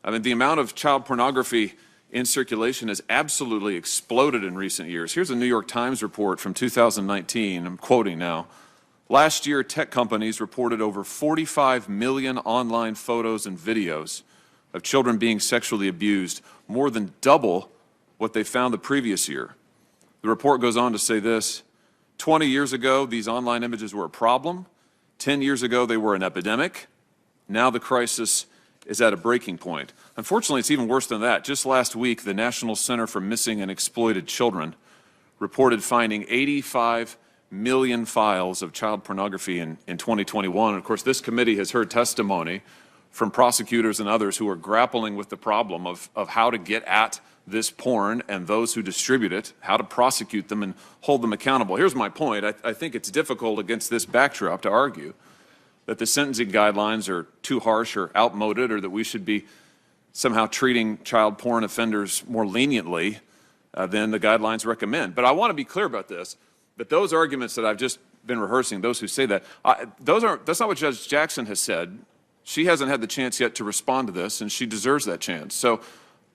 I mean, the amount of child pornography in circulation has absolutely exploded in recent years. Here's a New York Times report from 2019, I'm quoting now. Last year, tech companies reported over 45 million online photos and videos of children being sexually abused, more than double what they found the previous year. The report goes on to say this: 20 years ago, these online images were a problem. 10 years ago, they were an epidemic. Now the crisis is at a breaking point. Unfortunately, it's even worse than that. Just last week, the National Center for Missing and Exploited Children reported finding 85 million files of child pornography in 2021. And of course, this committee has heard testimony from prosecutors and others who are grappling with the problem of how to get at this porn and those who distribute it, how to prosecute them and hold them accountable. Here's my point. I think it's difficult against this backdrop to argue that the sentencing guidelines are too harsh or outmoded, or that we should be somehow treating child porn offenders more leniently than the guidelines recommend. But I want to be clear about this, that those arguments that I've just been rehearsing, those who say that, that's not what Judge Jackson has said. She hasn't had the chance yet to respond to this, and she deserves that chance. So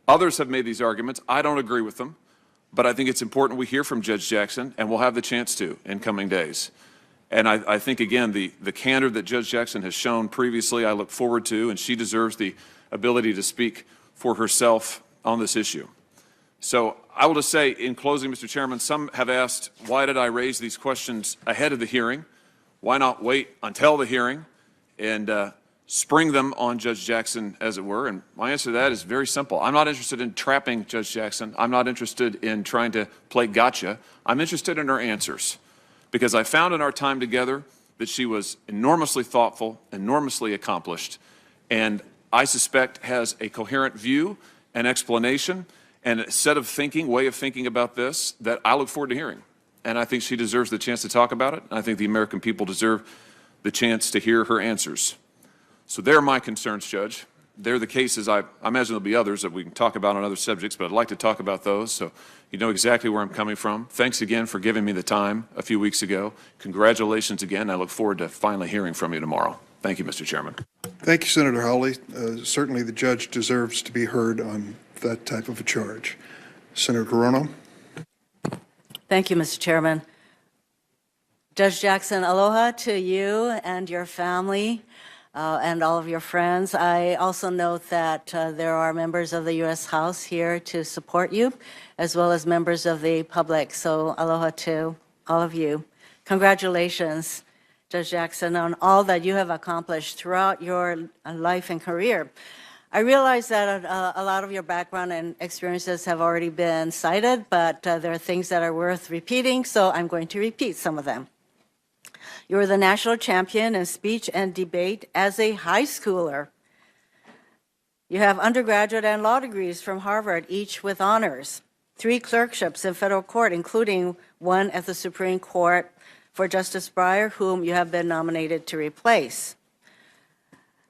others have made these arguments. I don't agree with them, but I think it's important we hear from Judge Jackson, and we'll have the chance to in coming days. And I think, again, the candor that Judge Jackson has shown previously, I look forward to, and she deserves the ability to speak for herself on this issue. So I will just say, in closing, Mr. Chairman, some have asked, why did I raise these questions ahead of the hearing? Why not wait until the hearing and spring them on Judge Jackson, as it were? And my answer to that is very simple. I'm not interested in trapping Judge Jackson. I'm not interested in trying to play gotcha. I'm interested in her answers, because I found in our time together that she was enormously thoughtful, enormously accomplished, and I suspect has a coherent view and explanation and a set of thinking, way of thinking about this that I look forward to hearing. And I think she deserves the chance to talk about it. And I think the American people deserve the chance to hear her answers. So they're my concerns, Judge. They're the cases. I imagine there'll be others that we can talk about on other subjects, but I'd like to talk about those so you know exactly where I'm coming from. Thanks again for giving me the time a few weeks ago. Congratulations again. I look forward to finally hearing from you tomorrow. Thank you, Mr. Chairman. Thank you, Senator Hawley. Certainly the judge deserves to be heard on that type of a charge. Senator Rono. Thank you, Mr. Chairman. Judge Jackson, aloha to you and your family and all of your friends. I also note that there are members of the U.S. House here to support you, as well as members of the public. So aloha to all of you. Congratulations, Judge Jackson, on all that you have accomplished throughout your life and career. I realize that a lot of your background and experiences have already been cited, but there are things that are worth repeating, so I'm going to repeat some of them. You were the national champion in speech and debate as a high schooler. You have undergraduate and law degrees from Harvard, each with honors. 3 clerkships in federal court, including one at the Supreme Court for Justice Breyer, whom you have been nominated to replace.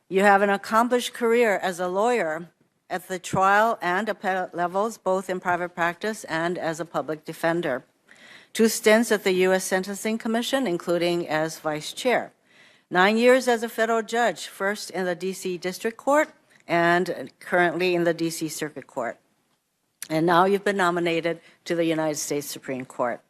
You have an accomplished career as a lawyer at the trial and appellate levels, both in private practice and as a public defender. 2 stints at the U.S. Sentencing Commission, including as vice chair. 9 years as a federal judge, first in the D.C. District Court and currently in the D.C. Circuit Court. And now you've been nominated to the United States Supreme Court.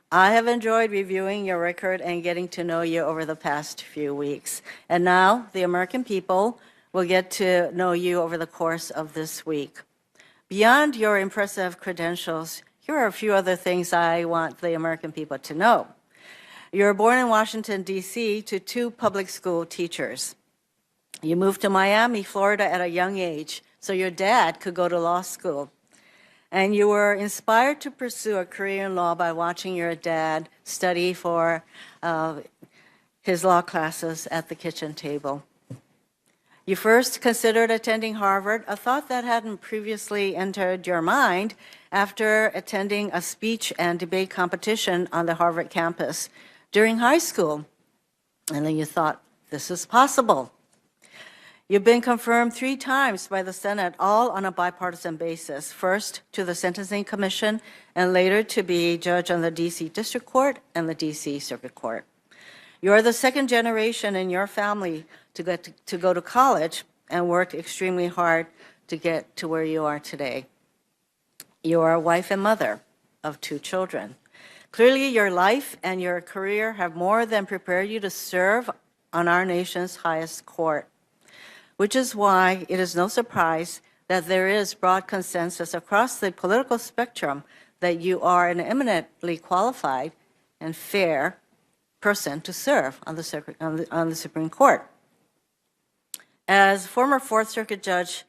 I have enjoyed reviewing your record and getting to know you over the past few weeks. And now the American people will get to know you over the course of this week. Beyond your impressive credentials, here are a few other things I want the American people to know. You were born in Washington, D.C. to 2 public school teachers. You moved to Miami, Florida at a young age so your dad could go to law school. And you were inspired to pursue a career in law by watching your dad study for his law classes at the kitchen table. You first considered attending Harvard, a thought that hadn't previously entered your mind, after attending a speech and debate competition on the Harvard campus during high school. And then you thought, this is possible. You've been confirmed 3 times by the Senate, all on a bipartisan basis, first to the Sentencing Commission and later to be judge on the D.C. District Court and the D.C. Circuit Court. You are the 2nd generation in your family to go to college and worked extremely hard to get to where you are today. You are a wife and mother of 2 children. Clearly, your life and your career have more than prepared you to serve on our nation's highest court, which is why it is no surprise that there is broad consensus across the political spectrum that you are an eminently qualified and fair person to serve on the Supreme Court. As former Fourth Circuit Judge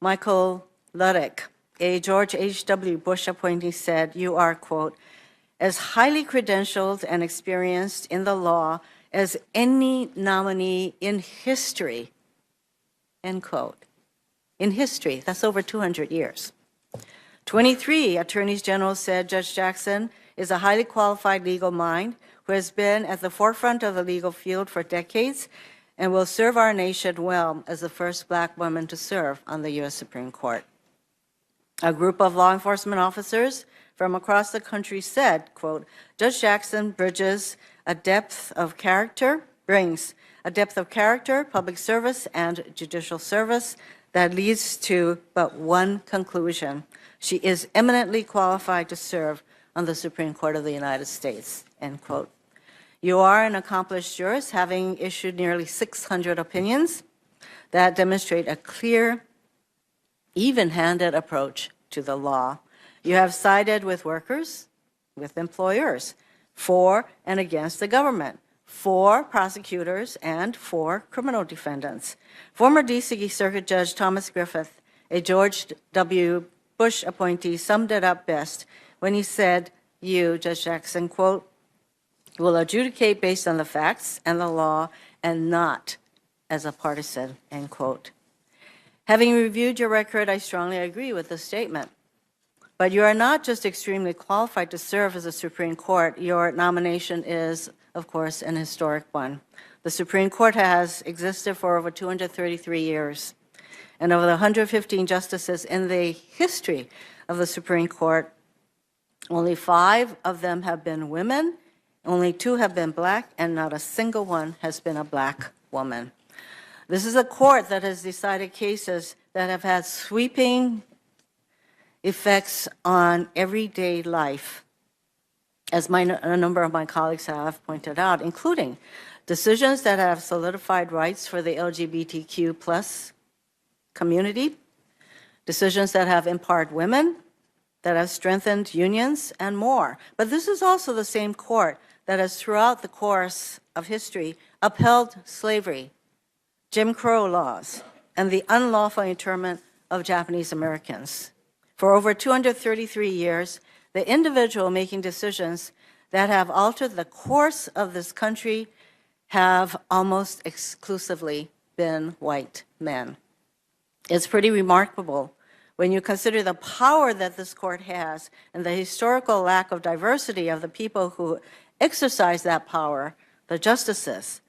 Michael Luddick, a George H.W. Bush appointee, said, you are, quote, as highly credentialed and experienced in the law as any nominee in history, end quote. In history, that's over 200 years. 23 attorneys general said Judge Jackson is a highly qualified legal mind who has been at the forefront of the legal field for decades and will serve our nation well as the first Black woman to serve on the U.S. Supreme Court. A group of law enforcement officers from across the country said, quote, Judge Jackson brings a depth of character, public service, and judicial service that leads to but one conclusion. She is eminently qualified to serve on the Supreme Court of the United States, end quote. You are an accomplished jurist, having issued nearly 600 opinions that demonstrate a clear, even-handed approach to the law. You have sided with workers, with employers, for and against the government, for prosecutors, and for criminal defendants. Former D.C. Circuit Judge Thomas Griffith, a George W. Bush appointee, summed it up best when he said, you, Judge Jackson, quote, will adjudicate based on the facts and the law and not as a partisan, end quote. Having reviewed your record, I strongly agree with this statement. But you are not just extremely qualified to serve as a Supreme Court. Your nomination is, of course, an historic one. The Supreme Court has existed for over 233 years. And of the 115 justices in the history of the Supreme Court, only 5 of them have been women, only 2 have been Black, and not a single one has been a Black woman. This is a court that has decided cases that have had sweeping effects on everyday life, as a number of my colleagues have pointed out, including decisions that have solidified rights for the LGBTQ plus community, decisions that have empowered women, that have strengthened unions, and more. But this is also the same court that has, throughout the course of history, upheld slavery, Jim Crow laws, and the unlawful internment of Japanese Americans. For over 233 years, the individual making decisions that have altered the course of this country have almost exclusively been white men. It's pretty remarkable when you consider the power that this court has and the historical lack of diversity of the people who exercise that power, the justices.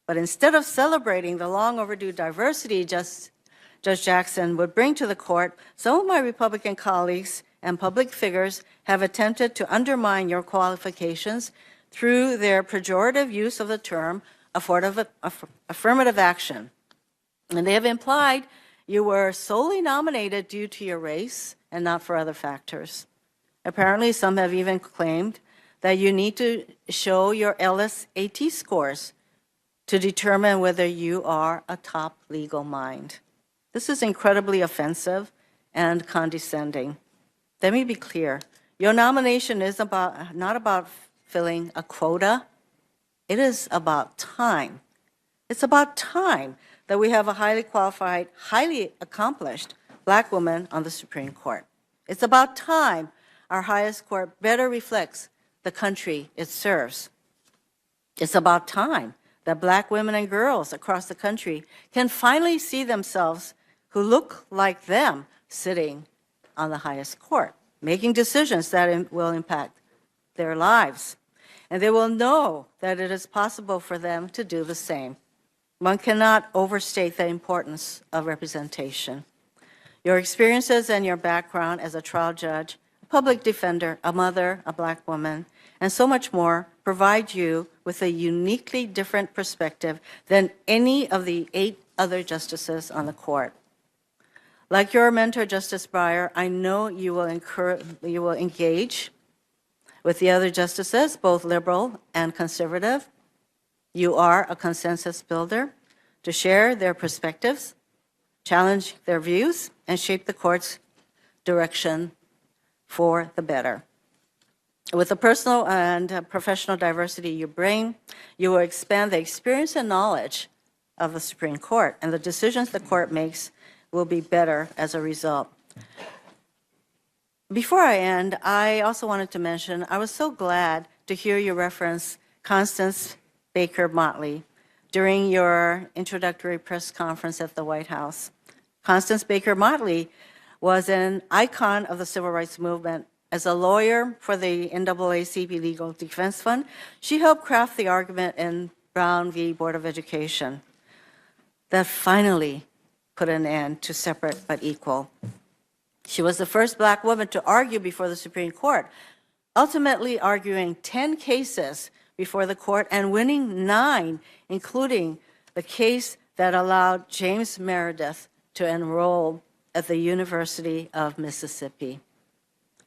But instead of celebrating the long overdue diversity Judge Jackson would bring to the court, some of my Republican colleagues and public figures have attempted to undermine your qualifications through their pejorative use of the term affirmative action. And they have implied you were solely nominated due to your race and not for other factors. Apparently, some have even claimed that you need to show your LSAT scores to determine whether you are a top legal mind. This is incredibly offensive and condescending. Let me be clear. Your nomination is not about filling a quota. It is about time. It's about time that we have a highly qualified, highly accomplished Black woman on the Supreme Court. It's about time our highest court better reflects the country it serves. It's about time that Black women and girls across the country can finally see themselves who look like them sitting on the highest court, making decisions that will impact their lives. And they will know that it is possible for them to do the same. One cannot overstate the importance of representation. Your experiences and your background as a trial judge, a public defender, a mother, a Black woman, and so much more provide you with a uniquely different perspective than any of the 8 other justices on the court. Like your mentor, Justice Breyer, I know you will engage With the other justices, both liberal and conservative, you are a consensus builder to share their perspectives, challenge their views, and shape the court's direction for the better. With the personal and professional diversity you bring, you will expand the experience and knowledge of the Supreme Court, and the decisions the court makes will be better as a result. Before I end, I also wanted to mention I was so glad to hear you reference Constance Baker Motley during your introductory press conference at the White House. Constance Baker Motley was an icon of the civil rights movement. As a lawyer for the NAACP Legal Defense Fund, she helped craft the argument in Brown v. Board of Education that finally put an end to separate but equal. She was the first Black woman to argue before the Supreme Court, ultimately arguing 10 cases before the court and winning 9, including the case that allowed James Meredith to enroll at the University of Mississippi.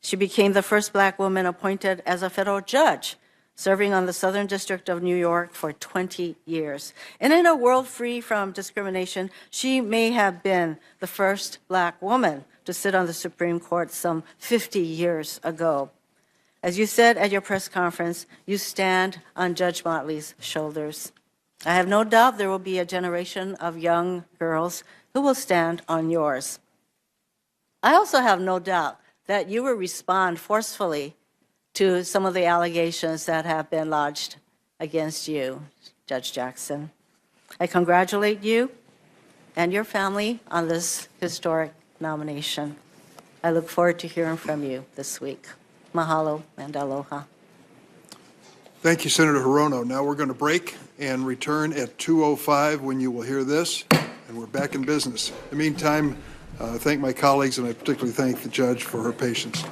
She became the first Black woman appointed as a federal judge, serving on the Southern District of New York for 20 years. And in a world free from discrimination, she may have been the first Black woman to sit on the Supreme Court some 50 years ago. As you said at your press conference, you stand on Judge Motley's shoulders. I have no doubt there will be a generation of young girls who will stand on yours. I also have no doubt that you will respond forcefully to some of the allegations that have been lodged against you, Judge Jackson. I congratulate you and your family on this historic nomination. I look forward to hearing from you this week. Mahalo and aloha. Thank you, Senator Hirono. Now we're going to break and return at 2:05 when you will hear this, and we're back in business. In the meantime, thank my colleagues, and I particularly thank the judge for her patience.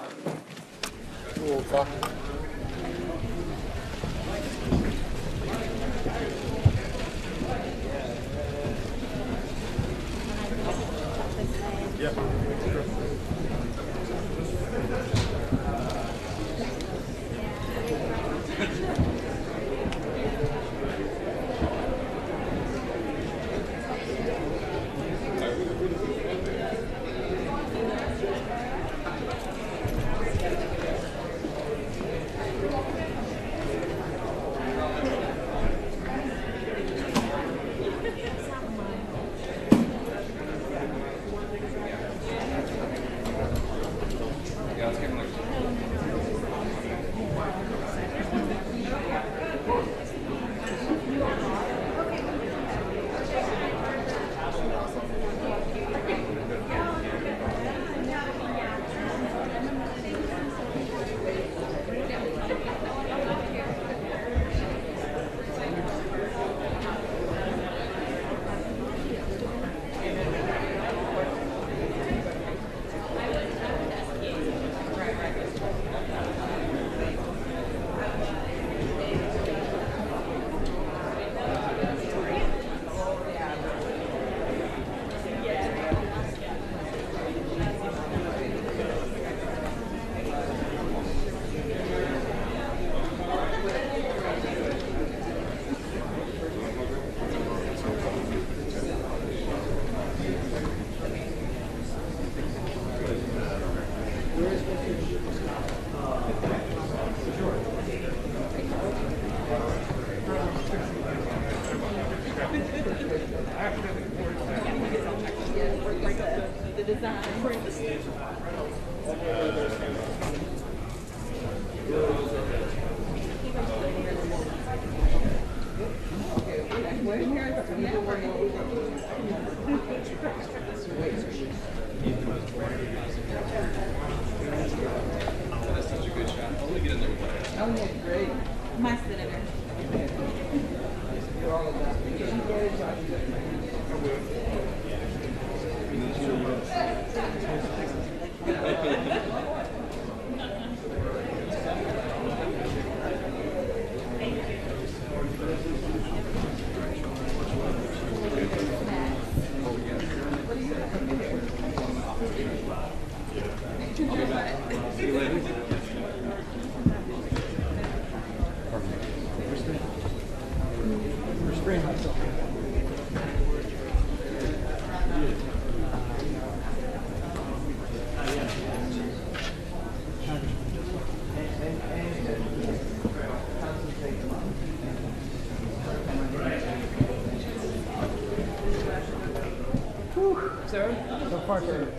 Sir? So far, sir.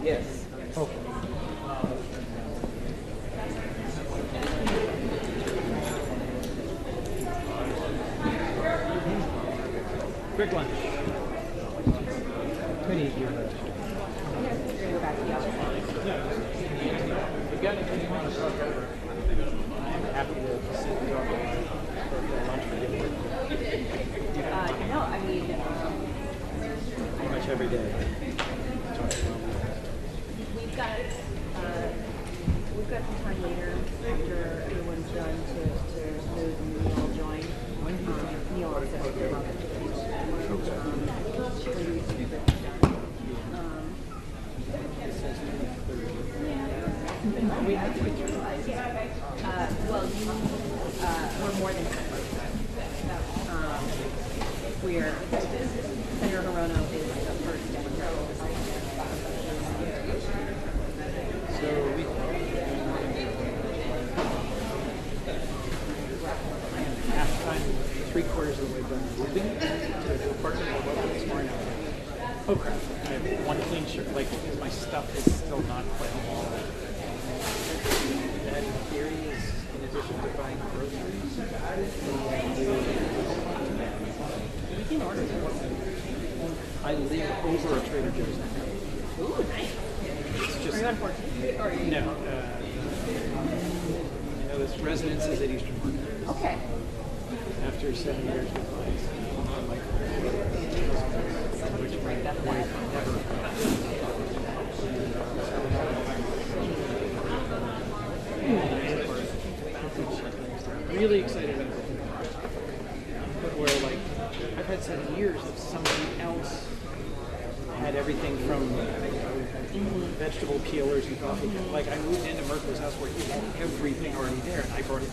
Yes. Okay. Quick lunch. Good evening. I'm happy to sit and talk for lunch for dinner. No, I mean, Pretty much every day. we've got some time later after everyone's done to move and we all join. Neil also has to come. We have to get through. Well, we're more than we're Senator Hirono is the first Democrat. So we half-time, 3/4 of the way done moving to a new apartment. I woke up this morning. Oh crap! I have one clean shirt. Like my stuff is still not quite all. That in theory is in addition to buying groceries. We can order them. I live over a Trader Joe's now. Ooh, nice. It's just, Are you on 14th? Or no, you know, this residence is at Eastern Market. Okay. After 7 years with my which my wife never really excited about it. But where like I've had 7 years of somebody else had everything from vegetable peelers and coffee. Like I moved into Merkel's house where he had everything already there, and I brought it.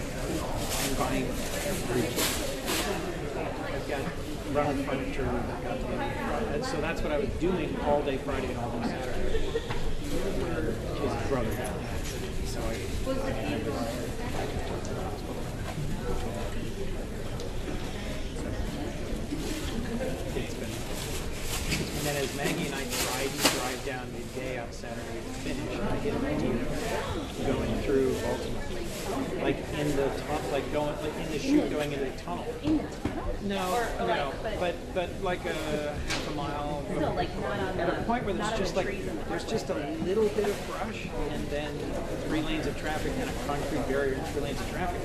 I'm buying everything. I've got rental furniture. I've got and so that's what I was doing all day Friday and all day Saturday. His brother had that. So I had this. And then as Maggie and I tried to drive down midday on Saturday to finish, I get an idea going through Baltimore. Like in the like going like in the chute going into the tunnel. In the tunnel? No, no, but like a half a mile. So like not on at a point where not there's just like trees in the there's just a little bit of brush and then 3 lanes of traffic and a concrete barrier and 3 lanes of traffic.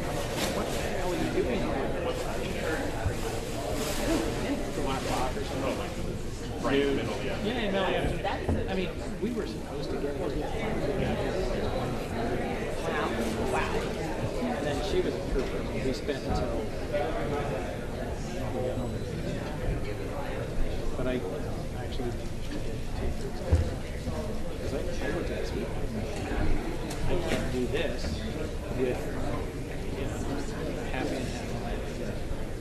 What the hell are you doing here? For 1 o'clock or something. Right in the middle, yeah. Yeah, in the middle. I mean, we were supposed to get here. Wow. And then she was a trooper. We spent until. But I actually managed to get 2/3. Because I looked at this week. I can't do this with, half and half.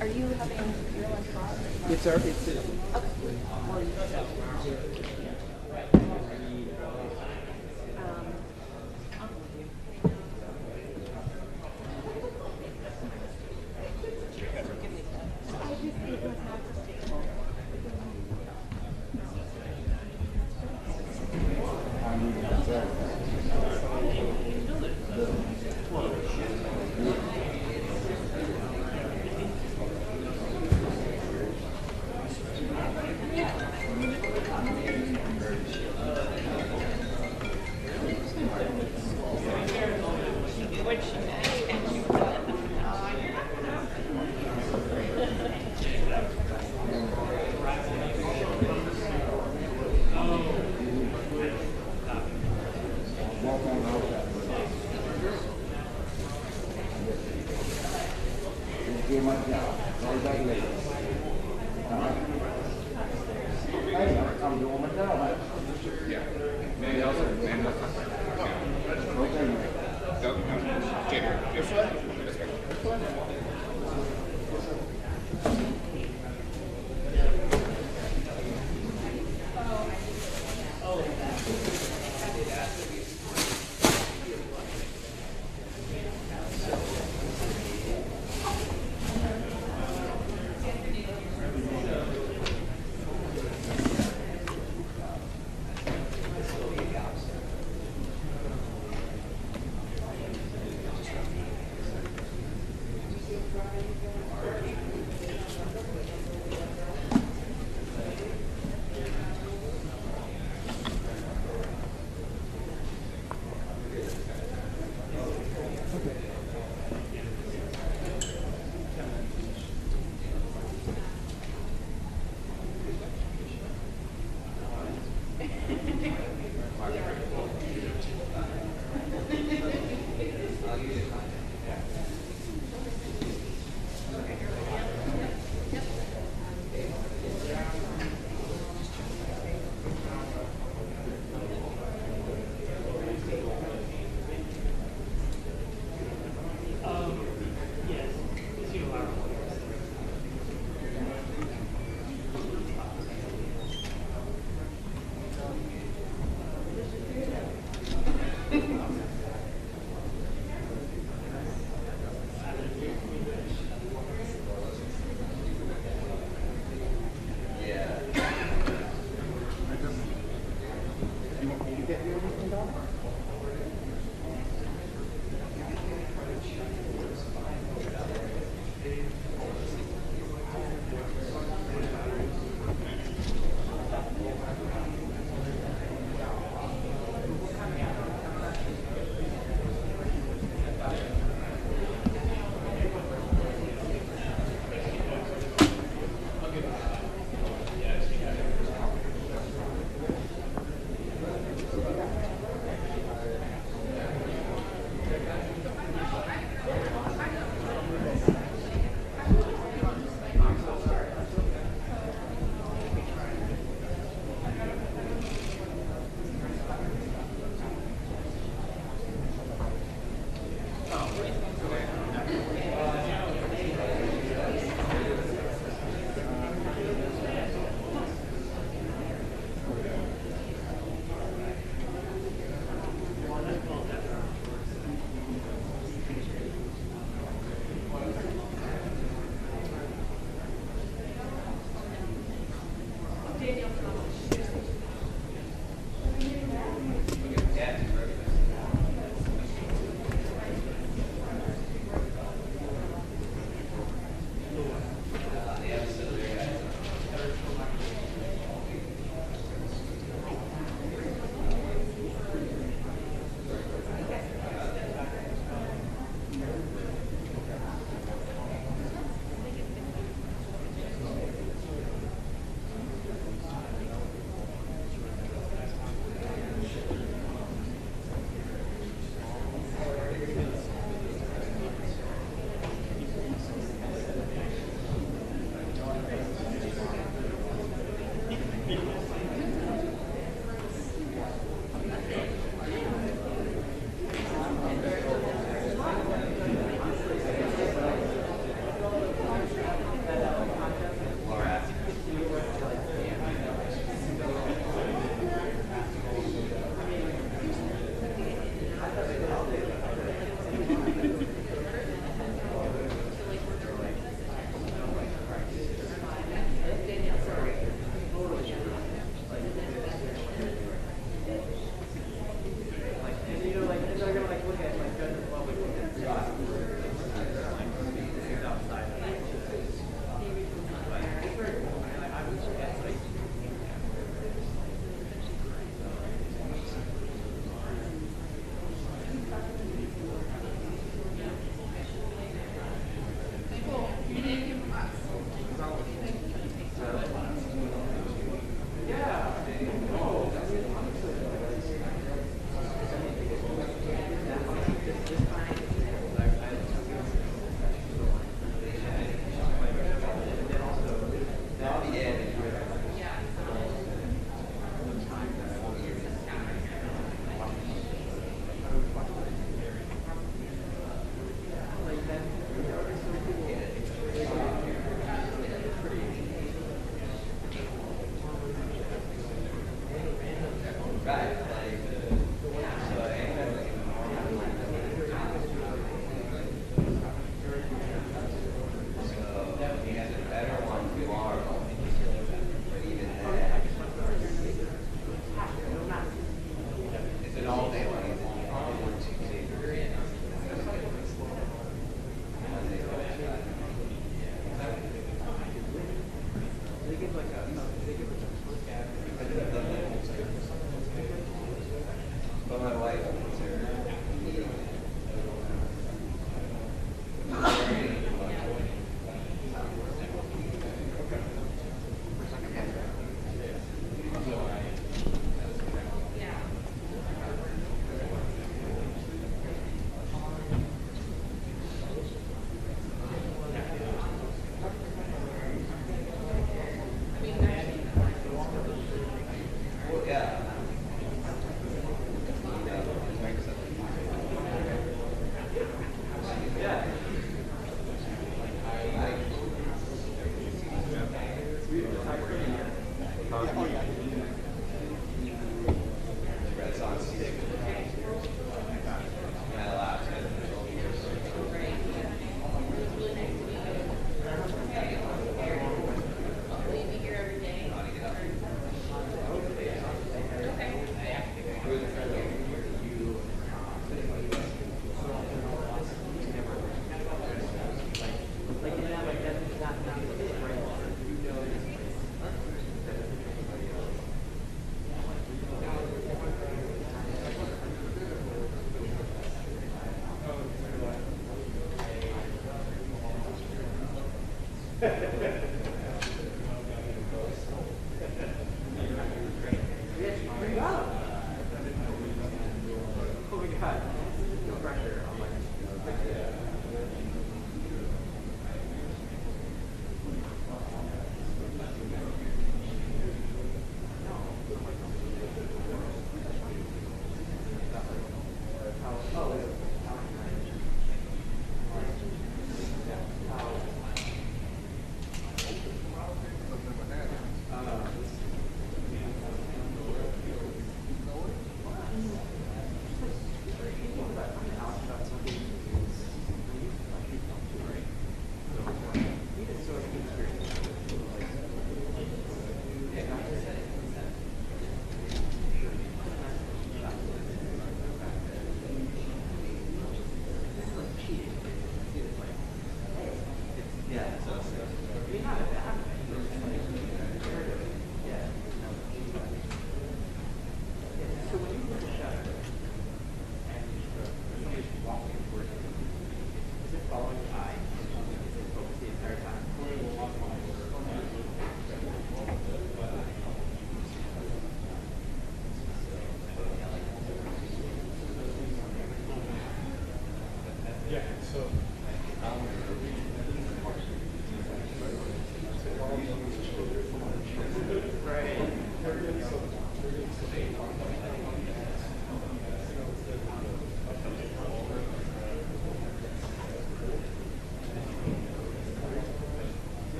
Are you having your lunch hot? It's our. It's. I'm doing my job.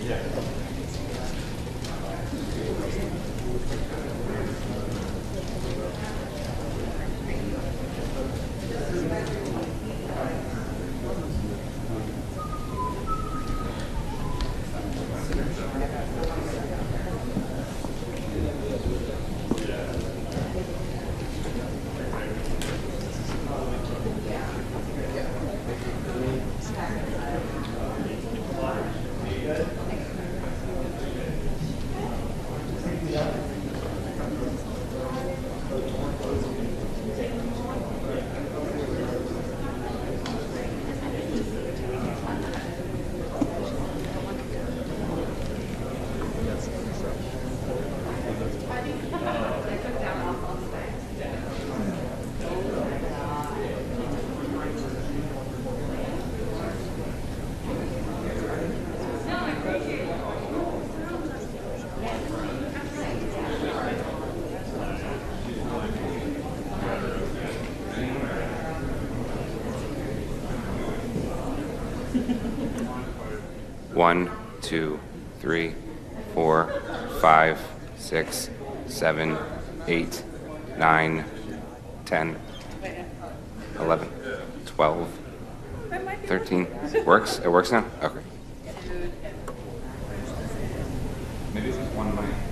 Yeah. 1, 2, 3, 4, 5, 6, 7, 8, 9, 10, 11, 12, 13. Works? It works now? Okay. Maybe it's just one mic.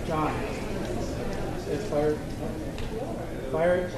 John. It's fired. Fired.